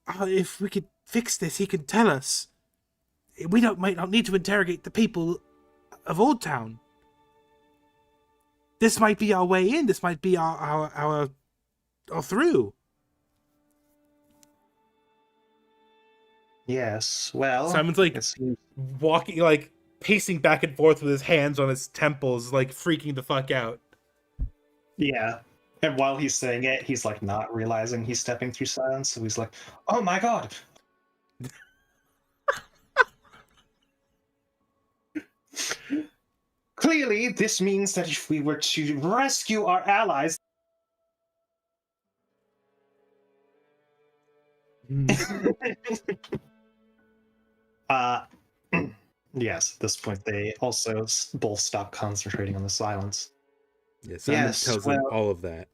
If we could fix this, he can tell us. We might not need to interrogate the people of Old Town. This might be our way in. This might be our through. Yes, well, Simon's like it seems walking, like pacing back and forth with his hands on his temples, like freaking the fuck out. yeah. And while he's saying it, he's like not realizing he's stepping through silence. So he's like, "Oh my god!" Clearly, this means that if we were to rescue our allies, yes, at this point they also both stop concentrating on the silence. Yeah, Simon Yes, tells them well- all of that.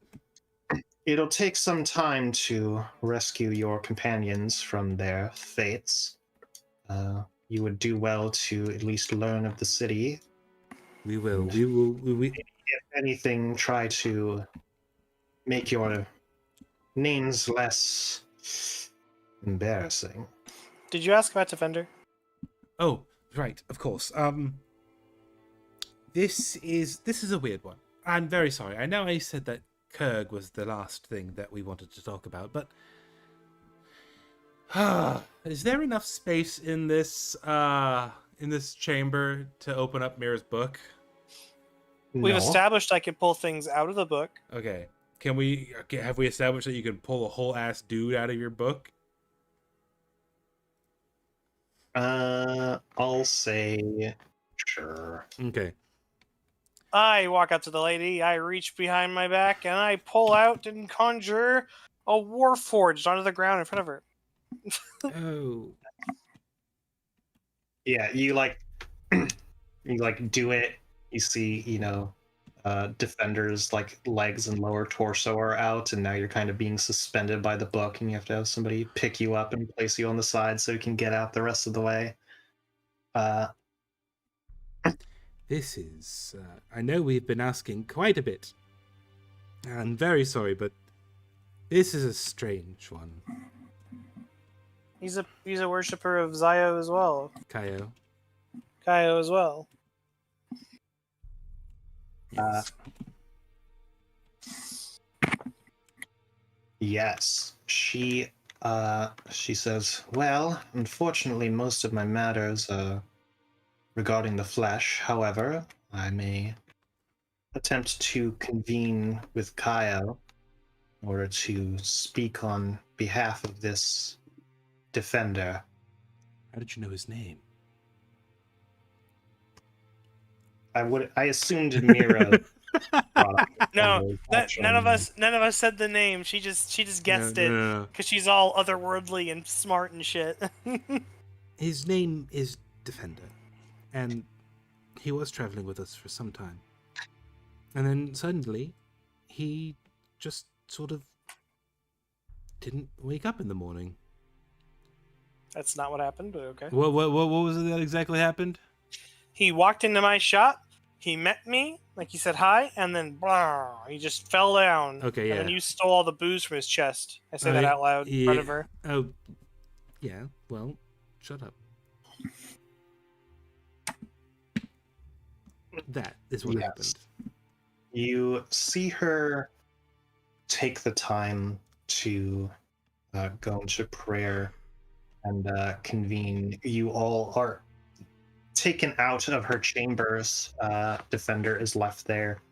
It'll take some time to rescue your companions from their fates. You would do well to at least learn of the city. We will. We If anything, try to make your names less embarrassing. Did you ask about Defender? Oh, right, of course. This is a weird one. I'm very sorry. I know I said that Kurg was the last thing that we wanted to talk about, but is there enough space in this chamber to open up Mira's book? We've No. established I can pull things out of the book. Okay. Have we established that you can pull a whole ass dude out of your book? I'll say sure. Okay. I walk up to the lady, I reach behind my back, and I pull out and conjure a warforged onto the ground in front of her. Oh. Yeah, you like do it. You see, Defender's like legs and lower torso are out, and now you're kind of being suspended by the book, and you have to have somebody pick you up and place you on the side so you can get out the rest of the way. This is... I know we've been asking quite a bit. I'm very sorry, but this is a strange one. He's a worshipper of Zio as well. Kaio. Kaio as well. Yes, she says, well, unfortunately, most of my matters are regarding the flesh. However, I may attempt to convene with Kaio in order to speak on behalf of this defender. How did you know his name? I assumed Mira. No, none of us said the name. She just guessed it No. because she's all otherworldly and smart and shit. His name is Defender, and he was traveling with us for some time. And then suddenly, he just sort of didn't wake up in the morning. That's not what happened, but okay. What was it that exactly happened? He walked into my shop. He met me, like he said hi, and then blah, he just fell down. Okay, yeah. And then you stole all the booze from his chest. I say that out loud in front of her. Oh, Yeah, well, shut up. That is what Yes. happened. You see her take the time to go into prayer and convene. You all are taken out of her chambers. Defender is left there,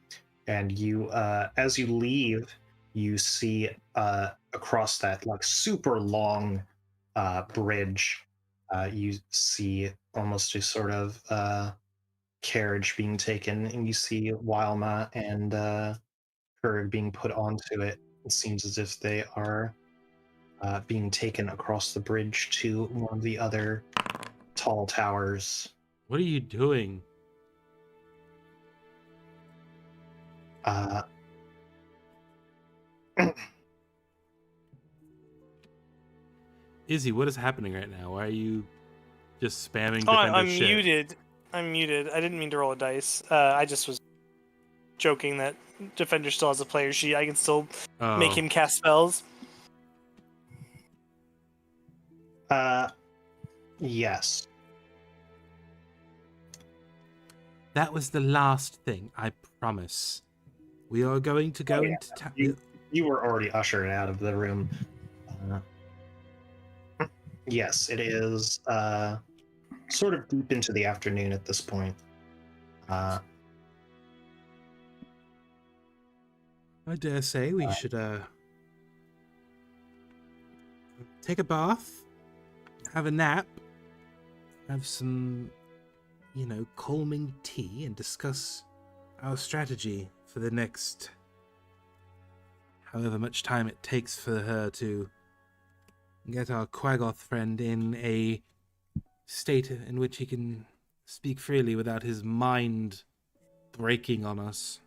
and you, as you leave, you see across that like super long bridge. You see almost a sort of carriage being taken, and you see Wilma and her being put onto it. It seems as if they are being taken across the bridge to one of the other tall towers. What are you doing? Uh, Izzy, what is happening right now? Why are you just spamming Oh, defender I'm shit? muted. I'm muted. I didn't mean to roll a dice. I just was joking that Defender still has a player sheet. I can still make Oh, him cast spells. yes. that was the last thing, I promise. We are going to go Oh, yeah. into town. You were already ushered out of the room. Yes, it is sort of deep into the afternoon at this point. I dare say we should take a bath, have a nap, have some, calming tea, and discuss our strategy for the next however much time it takes for her to get our Quaggoth friend in a state in which he can speak freely without his mind breaking on us.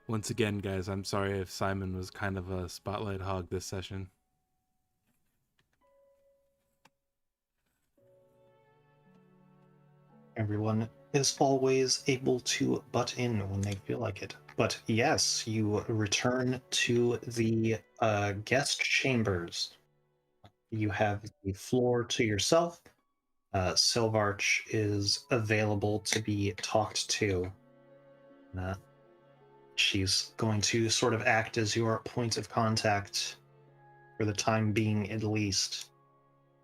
Once again, guys, I'm sorry if Simon was kind of a spotlight hog this session. Everyone is always able to butt in when they feel like it. But yes, you return to the guest chambers. You have the floor to yourself. Silvarch is available to be talked to. She's going to sort of act as your point of contact for the time being, at least.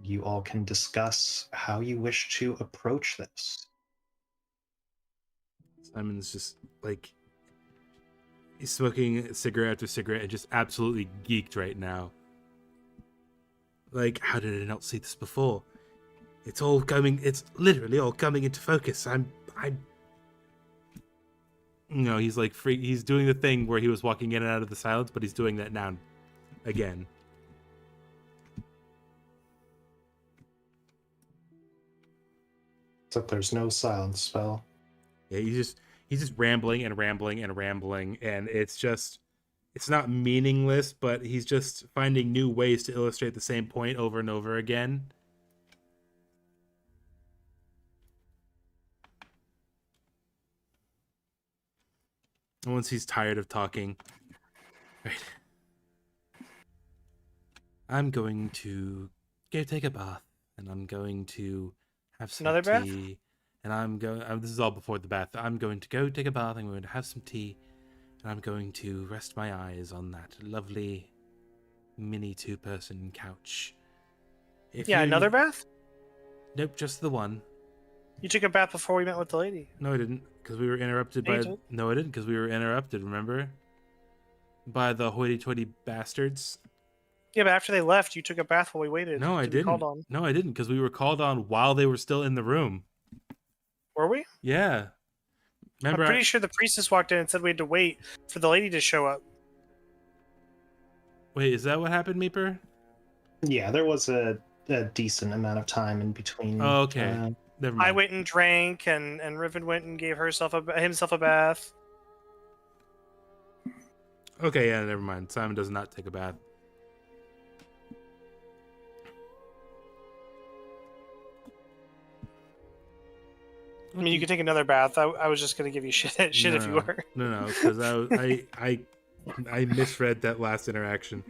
You all can discuss how you wish to approach this. Simon's just like, he's smoking cigarette after cigarette and just absolutely geeked right now. Like, how did I not see this before? It's literally all coming into focus. He's like he's doing the thing where he was walking in and out of the silence, but he's doing that now again. Except there's no silence spell. Yeah, he's just rambling and rambling and rambling, and it's not meaningless, but he's just finding new ways to illustrate the same point over and over again. And once he's tired of talking, right, I'm going to go take a bath, and I'm going to have some Another bath? tea. And I'm going. This is all before the bath. I'm going to go take a bath. I'm going to have some tea, and I'm going to rest my eyes on that lovely mini two-person couch. Another bath? Nope, just the one. You took a bath before we met with the lady. No, I didn't, because we were interrupted Yeah, by. you did. No, I didn't, because we were interrupted. Remember, by the hoity-toity bastards. Yeah, but after they left, you took a bath while we waited. No, I to be called didn't. on. No, I didn't, because we were called on while they were still in the room. Were we? Yeah. Remember, I'm pretty sure the priestess walked in and said we had to wait for the lady to show up. Wait, is that what happened, Meeper? Yeah, there was a decent amount of time in between. Oh, okay. Never mind. I went and drank, and Riven went and gave himself a bath. Okay, yeah, never mind. Simon does not take a bath. I mean, you could take another bath. I was just gonna give you shit if you were. No, because I misread that last interaction.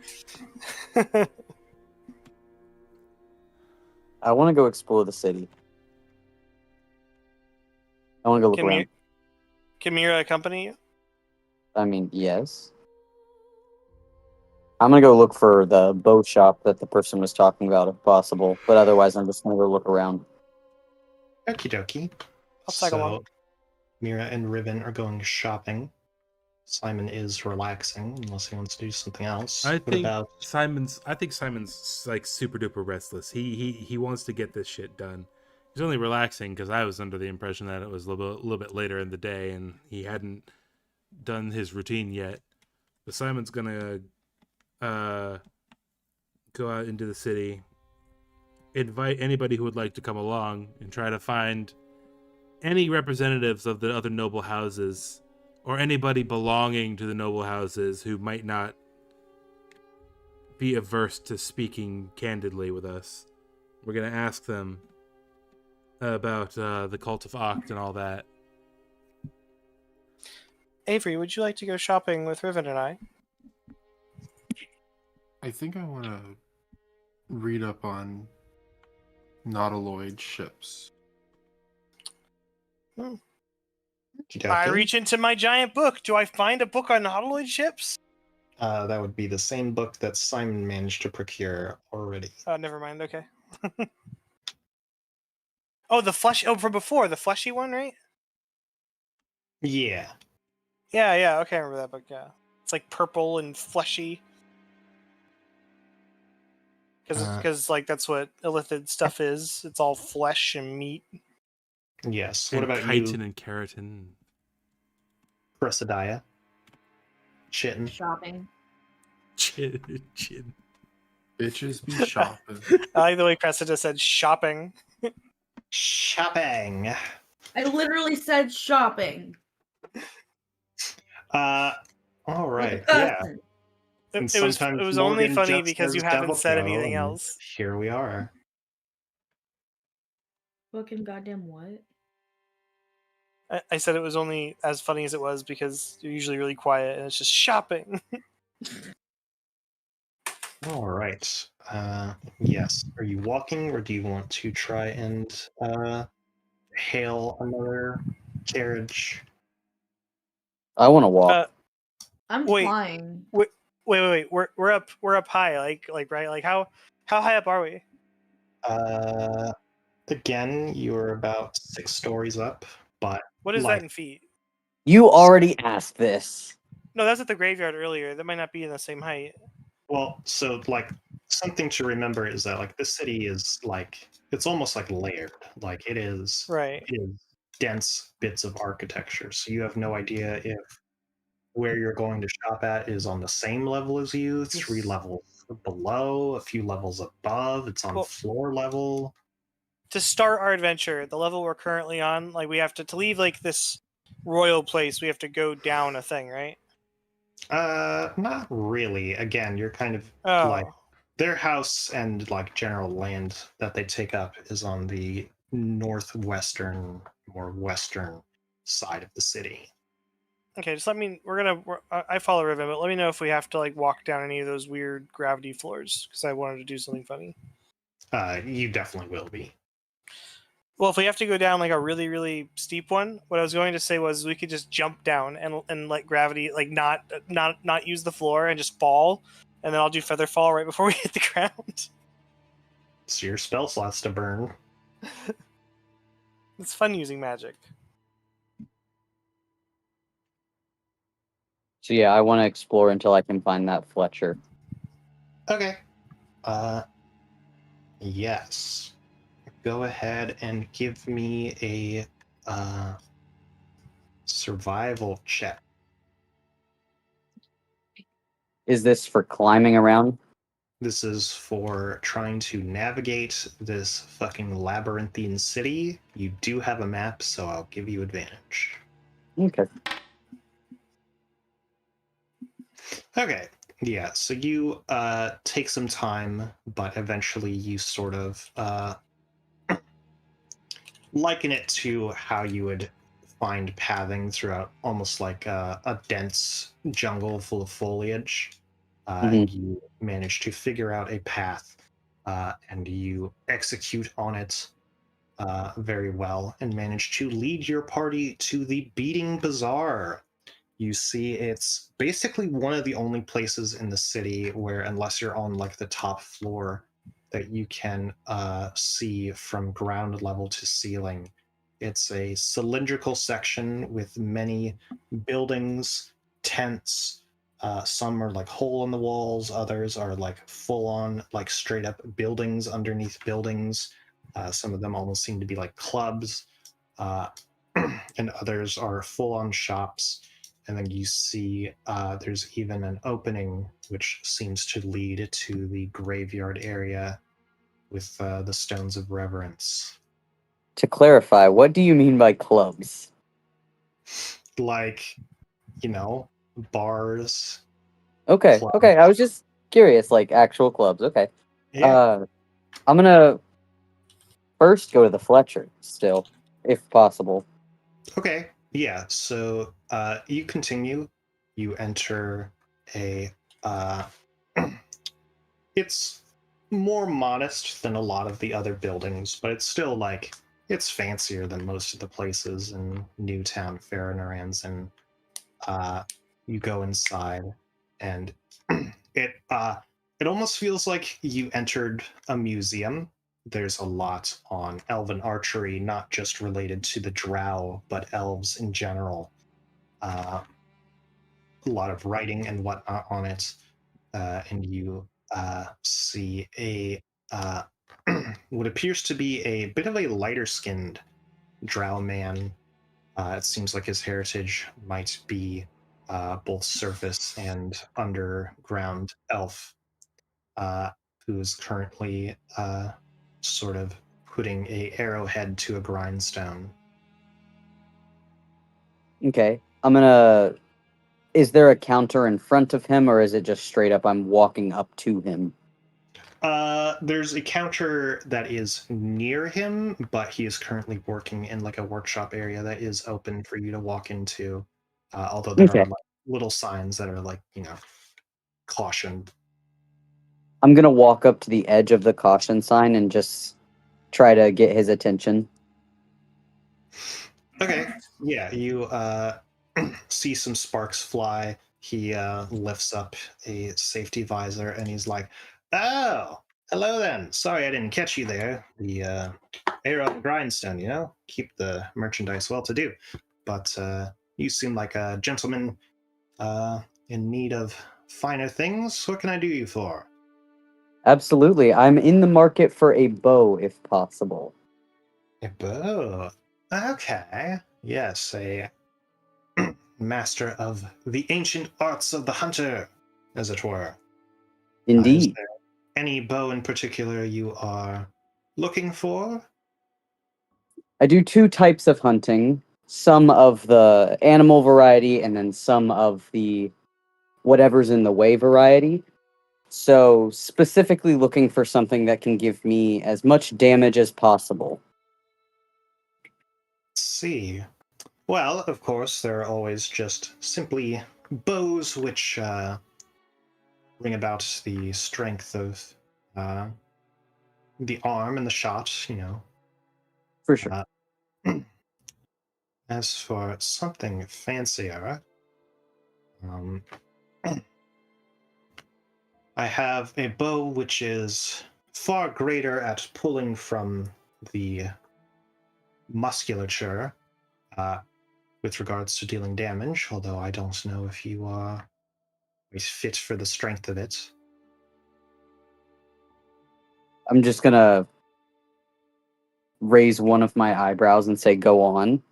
I want to go explore the city. I want to go look Can around. Mira accompany you? I mean, yes. I'm gonna go look for the bow shop that the person was talking about, if possible. But otherwise, I'm just gonna go look around. Okie dokie. I'll tag along. So, Mira and Riven are going shopping. Simon is relaxing, unless he wants to do something else. I What think about Simon's like super duper restless. He wants to get this shit done. He's only relaxing because I was under the impression that it was a little bit later in the day and he hadn't done his routine yet. But Simon's gonna go out into the city, invite anybody who would like to come along, and try to find any representatives of the other noble houses or anybody belonging to the noble houses who might not be averse to speaking candidly with us. We're going to ask them about the cult of Oct and all that. Avery, would you like to go shopping with Riven and I? I think I want to read up on nautiloid ships. Okie I dokie. reach into my giant book. Do I find a book on nautiloid ships? That would be the same book that Simon managed to procure already. Oh, never mind. Okay. Oh, the flesh. Oh, from before, the fleshy one, right? Yeah. Yeah. Okay, I remember that book. Yeah, it's like purple and fleshy. Because like that's what illithid stuff is. It's all flesh and meat. Yes. And What about chitin you, and keratin. Cressidia? Chitten. Shopping. Chin. Bitches be shopping. I like the way Cressida said shopping. Shopping. I literally said shopping. All right. Like Yeah. a person. And It was sometimes only Morgan funny just because you says haven't devil said kill, anything and else. Here we are. Fucking goddamn what? I said it was only as funny as it was because you're usually really quiet and it's just shopping. All right. Yes. Are you walking, or do you want to try and hail another carriage? I want to walk. I'm Wait. flying. Wait. We're up high. Like right. Like how high up are we? Again, you're about 6 stories up, but What is like, that in feet? You already asked this. No, that's at the graveyard earlier. That might not be in the same height. well, so like something to remember is that like this city is like it's almost like layered. Like it is Right. dense bits of architecture. So you have no idea if where you're going to shop at is on the same level as you, 3 levels below, a few levels above, it's on Well- floor level. To start our adventure, the level we're currently on, like we have to leave like this royal place. We have to go down a thing, right? Not really. Again, you're kind of Oh. like their house and like general land that they take up is on the northwestern or western side of the city. Okay, just let me. I follow Riven, but let me know if we have to like walk down any of those weird gravity floors because I wanted to do something funny. You definitely will be. Well, if we have to go down like a really, really steep one, what I was going to say was we could just jump down and let gravity like not use the floor and just fall, and then I'll do feather fall right before we hit the ground. So your spell slots to burn. It's fun using magic. So yeah, I want to explore until I can find that Fletcher. Okay. Yes. Go ahead and give me a survival check. Is this for climbing around? This is for trying to navigate this fucking labyrinthine city. You do have a map, so I'll give you advantage. Okay. Okay. Yeah, so you take some time, but eventually you sort of liken it to how you would find pathing throughout almost like a dense jungle full of foliage. And you manage to figure out a path, and you execute on it very well and manage to lead your party to the Beating Bazaar. You see, it's basically one of the only places in the city where, unless you're on like the top floor, that you can see from ground level to ceiling. It's a cylindrical section with many buildings, tents. Some are like hole in the walls, others are like full on, like straight up buildings underneath buildings. Some of them almost seem to be like clubs, uh, and others are full on shops. And then you see there's even an opening which seems to lead to the graveyard area with the stones of reverence. To clarify, what do you mean by clubs? Like, you know, bars. Okay, Clubs. okay. I was just curious, like actual clubs. Okay. Yeah. I'm gonna first go to the Fletcher still, if possible. Okay. Yeah. So you continue. You enter a. It's more modest than a lot of the other buildings, but it's still like it's fancier than most of the places in Newtown, Fairnarans, and you go inside, and it almost feels like you entered a museum. There's a lot on elven archery, not just related to the drow, but elves in general. A lot of writing and whatnot on it, and you see a what appears to be a bit of a lighter skinned drow man. It seems like his heritage might be both surface and underground elf, uh, who is currently sort of putting a arrowhead to a grindstone. Okay. I'm gonna. Is there a counter in front of him, or is it just straight up I'm walking up to him? There's a counter that is near him, but he is currently working in like a workshop area that is open for you to walk into. Although there Okay. are like little signs that are like, caution. I'm gonna walk up to the edge of the caution sign and just try to get his attention. Okay. Yeah, you see some sparks fly. He lifts up a safety visor and he's like, "Oh, hello then. Sorry I didn't catch you there. The arrow and grindstone, keep the merchandise well to do. But you seem like a gentleman in need of finer things. What can I do you for?" Absolutely. I'm in the market for a bow, if possible. A bow. Okay. Yes, a master of the ancient arts of the hunter, as it were. Is Indeed. there any bow in particular you are looking for? I do two types of hunting, some of the animal variety and then some of the whatever's in the way variety. So, specifically looking for something that can give me as much damage as possible. Let's see. Well, of course, there are always just simply bows which bring about the strength of uh, the arm and the shot. For sure. As for something fancier, um, I have a bow which is far greater at pulling from the musculature with regards to dealing damage, although I don't know if you are fit for the strength of it. I'm just gonna raise one of my eyebrows and say, go on.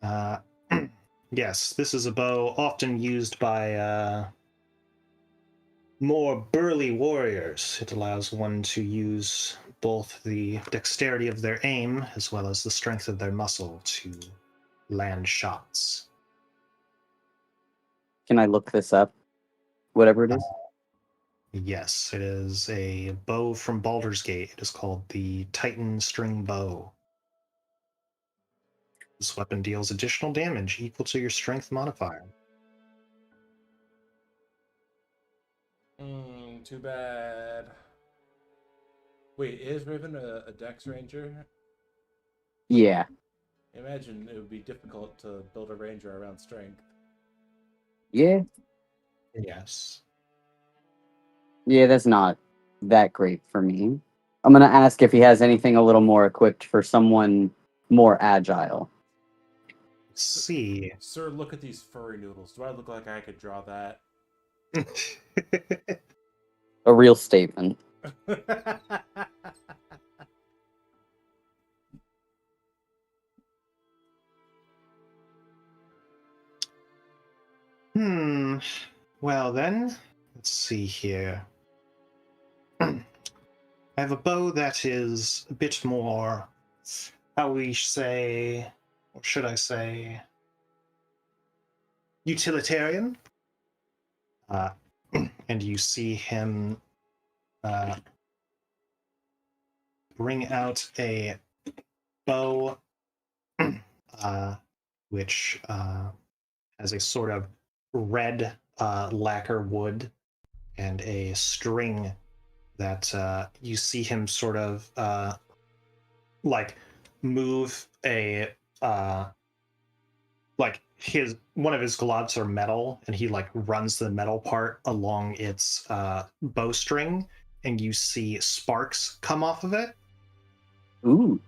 Uh, yes, this is a bow often used by more burly warriors. It allows one to use both the dexterity of their aim as well as the strength of their muscle to land shots. Can I look this up? Whatever it is. Yes, it is a bow from Baldur's Gate. It is called the Titan String Bow. This weapon deals additional damage equal to your strength modifier. Too bad. Wait, is Riven a Dex Ranger? Yeah. Imagine it would be difficult to build a ranger around strength. Yeah. Yes. Yeah, that's not that great for me. I'm gonna ask if he has anything a little more equipped for someone more agile. Let's see. Sir, look at these furry noodles. Do I look like I could draw that? A real statement. Well then, let's see here. I have a bow that is a bit more, how we say, or should I say, utilitarian. And you see him bring out a bow, which has a sort of red lacquer wood and a string that you see him sort of like move a like his one of his gloves are metal, and he like runs the metal part along its bowstring, and you see sparks come off of it. Ooh.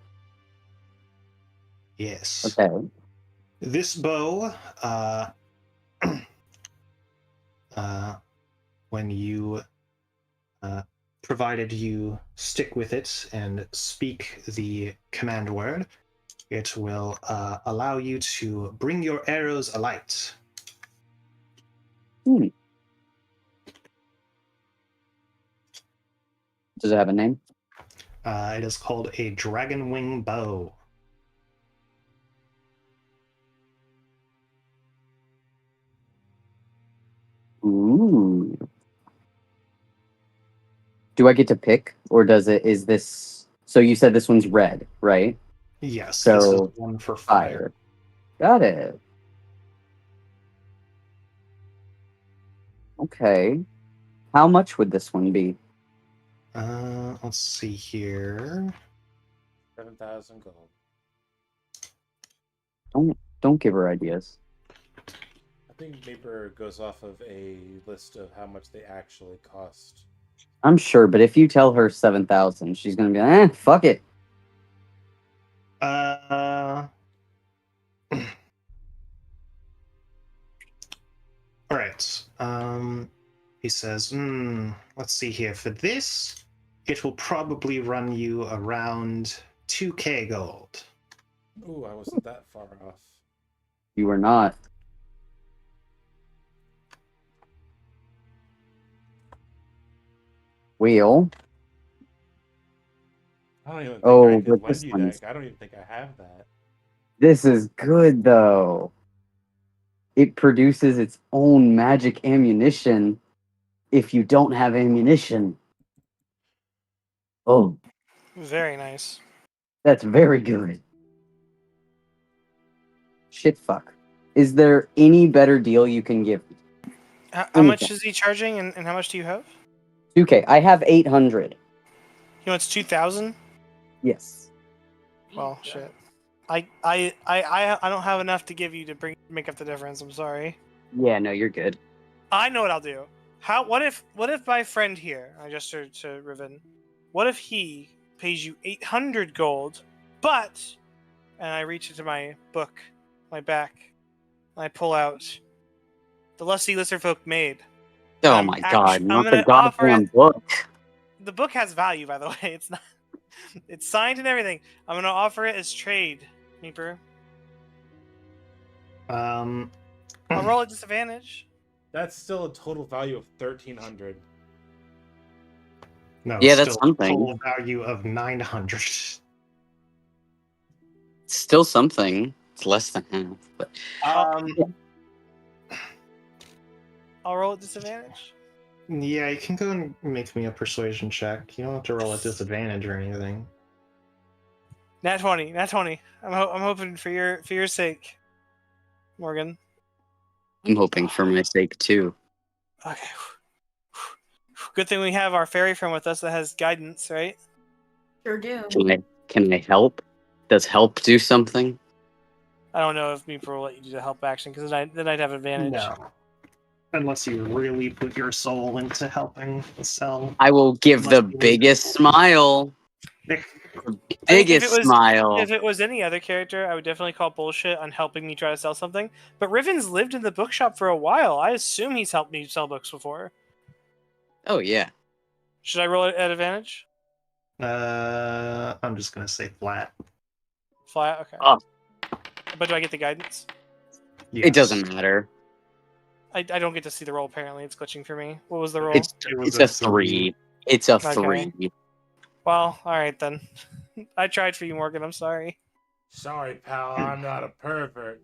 Yes. Okay. This bow, when you provided you stick with it and speak the command word, it will allow you to bring your arrows alight. Hmm. Does it have a name? It is called a dragon wing bow. Ooh. Do I get to pick, or does it? Is this? So you said this one's red, right? Yes, this is So one for fire. Got it. Okay. How much would this one be? Let's see here. 7,000 gold. Don't give her ideas. I think Maper goes off of a list of how much they actually cost. I'm sure, but if you tell her 7,000, she's gonna be like, fuck it. All right. He says, let's see here. For this, it will probably run you around 2k gold. Ooh, I wasn't that far off. You are not. Wheel. I don't even think Oh, I but could this lend you one's- that. I don't even think I have that. This is good though. It produces its own magic ammunition if you don't have ammunition. Oh, Very nice. that's very good. Shit fuck. Is there any better deal you can give me? How much is he charging, and how much do you have? 2K. I have 800. He wants 2,000. Yes. Well, shit. I don't have enough to give you to make up the difference. I'm sorry. Yeah, no, you're good. I know what I'll do. What if my friend here, I gestured to Riven, what if he pays you 800 gold, but, and I reach into my book, my back, and I pull out the Lusty Lizard Folk made. Oh my god, I'm not gonna the offer goddamn it- book. The book has value, by the way. It's not. It's signed and everything. I'm gonna offer it as trade, Meeper. Um, I'll roll at disadvantage. That's still a total value of 1,300. no, Yeah, it's that's still something. a total value of 900. It's still something. It's less than half, but I'll roll at disadvantage. Yeah, you can go and make me a persuasion check. You don't have to roll at disadvantage or anything. Nat 20. Nat 20. I'm hoping for your sake, Morgan. I'm hoping for my sake too. Okay. Good thing we have our fairy friend with us that has guidance, right? Sure do. Can I help? Does help do something? I don't know if Meeper will let you do the help action because then I'd have advantage. No. Unless you really put your soul into helping the cell. I will give Must the be biggest smile. I mean, Biggest smile. If it was any other character, I would definitely call bullshit on helping me try to sell something. But Riven's lived in the bookshop for a while. I assume he's helped me sell books before. Oh yeah. Should I roll it at advantage? I'm just gonna say flat. Flat? Okay. Oh. But do I get the guidance? Yes. It doesn't matter. I don't get to see the roll, apparently. It's glitching for me. What was the roll? It's a 3. It's a 3. Well, alright then. I tried for you, Morgan. I'm sorry. Sorry, pal, I'm not a pervert.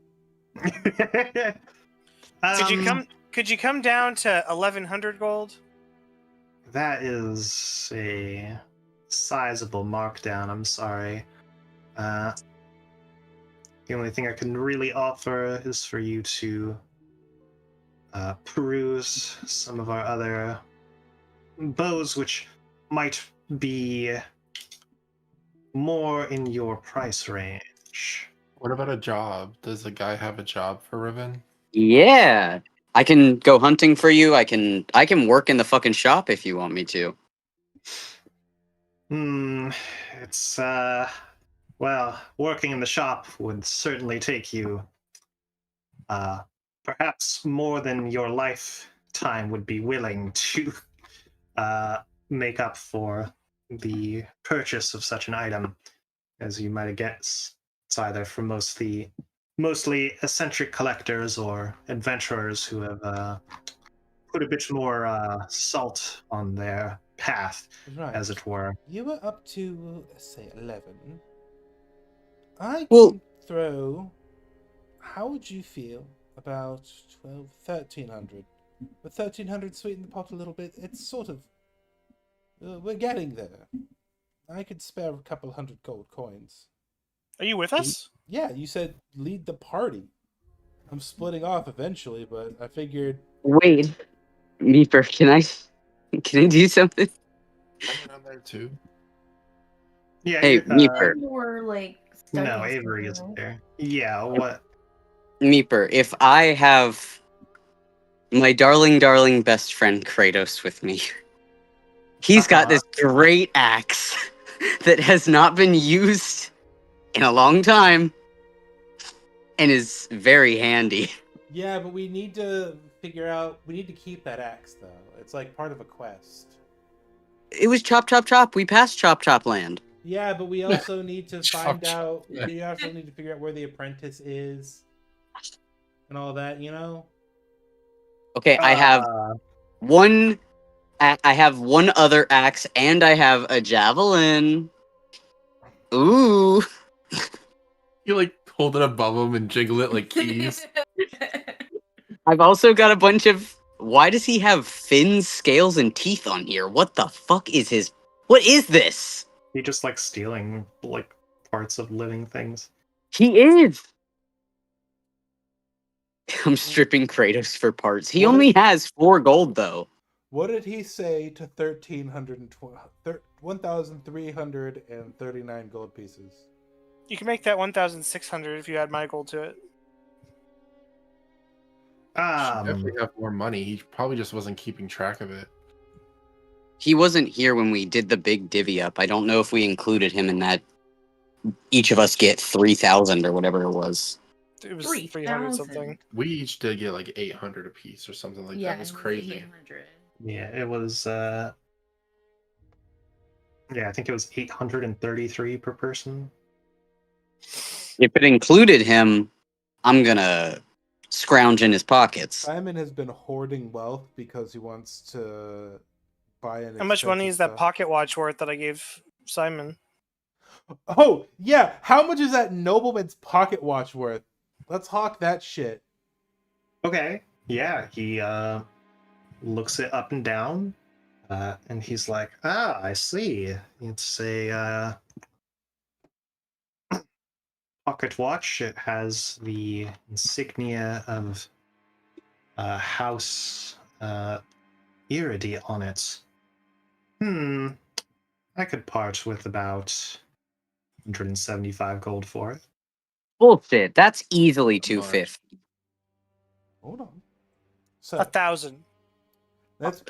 Could you come down to 1,100 gold? That is a sizable markdown, I'm sorry. The only thing I can really offer is for you to peruse some of our other bows, which might be more in your price range. What about a job? Does the guy have a job for Riven? Yeah. I can go hunting for you. I can work in the fucking shop if you want me to. It's well, working in the shop would certainly take you perhaps more than your lifetime would be willing to make up for the purchase of such an item, as you might guess. It's either from mostly eccentric collectors or adventurers who have put a bit more salt on their path, Right. as it were. You were up to, let's say, 11. I Well- can throw... How would you feel about 1,300? With 1,300 sweeten the pot a little bit, it's sort of... we're getting there. I could spare a couple hundred gold coins. Are you with us? Yeah, you said lead the party. I'm splitting off eventually, but I figured... Wait. Meeper, can I do something? I'm there too. Yeah, Hey, Meeper. Or like no, studying Avery something, isn't right? there. Yeah, what? Meeper, if I have my darling best friend Kratos with me, he's got this great axe that has not been used in a long time and is very handy. Yeah, but we need to figure out... We need to keep that axe, though. It's like part of a quest. It was chop chop chop. We passed chop chop land. Yeah, but we also need to find Chop, out... yeah. We also need to figure out where the apprentice is. And all that, you know? Okay, I have one other axe and I have a javelin. Ooh. You like hold it above him and jiggle it like keys. I've also got a bunch of... Why does he have fins, scales, and teeth on here? What the fuck is his... What is this? He just likes stealing like parts of living things. He is! I'm stripping Kratos for parts. He What? only has 4 gold, though. What did he say to 1,339 gold pieces? You can make that 1,600 if you add my gold to it. Definitely have more money. He probably just wasn't keeping track of it. He wasn't here when we did the big divvy up. I don't know if we included him in that. Each of us get 3,000 or whatever it was. It was 300 something. We each did get like 800 apiece or something like that. It was crazy. 800. Yeah, it was yeah, I think it was 833 per person. If it included him, I'm gonna scrounge in his pockets. Simon has been hoarding wealth because he wants to buy an... How much money expensive is that stuff. pocket watch worth that I gave Simon? Oh, yeah! How much is that nobleman's pocket watch worth? Let's hawk that shit. Okay. Yeah, he looks it up and down, and he's like, "Ah, I see. It's a pocket watch. It has the insignia of House Iridy on it. I could part with about 175 gold for it. Bullshit. That's easily 250. Hold on. A So 1,000.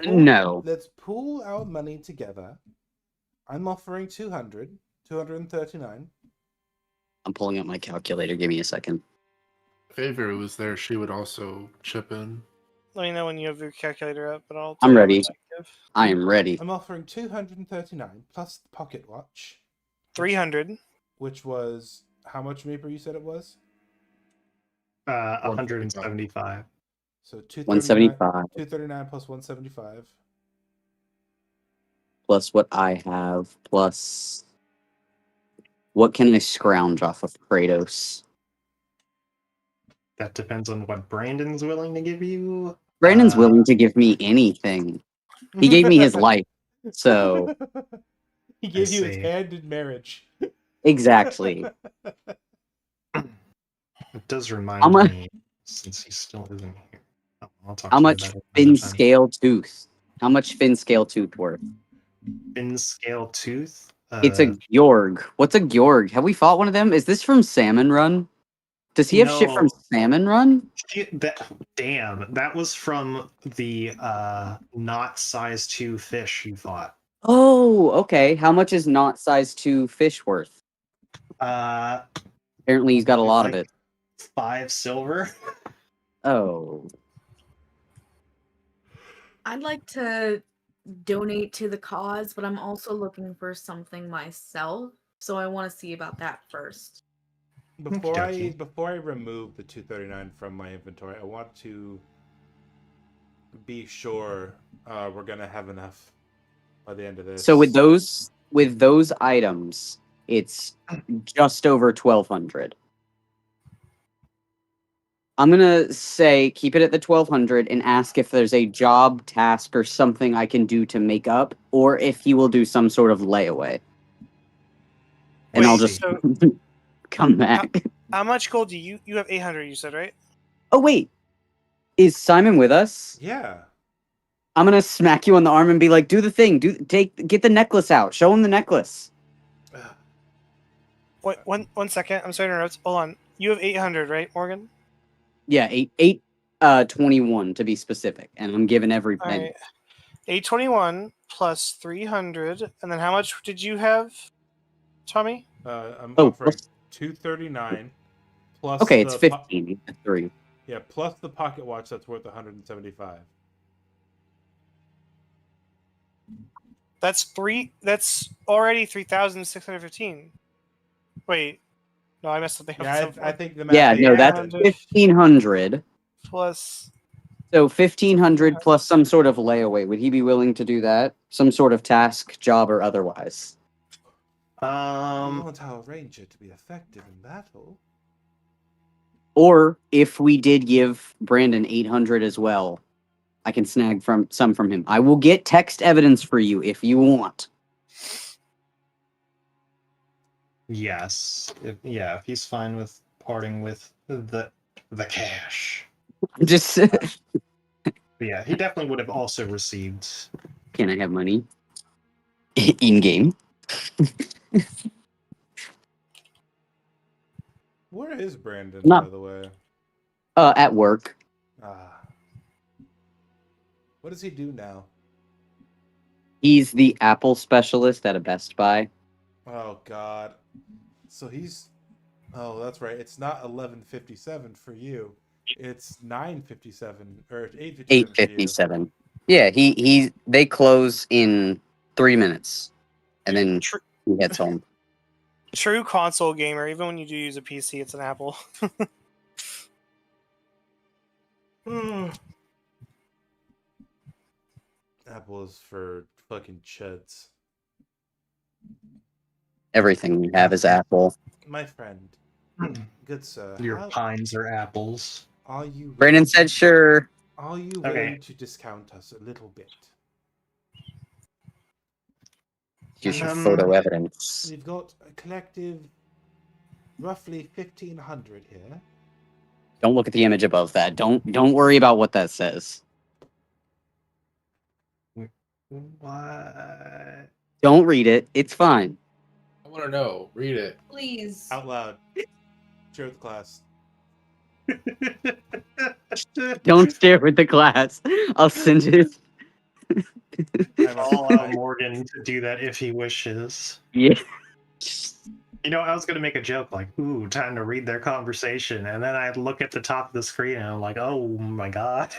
No. Let's pool our money together. I'm offering 200, 239. I'm pulling up my calculator. Give me a second. If Avery was there, she would also chip in. Let me know when you have your calculator up, but I'll I'm tell you how ready. much you give. I am ready. I'm offering 239 plus the pocket watch, 300. which was how much, Reaper? You said it was. 175. So 239, 175 239 plus 175. plus what I have plus what can I scrounge off of Kratos? That depends on what Brandon's willing to give you. Brandon's willing to give me anything. He gave me his life. So He gave you his see. hand in marriage. exactly. It does remind How much? me, since he still isn't here. I'll talk How to you much about it fin another time. scale tooth? How much fin scale tooth worth? Fin scale tooth. It's a Gyorg. What's a Gyorg? Have we fought one of them? Is this from Salmon Run? Does he have shit from No. Salmon Run? Damn, that was from the not size 2 fish you fought. Oh, okay. How much is not size 2 fish worth? Apparently he's got a lot of it. 5 silver. Oh. I'd like to donate to the cause, but I'm also looking for something myself. So I want to see about that first. Before Okay. I remove the 239 from my inventory, I want to be sure we're gonna have enough by the end of this. So with those items, it's just over 1,200. I'm gonna say keep it at the 1,200 and ask if there's a job, task, or something I can do to make up, or if he will do some sort of layaway. And I'll Wait, just so come back. how much gold do you have? 800, you said, right? Oh wait, is Simon with us? Yeah. I'm gonna smack you on the arm and be like, "Do the thing. Get the necklace out. Show him the necklace." Wait, one second. I'm sorry to interrupt. Hold on. You have 800, right, Morgan? Yeah, 21 to be specific, and I'm giving every All penny. right. 821 plus 300, and then how much did you have, Tommy? I'm Oh, offering 239 plus okay, it's the 15. 3. yeah, plus the pocket watch that's worth 175. That's already 3,615. Wait, no, I messed something up. Yeah, I think the math. Yeah, ain't no, that's happening. 1,500. Plus. So 1,500 plus some sort of layaway. Would he be willing to do that? Some sort of task, job, or otherwise? We want our ranger to be effective in battle. Or if we did give Brandon 800 as well, I can snag some from him. I will get text evidence for you if you want. Yes. If he's fine with parting with the cash. Just But yeah, he definitely would have also received. can I have money in game? Where is Brandon, Not- by the way? At work. What does he do now? He's the Apple specialist at a Best Buy. Oh God. So he's. Oh, that's right. It's not 11:57 for you. It's 9:57 or 8:57 for you. 8:57. Yeah, they close in 3 minutes, and then he heads home. True console gamer. Even when you do use a PC, it's an Apple. Apple is for fucking chuds. Everything we have is Apple. My friend, good sir. Your pines are apples. Are you? Brandon said, "Sure." Are you Okay. willing to discount us a little bit? Here's your photo evidence. We've got a collective roughly 1,500 here. Don't look at the image above that. Don't worry about what that says. What? Don't read it. It's fine. I want to know. Read it. Please. Out loud. Share with the class. Don't share with the class. I'll send it. I'll allow Morgan to do that if he wishes. Yeah. You know, I was gonna make a joke like, "Ooh, time to read their conversation," and then I'd look at the top of the screen and I'm like, "Oh my god!"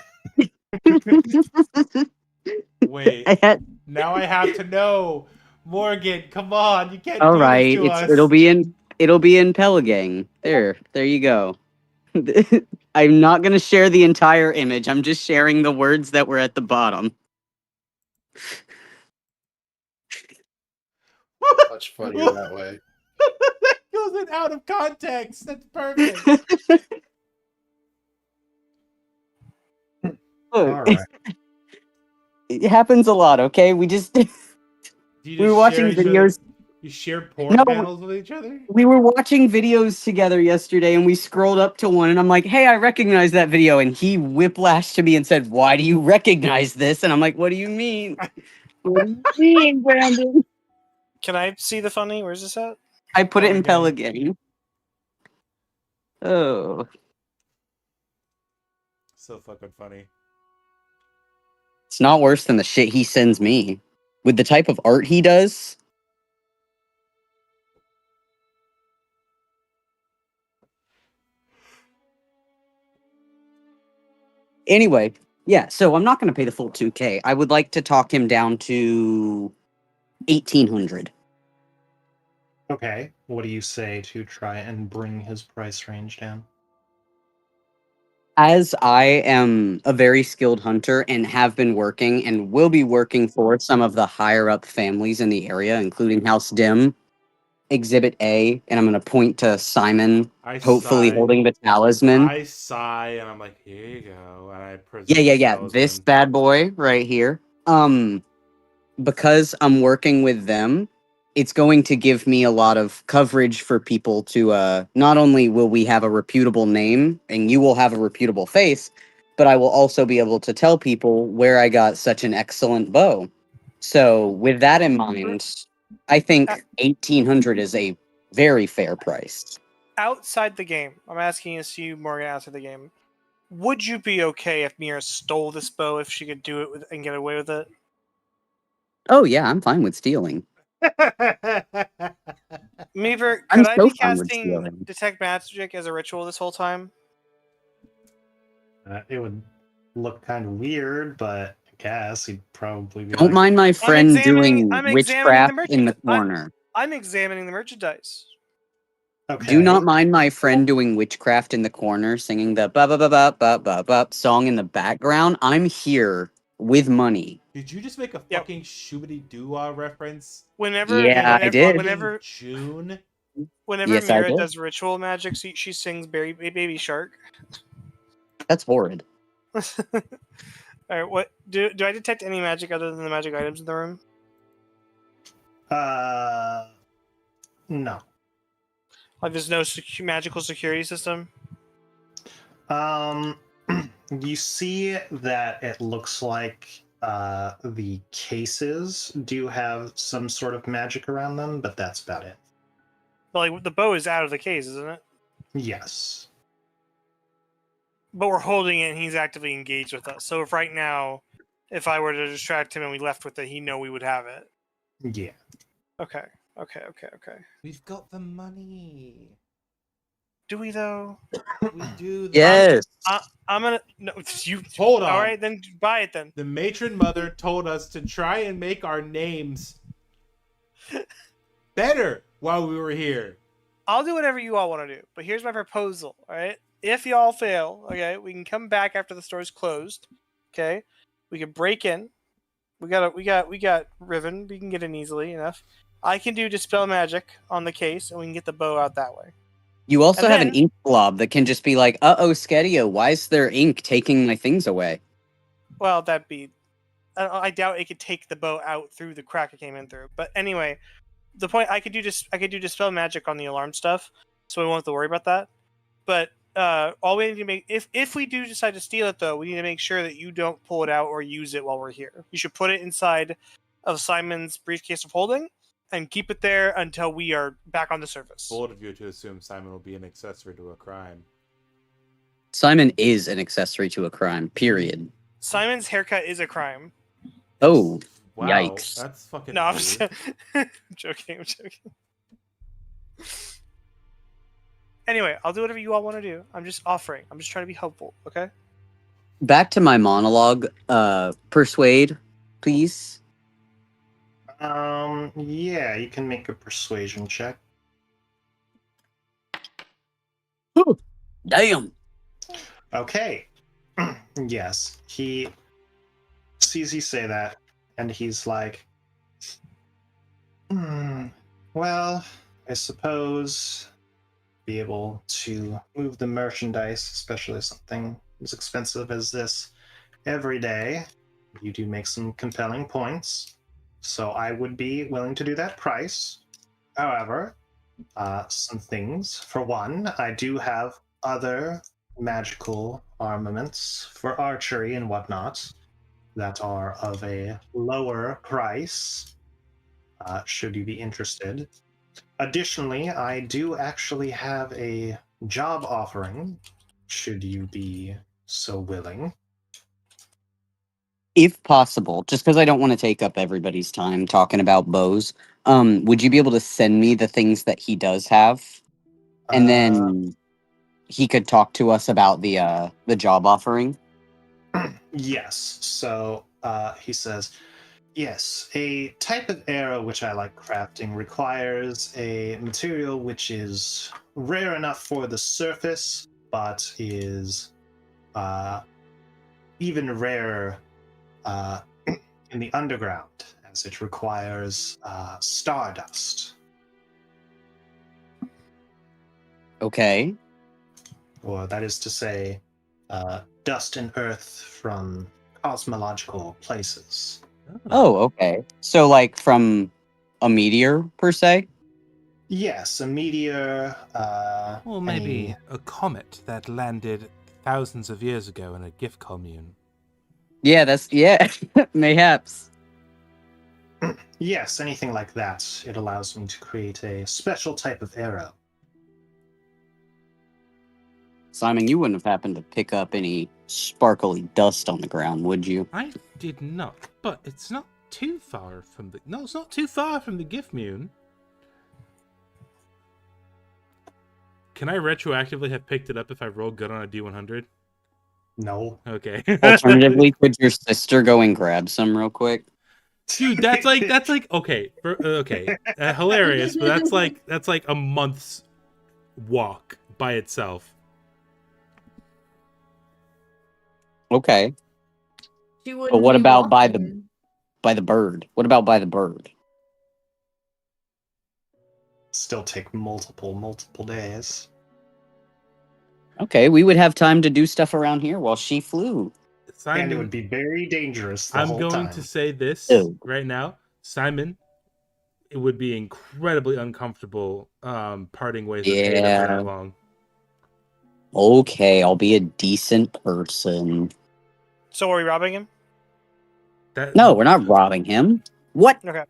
Wait. I had, Now I have to know. Morgan, come on. You can't all do right. this to us. It'll be in Pelagang. There you go. I'm not gonna share the entire image. I'm just sharing the words that were at the bottom. Much funnier that way. That goes in out of context. That's perfect. All Look, right. it happens a lot. Okay, we just Do you we were just watching share each videos. other? You share porn No, panels with each other? we were watching videos together yesterday, and we scrolled up to one, and I'm like, "Hey, I recognize that video," and he whiplashed to me and said, "Why do you recognize this?" And I'm like, "What do you mean? What do you mean, Brandon?" Can I see the funny? Where's this at? I put it in Pelican. Pelican. Oh, So fucking funny. it's not worse than the shit he sends me. With the type of art he does, anyway, yeah, so I'm not going to pay the full 2K. I would like to talk him down to 1,800. Okay. What do you say to try and bring his price range down? As I am a very skilled hunter and have been working and will be working for some of the higher up families in the area, including House Dim, Exhibit A, and I'm going to point to Simon, I hopefully sigh. holding the talisman. I sigh and I'm like, here you go. And I present Yeah, the yeah. This talisman. bad boy right here. Because I'm working with them, it's going to give me a lot of coverage for people to not only will we have a reputable name and you will have a reputable face, but I will also be able to tell people where I got such an excellent bow. So, with that in mind, I Uh, think 1,800 is a very fair price. Outside the game, I'm asking this to you, Morgan, outside the game. Would you be okay if Mira stole this bow if she could do it and get away with it? Oh yeah, I'm fine with stealing. Meaver, I'm could I so be fine with casting stealing. Detect Magic as a ritual this whole time? It would look kind of weird, but I guess he'd probably be Don't like, mind my friend doing I'm examining the witchcraft in the merchandise. corner. I'm examining the merchandise. "Okay." Do not mind my friend doing witchcraft in the corner, singing the ba ba ba ba ba ba ba song in the background. I'm here with money. Did you just make a Yep. fucking Shubity Doo wreference? Yeah, I did. Whenever June. Yes, I Mira did. does ritual magic, she sings Baby Shark. That's horrid. All right, what do I detect any magic other than the magic items in the room? No. Like, there's no magical security system. You see that it looks like the cases do have some sort of magic around them, but that's about it. But like the bow is out of the case, isn't it? Yes. But we're holding it and he's actively engaged with us. So if right now, if I were to distract him and we left with it, he know we would have it. Yeah. Okay. We've got the money. Do we though? We do. Yes. I'm gonna no. You Hold on. All right, then buy it then. The matron mother told us to try and make our names better while we were here. I'll do whatever you all want to do. But here's my proposal. All right. If y'all fail, okay, we can come back after the store's closed. Okay, we can break in. We got Riven. We can get in easily enough. I can do dispel magic on the case, and we can get the bow out that way. You also And have an then- ink blob that can just be like, "Uh-oh, Skedio, why is there ink taking my things away?" Well, that'd be. I doubt it could take the bow out through the crack it came in through. But anyway, the point I could do dispel magic on the alarm stuff. so we won't have to worry about that. But all we need to make, if we do decide to steal it, though, we need to make sure that you don't pull it out or use it while we're here. You should put it inside of Simon's briefcase of holding and keep it there until we are back on the surface. Bold of you to assume Simon will be an accessory to a crime. Simon is an accessory to a crime, period. Simon's haircut is a crime. Oh, Wow, yikes. that's fucking No, I'm rude. just I'm joking. Anyway, I'll do whatever you all want to do. I'm just offering. I'm just trying to be helpful, okay? Back to my monologue. Persuade, please. Yeah, you can make a persuasion check. Damn. Okay. Yes, he sees you say that, and he's like, well, I suppose be able to move the merchandise, especially something as expensive as this, every day. You do make some compelling points, so I would be willing to do that price. However, some things. For one, I do have other magical armaments for archery and whatnot that are of a lower price, should you be interested. Additionally, I do actually have a job offering, should you be so willing. If possible, just because I don't want to take up everybody's time talking about bows, would you be able to send me the things that he does have? And then he could talk to us about the job offering? Yes. So he says, yes, a type of arrow which I like crafting requires a material which is rare enough for the surface, but is even rarer in the underground, as it requires stardust. Okay. Or that is to say, dust and earth from cosmological places. Oh, okay. So, like, from a meteor, per se? Yes, a meteor. Or maybe a comet that landed thousands of years ago in a gift commune. Yeah, mayhaps. Yes, anything like that. It allows me to create a special type of arrow. Simon, you wouldn't have happened to pick up any sparkly dust on the ground, would you? I did not, but it's not too far from the... No, it's not too far from the gift commune. Can I retroactively have picked it up if I rolled good on a D100? No. Okay. Alternatively, could your sister go and grab some real quick? Dude, that's like okay, hilarious, but that's like a month's walk by itself. Okay. She But wouldn't what be about walking. by the bird? What about by the bird? Still take multiple days. Okay, we would have time to do stuff around here while she flew. Simon, And it would be very dangerous the I'm whole going time. to say this Ew. right now, Simon. It would be incredibly uncomfortable parting ways with Ada for Yeah. that long. Okay, I'll be a decent person. So are we robbing him? No, we're not robbing him. What? Okay.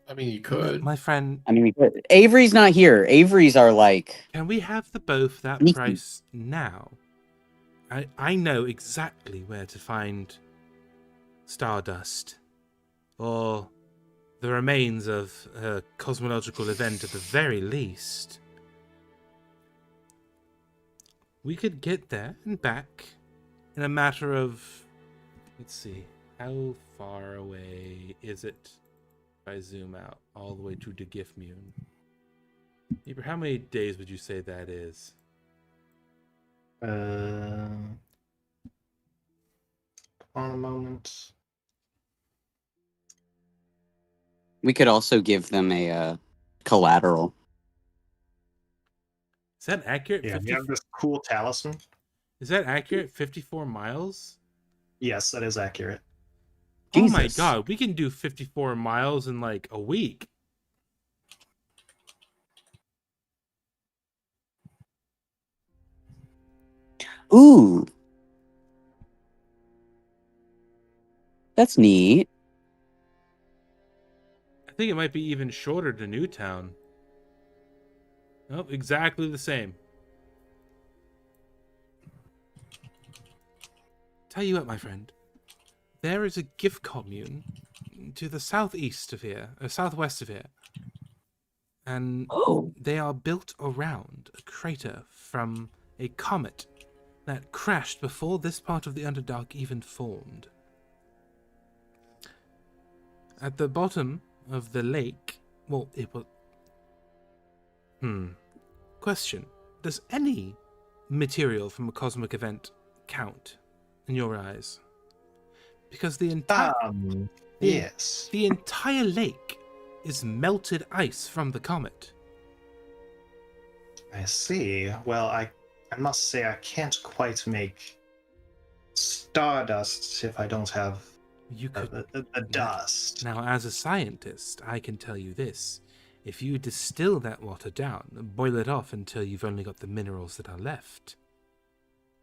I mean, you could. My friend, I mean, Avery's not here. Avery's are like... Can we have the bow for that Sneaky. price now? I know exactly where to find stardust, or the remains of a cosmological event at the very least. We could get there and back in a matter of... Let's see, how far away is it if I zoom out all the way to the Giftmune? Eber, how many days would you say that is? On a moment. We could also give them a collateral. Is that accurate? Yeah, 50... you have this cool talisman. Is that accurate? 54 miles? Yes, that is accurate. Oh my Jesus. god, we can do 54 miles in like a week. Ooh, that's neat. I think it might be even shorter to Newtown. Oh, exactly the same. Tell you what, my friend. There is a gift commune to the southeast of here, or southwest of here. And Oh, they are built around a crater from a comet that crashed before this part of the Underdark even formed. At the bottom of the lake, well, it was... Question. Does any material from a cosmic event count in your eyes? Because the entire... Yes. The entire lake is melted ice from the comet. I see. Well, I must say I can't quite make stardust if I don't have You could... the dust. Now, as a scientist, I can tell you this. If you distill that water down, boil it off until you've only got the minerals that are left,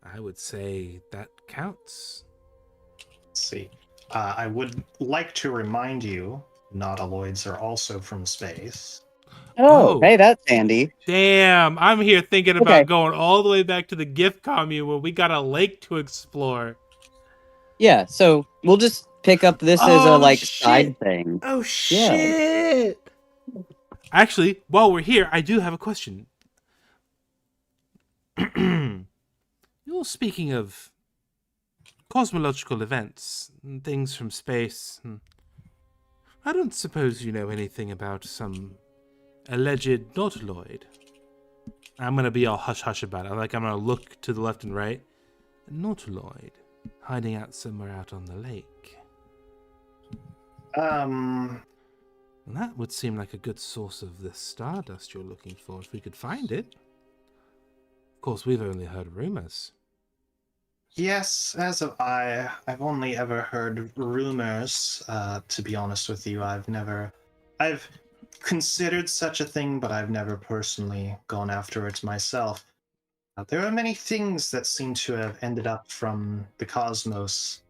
I would say that counts. Let's see. I would like to remind you, nautiloids are also from space. oh, Oh. hey, that's handy. Damn, I'm here thinking about Okay. going all the way back to the gift commune where we got a lake to explore. Yeah, so we'll just pick up this as a side thing. Oh shit! Actually, while we're here, I do have a question. You're speaking of cosmological events and things from space. I don't suppose you know anything about some alleged nautiloid. I'm gonna be all hush hush about it. I'm gonna look to the left and right. A nautiloid hiding out somewhere out on the lake. That would seem like a good source of the stardust you're looking for if we could find it. Of course, we've only heard rumors. Yes, as of I've only ever heard rumors. To be honest with you, I've considered such a thing, but I've never personally gone after it myself. There are many things that seem to have ended up from the cosmos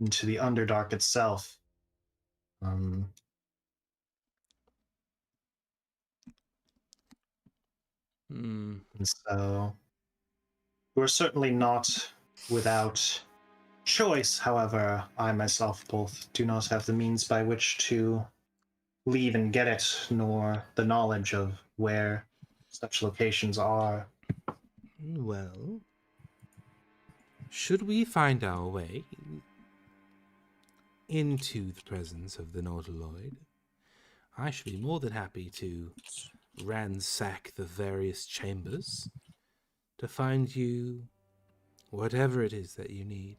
into the Underdark itself. And so we're certainly not without choice. However, I myself both do not have the means by which to leave and get it, nor the knowledge of where such locations are. Well, should we find our way into the presence of the nautiloid, I should be more than happy to ransack the various chambers to find you whatever it is that you need.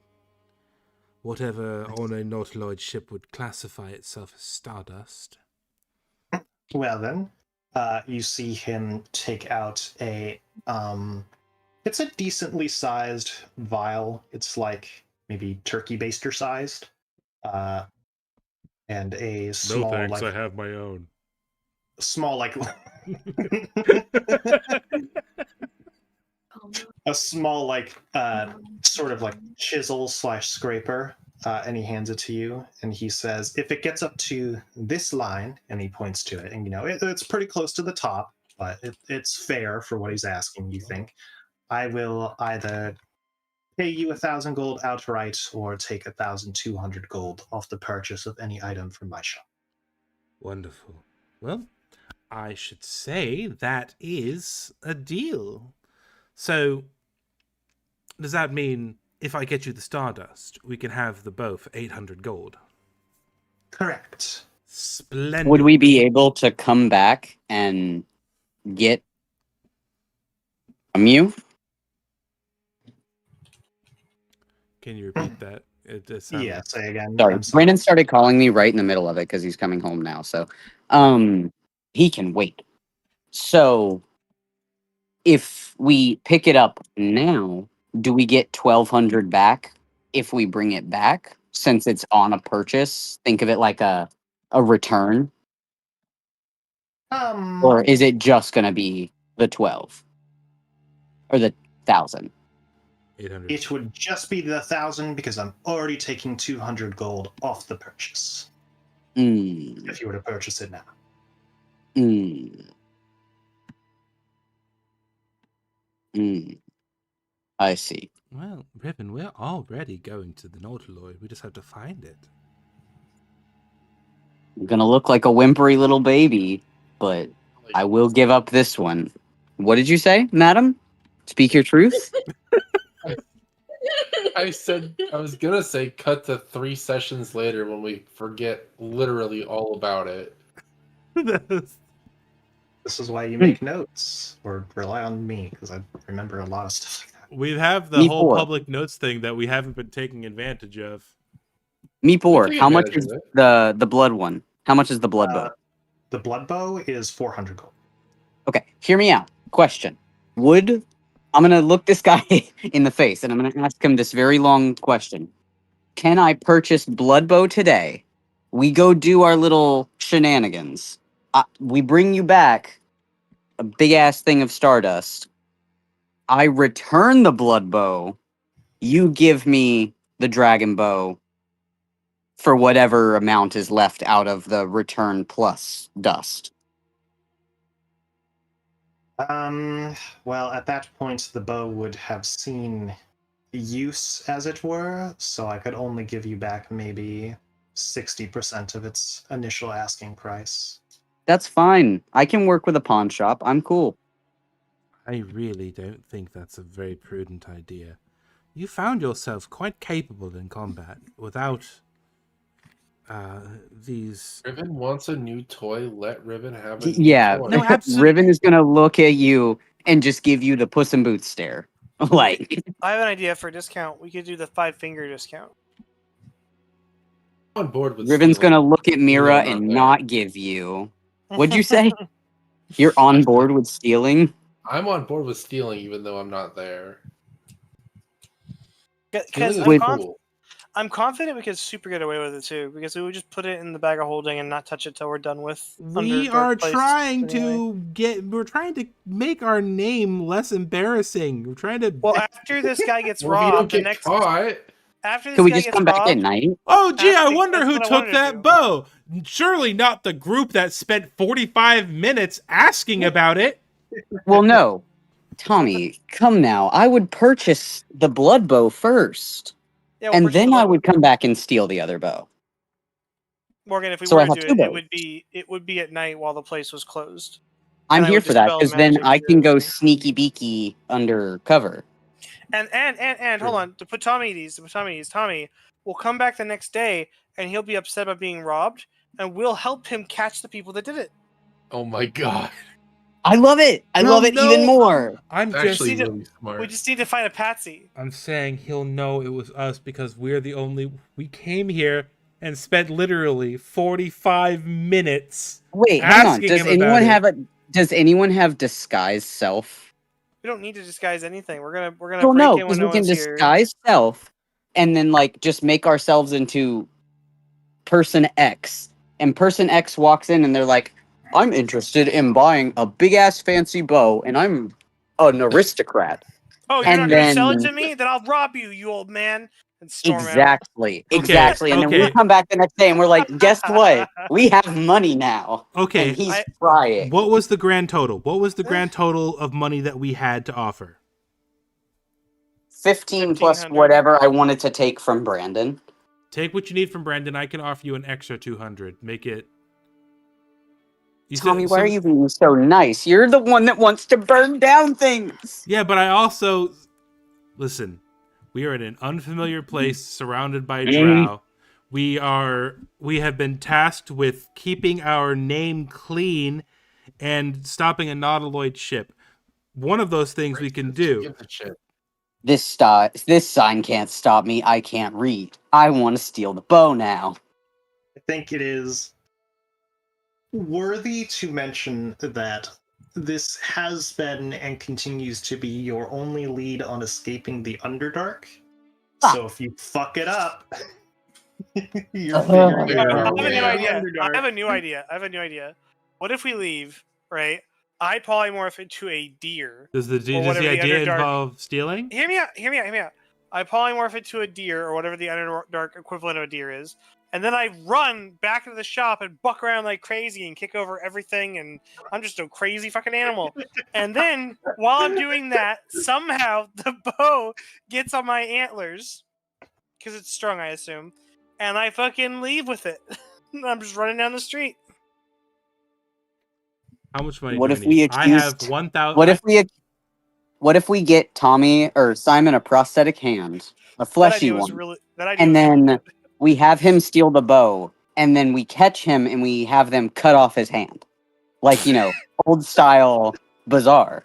Whatever on a nautiloid ship would classify itself as stardust. Well then, you see him take out a it's a decently sized vial. It's like maybe turkey baster sized. And a small I have my own. small a small sort of like chisel slash scraper, and he hands it to you and he says, if it gets up to this line, and he points to it, and it's pretty close to the top, but it's fair for what he's asking, you think, I will either pay you 1,000 gold outright or take 1,200 gold off the purchase of any item from my shop. Wonderful. Well, I should say that is a deal. So, does that mean if I get you the stardust, we can have the bow for 800 gold? Correct. Splendid. Would we be able to come back and get from you? Can you repeat that? Yeah, say again. Sorry, Brandon started calling me right in the middle of it because he's coming home now. So, he can wait. So, if we pick it up now, do we get 1,200 back if we bring it back? Since it's on a purchase, think of it like a return. Or is it just gonna be the 12 or the 1,000? 800. It would just be the 1,000 because I'm already taking 200 gold off the purchase. If you were to purchase it now. I see. Well, Riven, we're already going to the Nautiloid. We just have to find it. I'm gonna look like a whimpery little baby, but I will give up this one. What did you say, madam? Speak your truth? I said I was gonna say cut to 3 sessions later when we forget literally all about it. This is why you make notes or rely on me because I remember a lot of stuff like that. We have the Me whole poor. public notes thing that we haven't been taking advantage of. Me poor. take How much advantage is of the blood one? How much is the blood bow? The blood bow is 400 gold. Okay, hear me out. Question. I'm gonna look this guy in the face and I'm gonna ask him this very long question. Can I purchase blood bow today? We go do our little shenanigans. We bring you back a big ass thing of stardust. I return the blood bow. You give me the dragon bow for whatever amount is left out of the return plus dust. Well, at that point, the bow would have seen use, as it were, so I could only give you back maybe 60% of its initial asking price. That's fine. I can work with a pawn shop. I'm cool. I really don't think that's a very prudent idea. You found yourself quite capable in combat without these. Riven wants a new toy. Let Riven have a new Yeah, toy. No, absolutely. Riven is gonna look at you and just give you the Puss in Boots stare. Like, I have an idea for a discount. We could do the 5-finger discount. I'm on board with Riven's stealing. gonna look at Even Mira though I'm and there. not give you. What'd you say? You're on board with stealing? I'm on board with stealing, even though I'm not there. Because Stealing I'm is cool. I'm confident we could super get away with it too, because we would just put it in the bag of holding and not touch it till we're done with. We Underdark are Place trying anyway. we're trying to make our name less embarrassing. We're trying to. Well, after this guy gets Well, if you don't robbed, the get next caught, after this Can we guy just gets come back at robbed, night? Oh, gee, I Asking- wonder that's who what I took wanted to that do. bow. Surely not the group that spent 45 minutes asking about it. Well, no. Tommy, come now. I would purchase the blood bow first. yeah, we'll And purchase then the I bow. would come back and steal the other bow. Morgan, if we So were I to have do two it, bows. it would be at night while the place was closed. I'm And I here would for that dispel because then magic I through can go everything. sneaky beaky undercover. And hold on, to put Tommy, Tommy will come back the next day and he'll be upset about being robbed, and we'll help him catch the people that did it. oh my god, I love it. I Well, love it even no. more. I'm it's just. actually See, really smart. We just need to find a patsy. I'm saying he'll know it was us because we're the only. We came here and spent literally 45 minutes. Wait, hang on. asking Does him anyone about have a does anyone have disguise self? We don't need to disguise anything. We're gonna Well, break no, in when because no we can one's here. disguise self and then like just make ourselves into person X. And person X walks in and they're like, I'm interested in buying a big ass fancy bow and I'm an aristocrat. Oh, you're And not gonna sell it then- to me? Then I'll rob you, you old man, and storm out. Exactly. Okay, Exactly. And then we okay. come back the next day and we're like, guess what? We have money now. Okay, And he's I- crying. what was the grand total? What was the grand total of money that we had to offer? 15 plus 1,500. whatever I wanted to take from Brandon. Take what you need from Brandon. I can offer you an extra 200. Make it. You said Tommy, why are some- you being so nice? You're the one that wants to burn down things. Yeah, but I also listen. We are in an unfamiliar place, surrounded by drow. We have been tasked with keeping our name clean and stopping a nautiloid ship. One of those things we can do. Give the shit. This sign can't stop me. I can't read. I want to steal the bow now. I think it is worthy to mention that this has been and continues to be your only lead on escaping the Underdark. So if you fuck it up, you're figuring Yeah. out I have a new the idea. Underdark. I have a new idea. What if we leave, right? I polymorph into a deer. Does the whatever the idea Underdark- involve stealing? Hear me out. I polymorph into a deer, or whatever the Underdark equivalent of a deer is, and then I run back into the shop and buck around like crazy and kick over everything, and I'm just a crazy fucking animal. And then, while I'm doing that, somehow the bow gets on my antlers, because it's strung, I assume, and I fucking leave with it. I'm just running down the street. How much money? What do if I we need? I have accused- 1,000. What if we get Tommy or Simon a prosthetic hand, a That fleshy idea was one, really. That idea and was really then good. we have him steal the bow, and then we catch him and we have them cut off his hand, like old style bazaar.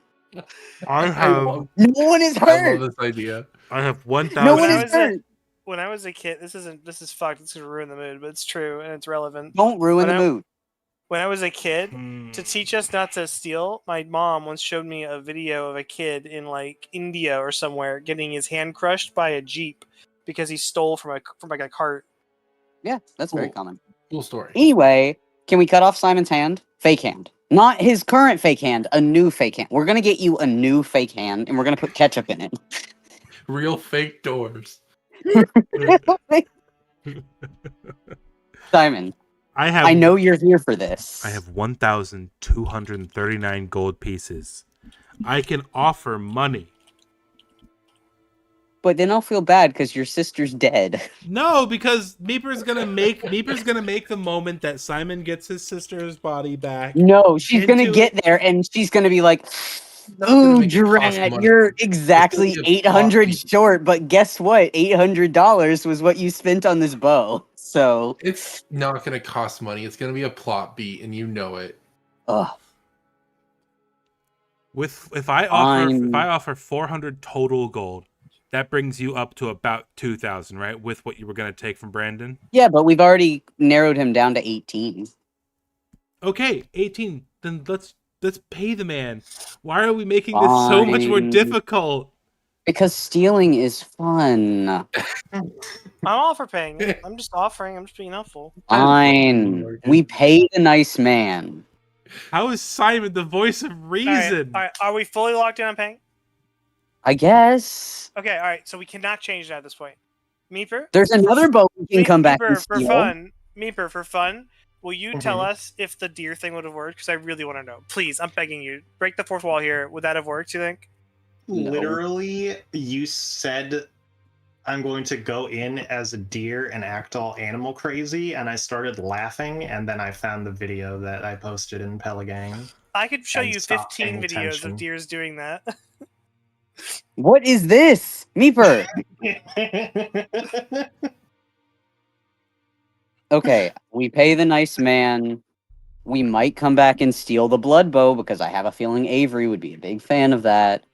I I have love, No one is I hurt. love this idea. I have No 1,000. one I is was hurt. When I was a kid, this is fucked. It's gonna ruin the mood, but it's true and it's relevant. Don't ruin When the I- mood. When I was a kid, Hmm. to teach us not to steal, my mom once showed me a video of a kid in like India or somewhere getting his hand crushed by a jeep because he stole from like a cart. Yeah, that's very Cool. common. Cool story. Anyway, can we cut off Simon's hand? Fake hand. Not his current fake hand, a new fake hand. We're gonna get you a new fake hand and we're gonna put ketchup in it. Real fake doors. Simon, I I know you're here for this. I have 1,239 gold pieces. I can offer money. But then I'll feel bad because your sister's dead. No, because Meeper's gonna make the moment that Simon gets his sister's body back. No, she's gonna Into get there and she's gonna be like, gonna "Ooh, make it cost Drat, money. you're It's exactly gonna be a plot 800 beat. short." But guess what? $800 was what you spent on this bow. So, It's not going to cost money. It's going to be a plot beat, and you know it. ugh. If I offer 400 total gold, that brings you up to about 2,000, right? With what you were gonna take from Brandon. Yeah, but we've already narrowed him down to 18. Okay, 18. Then let's pay the man. Why are we making this so much more Fine. difficult? Because stealing is fun. I'm all for paying it. I'm just offering. I'm just being helpful. Fine. We pay the nice man. How is Simon the voice of reason? All right. Are we fully locked in on paying? I guess. Okay. All right. So we cannot change that at this point. Meeper. There's another boat we can come back and Meeper, for steal. fun. Meeper, for fun. Will you tell Mhm. us if the deer thing would have worked? Because I really want to know. Please, I'm begging you. Break the fourth wall here. Would that have worked? You think? No. Literally, you said I'm going to go in as a deer and act all animal crazy, and I started laughing, and then I found the video that I posted in Pelagang. I could show And you stop 15 paying videos attention. of deers doing that. What is this? Meeper. Okay, we pay the nice man. We might come back and steal the blood bow because I have a feeling Avery would be a big fan of that.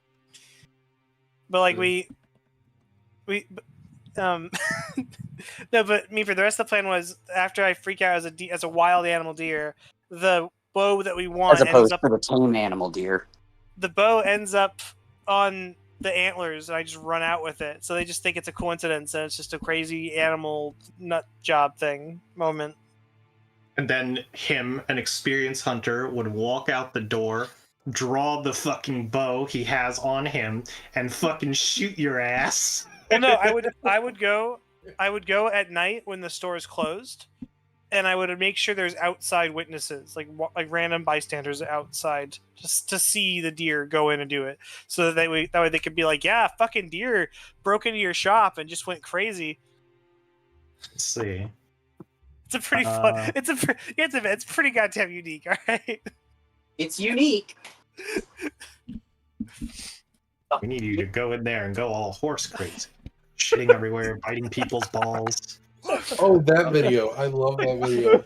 But like no, but me for the rest of the plan was after I freak out as a wild animal deer, the bow that we want As opposed to the tame animal deer. the bow ends up on the antlers, and I just run out with it. So they just think it's a coincidence, and it's just a crazy animal nut job thing moment. And then him, an experienced hunter, would walk out the door, draw the fucking bow he has on him, and fucking shoot your ass. Well, no, I would go at night when the store is closed, and I would make sure there's outside witnesses, like random bystanders outside, just to see the deer go in and do it. So that way they could be like, yeah, fucking deer broke into your shop and just went crazy. Let's see. It's a pretty fun. It's pretty goddamn unique. All right. It's unique. We need you to go in there and go all horse crazy. Shitting everywhere, biting people's balls. Oh, that video. I love that video.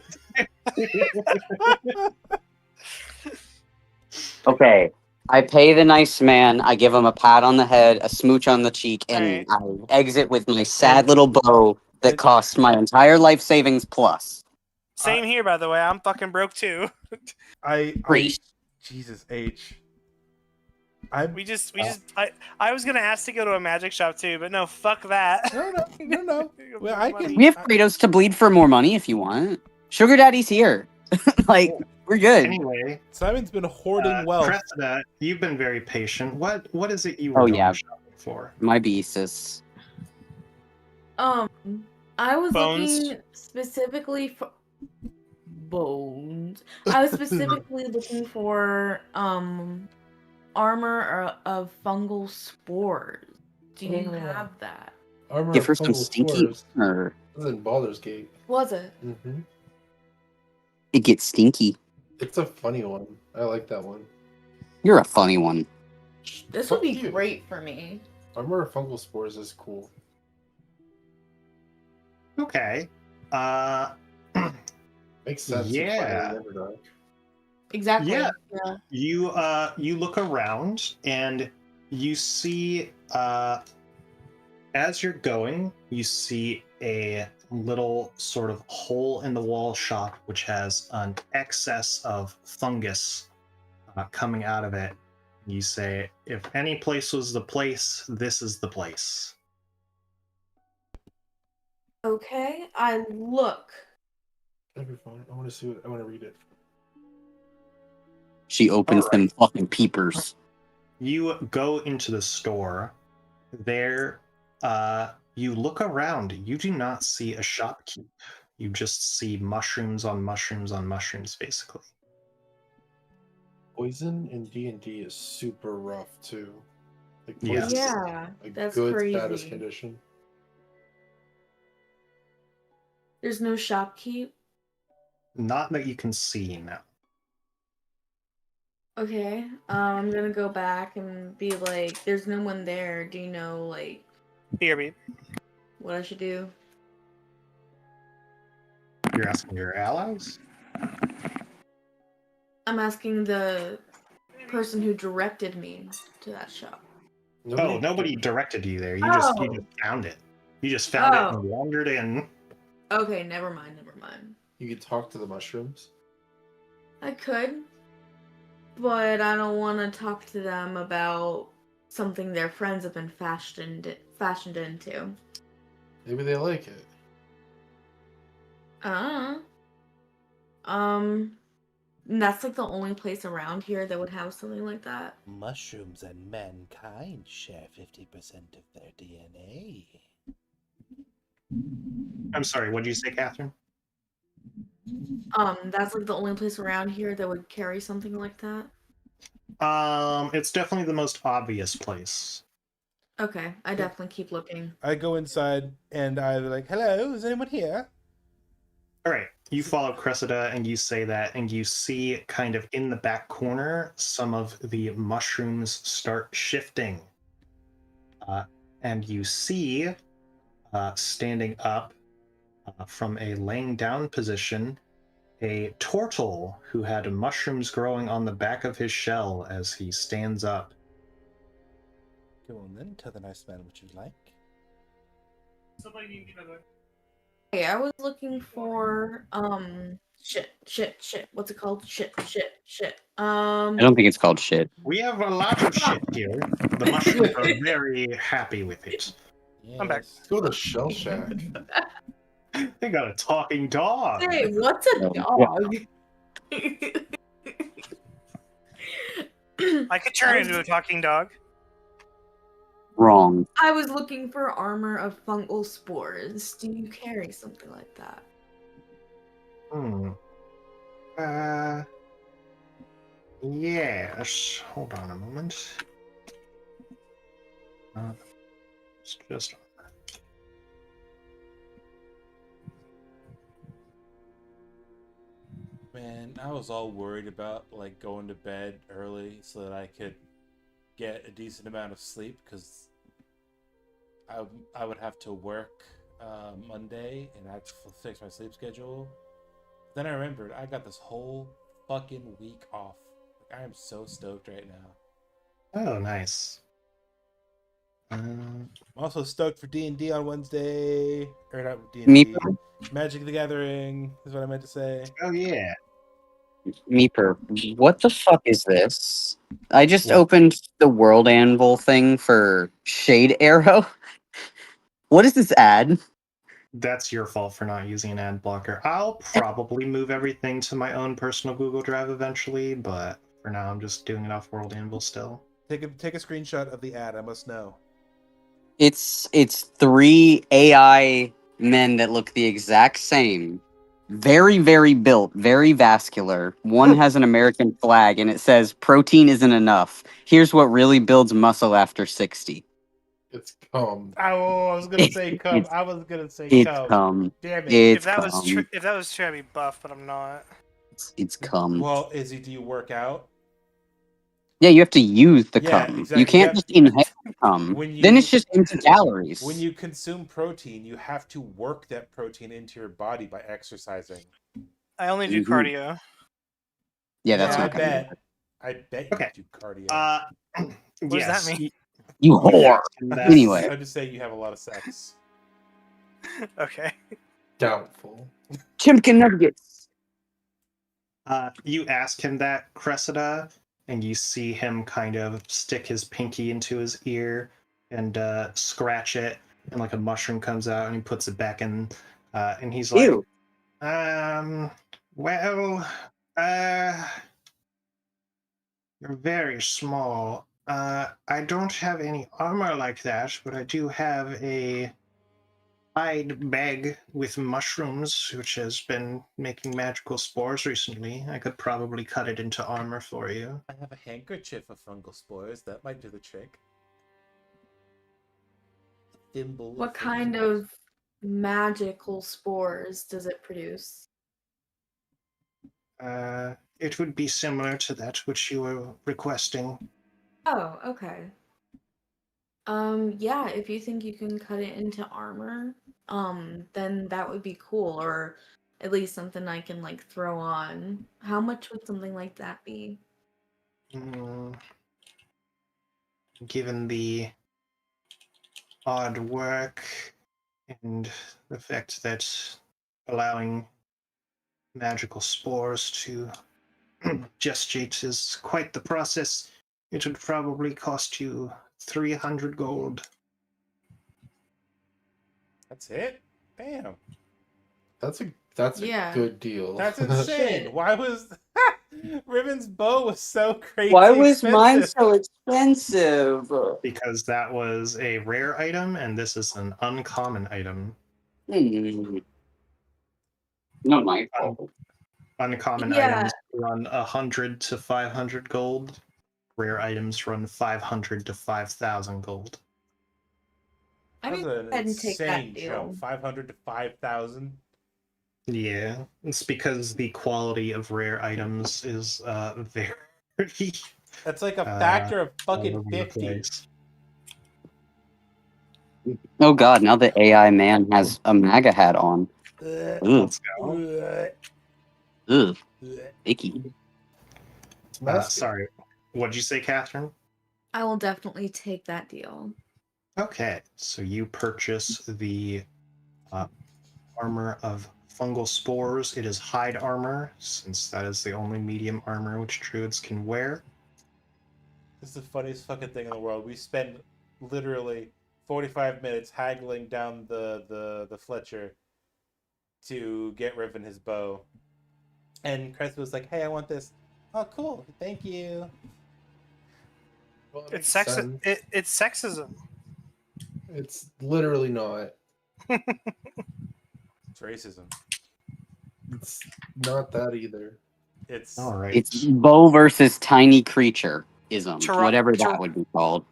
Okay, I pay the nice man. I give him a pat on the head, a smooch on the cheek, and I exit with my sad little bow that cost my entire life savings plus. Same here, by the way. I'm fucking broke too. Jesus H. I was gonna ask to go to a magic shop too, but no, fuck that. No. Well, I can. We have Kratos to bleed for more money if you want. Sugar Daddy's here. Like, We're good. Anyway, Simon's been hoarding wealth. Cressida, you've been very patient. What is it you were Oh, going yeah. shopping for? My beasts. I was Bones. looking specifically for bones. I was specifically looking for armor of fungal spores. Do you have that? Armor Give of her some fungal stinky spores. armor. This is in Baldur's Gate. Was it? Mm-hmm. It gets stinky. It's a funny one. I like that one. You're a funny one. This Fuck would be you. great for me. Armor of fungal spores is cool. Okay. Makes sense. Yeah. It's fire, Exactly. Yeah. Yeah. You look around and you see as you're going, you see a little sort of hole in the wall shop which has an excess of fungus coming out of it. You say, if any place was the place, this is the place. Okay, I look. That'd be fine. I want to see it. I want to read it. She opens All them fucking peepers. You go into the store. There, you look around. You do not see a shopkeep. You just see mushrooms on mushrooms on mushrooms, basically. Poison in D&D is super rough too. Like Yes. poison's Yeah, a that's good crazy. status condition. There's no shopkeep. Not that you can see now. Okay, I'm gonna go back and be like, "There's no one there. Do you know like BRB. what I should do?" You're asking your allies? I'm asking the person who directed me to that shop. Nobody directed you there. You Oh. just found it. You just found it Oh. and wandered in. Okay, never mind. You could talk to the mushrooms. I could, but I don't want to talk to them about something their friends have been fashioned into. Maybe they like it. That's like the only place around here that would have something like that. Mushrooms and mankind share 50% of their DNA. I'm sorry, what did you say, Catherine? That's like the only place around here that would carry something like that. It's definitely the most obvious place. Okay, I definitely keep looking. I go inside and I'm like, hello, is anyone here? All right, you follow Cressida and you say that, and you see kind of in the back corner some of the mushrooms start shifting. And you see, standing up from a laying down position, a turtle who had mushrooms growing on the back of his shell as he stands up. Go on then, tell the nice man what you like. Okay, I was looking for shit. What's it called? Shit. I don't think it's called shit. We have a lot of shit here. The mushrooms are very happy with it. Yes. I'm back. Let's go to Shell Shack. They got a talking dog. Hey, what's a No. dog? I could turn into a talking dog. Wrong. I was looking for armor of fungal spores. Do you carry something like that? Yes. Hold on a moment. It's just. Man, I was all worried about like going to bed early so that I could get a decent amount of sleep because I would have to work Monday and I have to fix my sleep schedule. Then I remembered I got this whole fucking week off. Like, I am so stoked right now. Oh, nice. I'm also stoked for D&D on Wednesday. Or not D&D. Me, Magic the Gathering is what I meant to say. Oh yeah. Meeper, what the fuck is this? I just What? opened the World Anvil thing for Shade Arrow. What is this ad? That's your fault for not using an ad blocker. I'll probably move everything to my own personal Google Drive eventually, but for now I'm just doing it off World Anvil still. Take a screenshot of the ad. I must know. It's 3 AI men that look the exact same. Very, very built, very vascular. One has an American flag and it says protein isn't enough. Here's what really builds muscle after 60. It's cum. Oh, I was gonna say cum. I was gonna say It's cum. cum. Damn it. It's If that was true, cum. I'd be buff, but I'm not. It's cum. Well, Izzy, do you work out? Yeah, you have to use the Yeah, cum. You exactly. can't just inhale cum. When Then you it's just empty calories. when you consume protein, you have to work that protein into your body by exercising. I only do Mhm. cardio. Yeah, that's I not gonna bet. work. I bet Okay. you do cardio. What does that mean? You You whore. asked him that. Anyway. I'm just saying you have a lot of sex. Okay. Doubtful. Chimkin nuggets. You ask him that, Cressida, and you see him kind of stick his pinky into his ear and scratch it, and like a mushroom comes out, and he puts it back in, and he's like, Ew. well, you're very small. I don't have any armor like that, but I do have a hide bag with mushrooms, which has been making magical spores recently. I could probably cut it into armor for you. I have a handkerchief of fungal spores. That might do the trick. A thimble. What kind of magical spores does it produce? It would be similar to that which you were requesting. Oh, okay. Yeah, if you think you can cut it into armor, then that would be cool, or at least something I can like throw on. How much would something like that be? Given the odd work and the fact that allowing magical spores to gestate is quite the process, it would probably cost you 300 gold. That's it? Damn. That's a Yeah. good deal. That's insane. Shit. Why was Riven's bow was so crazy Why was mine expensive? so expensive? Because that was a rare item and this is an uncommon item. Not my fault. Uncommon Yeah. items run 100 to 500 gold. Rare items run 500 to 5,000 gold. I That's mean, go an ahead and take that insane deal. jump. 500 to 5,000. Yeah, it's because the quality of rare items is very That's like a factor of all fucking over the 50. place. Oh god, now the AI man has a MAGA hat on. Ugh. Ugh. Let's go. Ugh. Ugh. Ugh. Icky. It's nasty. Sorry, what'd you say, Catherine? I will definitely take that deal. Okay, so you purchase the armor of fungal spores. It is hide armor, since that is the only medium armor which druids can wear. This is the funniest fucking thing in the world. We spend literally 45 minutes haggling down the Fletcher to get Riven his bow. And Crest was like, hey, I want this. Oh, cool. Thank you. Well, it It's makes sex. sense. It's sexism. It's literally not. It's racism. It's not that either. It's All right. It's bow versus tiny creature ism, To ro- whatever to- that would be called.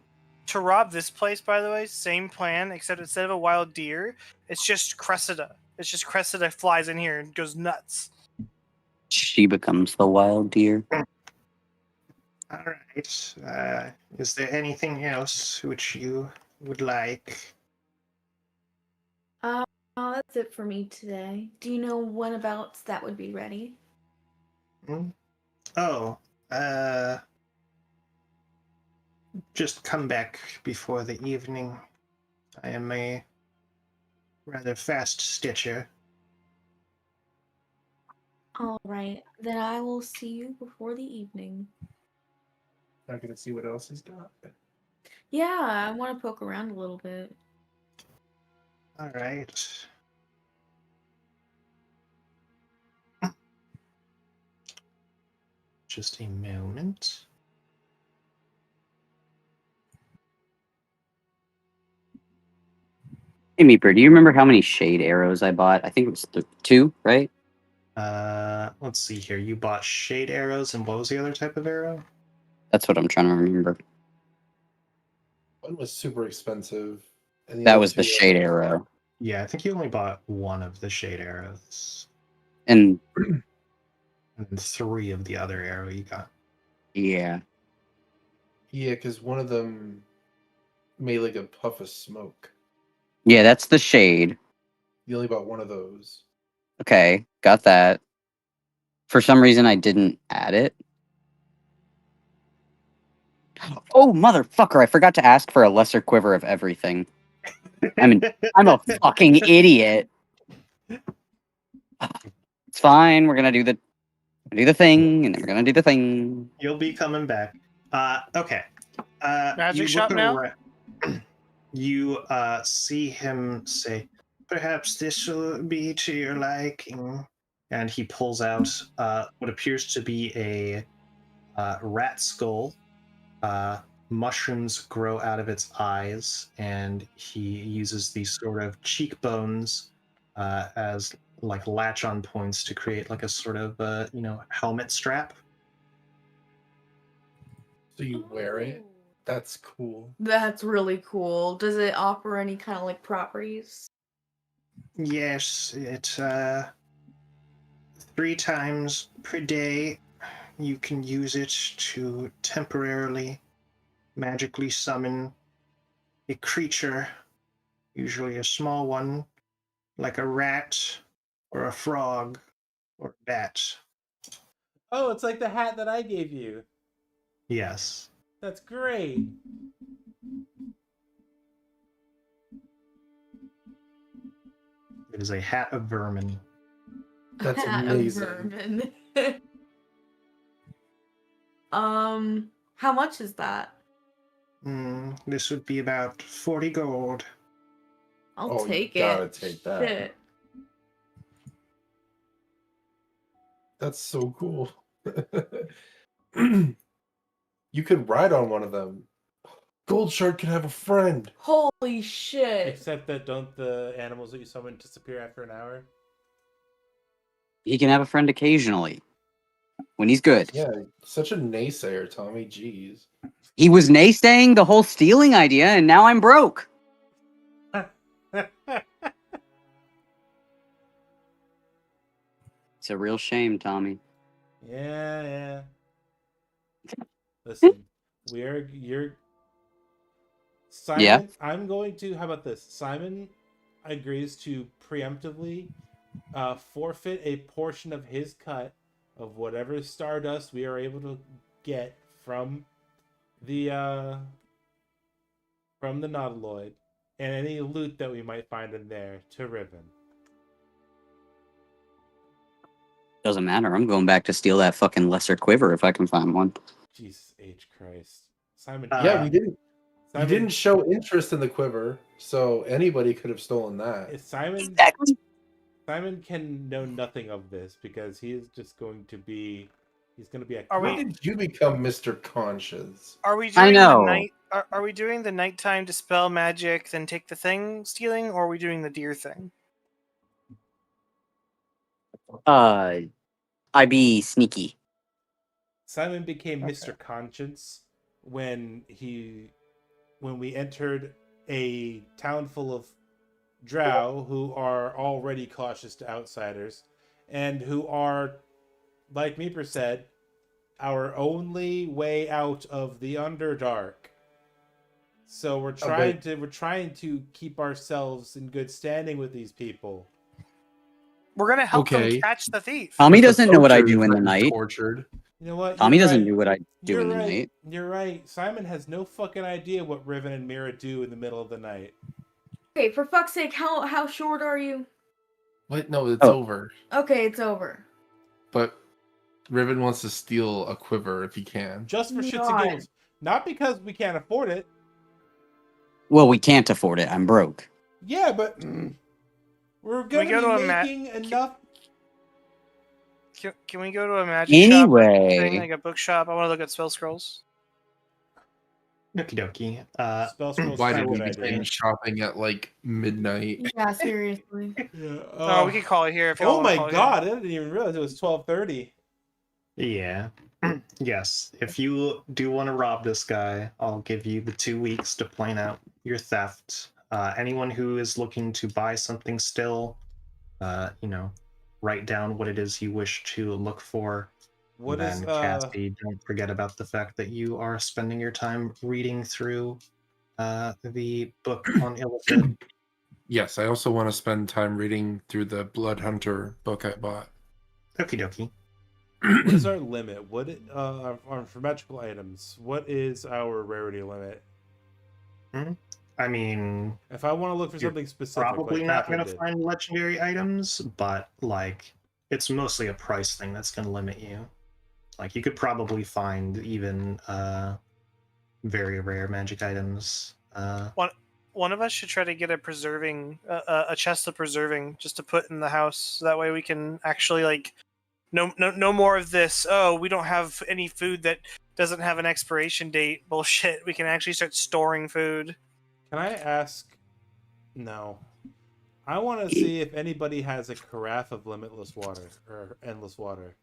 To rob this place, by the way, same plan, except instead of a wild deer, it's just Cressida. It's just Cressida flies in here and goes nuts. She becomes the wild deer. All right. Is there anything else which you would like? That's it for me today. Do you know when about that would be ready? Oh, just come back before the evening. I am a rather fast stitcher. All right, then I will see you before the evening. Not gonna see what else he's got. Yeah, I want to poke around a little bit. All right. just a moment. Hey, Meeper, do you remember how many shade arrows I bought? I think it was two, right? Let's see here. You bought shade arrows, and what was the other type of arrow? That's what I'm trying to remember. One was super expensive, and the That other was the two shade arrow. Yeah, I think you only bought one of the shade arrows, And and three of the other arrow you got. yeah. Yeah, because one of them made like a puff of smoke. Yeah, that's the shade. You only bought one of those. Okay, got that. For some reason, I didn't add it. Oh, motherfucker, I forgot to ask for a lesser quiver of everything. I'm a fucking idiot. It's fine, we're gonna do the thing, and then we're gonna do the thing. You'll be coming back. Okay. Magic you shop look now? You see him say, "Perhaps this will be to your liking," and he pulls out what appears to be a rat skull. Mushrooms grow out of its eyes, and he uses these sort of cheekbones as like latch-on points to create like a sort of helmet strap. So you wear it? That's cool. That's really cool. Does it offer any kind of like properties? Yes, it 3 times per day you can use it to temporarily magically summon a creature, usually a small one, like a rat or a frog or a bat. Oh, it's like the hat that I gave you. Yes. That's great. It is a hat of vermin. That's Hat of amazing. vermin. How much is that? This would be about 40 gold. I'll Oh, you take gotta it. take that. Shit. That's so cool. You could ride on one of them. Gold Shark can have a friend. Holy shit. Except that don't the animals that you summon disappear after an hour? He can have a friend occasionally when he's good. Yeah, such a naysayer, Tommy. Jeez. He was naysaying the whole stealing idea, and now I'm broke. It's a real shame, Tommy. Yeah. Listen, you're Simon. Yeah. I'm going to. How about this? Simon agrees to preemptively forfeit a portion of his cut of whatever stardust we are able to get from the Nautiloid and any loot that we might find in there to Riven. Doesn't matter. I'm going back to steal that fucking lesser quiver if I can find one. Jesus H. Christ. Simon. Yeah, we didn't. Simon, You didn't show interest in the quiver, so anybody could have stolen that. Exactly. Simon can know nothing of this because he is just going to be. He's going to be a. Are When we- did you become Mr. Conscious? Are we I doing know. the night? Are we doing the nighttime dispel magic, then take the thing stealing, or are we doing the deer thing? I be sneaky. Simon became Okay. Mr. Conscience when we entered a town full of drow who are already cautious to outsiders and who are, like Meeper said, our only way out of the Underdark. So we're trying to keep ourselves in good standing with these people. We're gonna help them Okay. catch the thief. Tommy But the doesn't know what I poacher's do in the getting night. Tortured. You know what? Tommy You're doesn't right. do what I do You're in the right. night. You're right. Simon has no fucking idea what Riven and Mira do in the middle of the night. Okay, for fuck's sake, how short are you? What? No, it's Oh. over. Okay, it's over. But Riven wants to steal a quiver if he can. Just for shits and God. giggles. Not because we can't afford it. Well, we can't afford it. I'm broke. Yeah, but we're we going go to to be a making enough. Can we go to a magic shop or something, Anyway, like a bookshop? I want to look at spell scrolls. Okie dokie. Spell scrolls Why is a did we good begin idea. shopping at like midnight? Yeah, seriously. Yeah. Oh, we could call it here if y'all Oh want to my call it god! I didn't even realize it was 12:30. Yeah. Yes. If you do want to rob this guy, I'll give you the 2 weeks to plan out your theft. Anyone who is looking to buy something still, write down what it is you wish to look for. What And is then, Cassie, don't forget about the fact that you are spending your time reading through the book on Illithid. Yes, I also want to spend time reading through the Blood Hunter book I bought. Okie dokie. what is our limit? What for magical items? What is our rarity limit? I mean, If I want to look for You're something specific, probably like not Catherine going to did. find legendary items, but like it's mostly a price thing that's going to limit you. Like you could probably find even very rare magic items. One of us should try to get a chest of preserving just to put in the house. So that way we can actually like no more of this. Oh, we don't have any food that doesn't have an expiration date. Bullshit. We can actually start storing food. Can I ask? No. I want to see if anybody has a carafe of limitless water or endless water.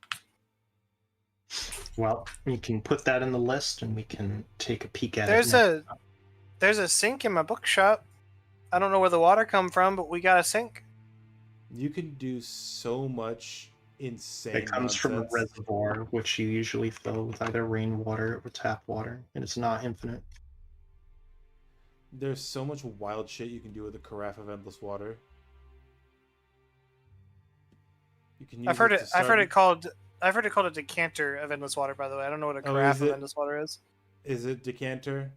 Well, you can put that in the list, and we can take a peek at There's it. there's a sink in my bookshop. I don't know where the water come from, but we got a sink. You can do so much insane It comes from a nonsense. reservoir, which you usually fill with either rainwater or tap water, and it's not infinite. There's so much wild shit you can do with a carafe of endless water. You can use I've heard it. it. I've heard it called a decanter of endless water. By the way, I don't know what a Oh, carafe is of it? endless water is. Is it decanter?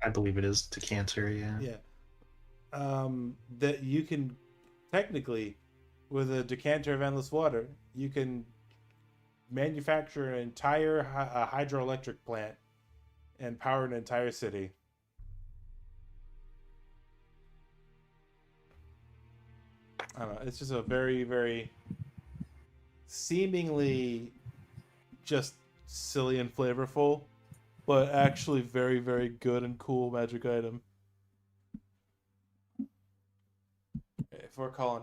I believe it is decanter, yeah. Yeah. That you can technically, with a decanter of endless water, you can manufacture an entire hydroelectric plant and power an entire city. I don't know. It's just a very, very seemingly just silly and flavorful, but actually very, very good and cool magic item. If we're calling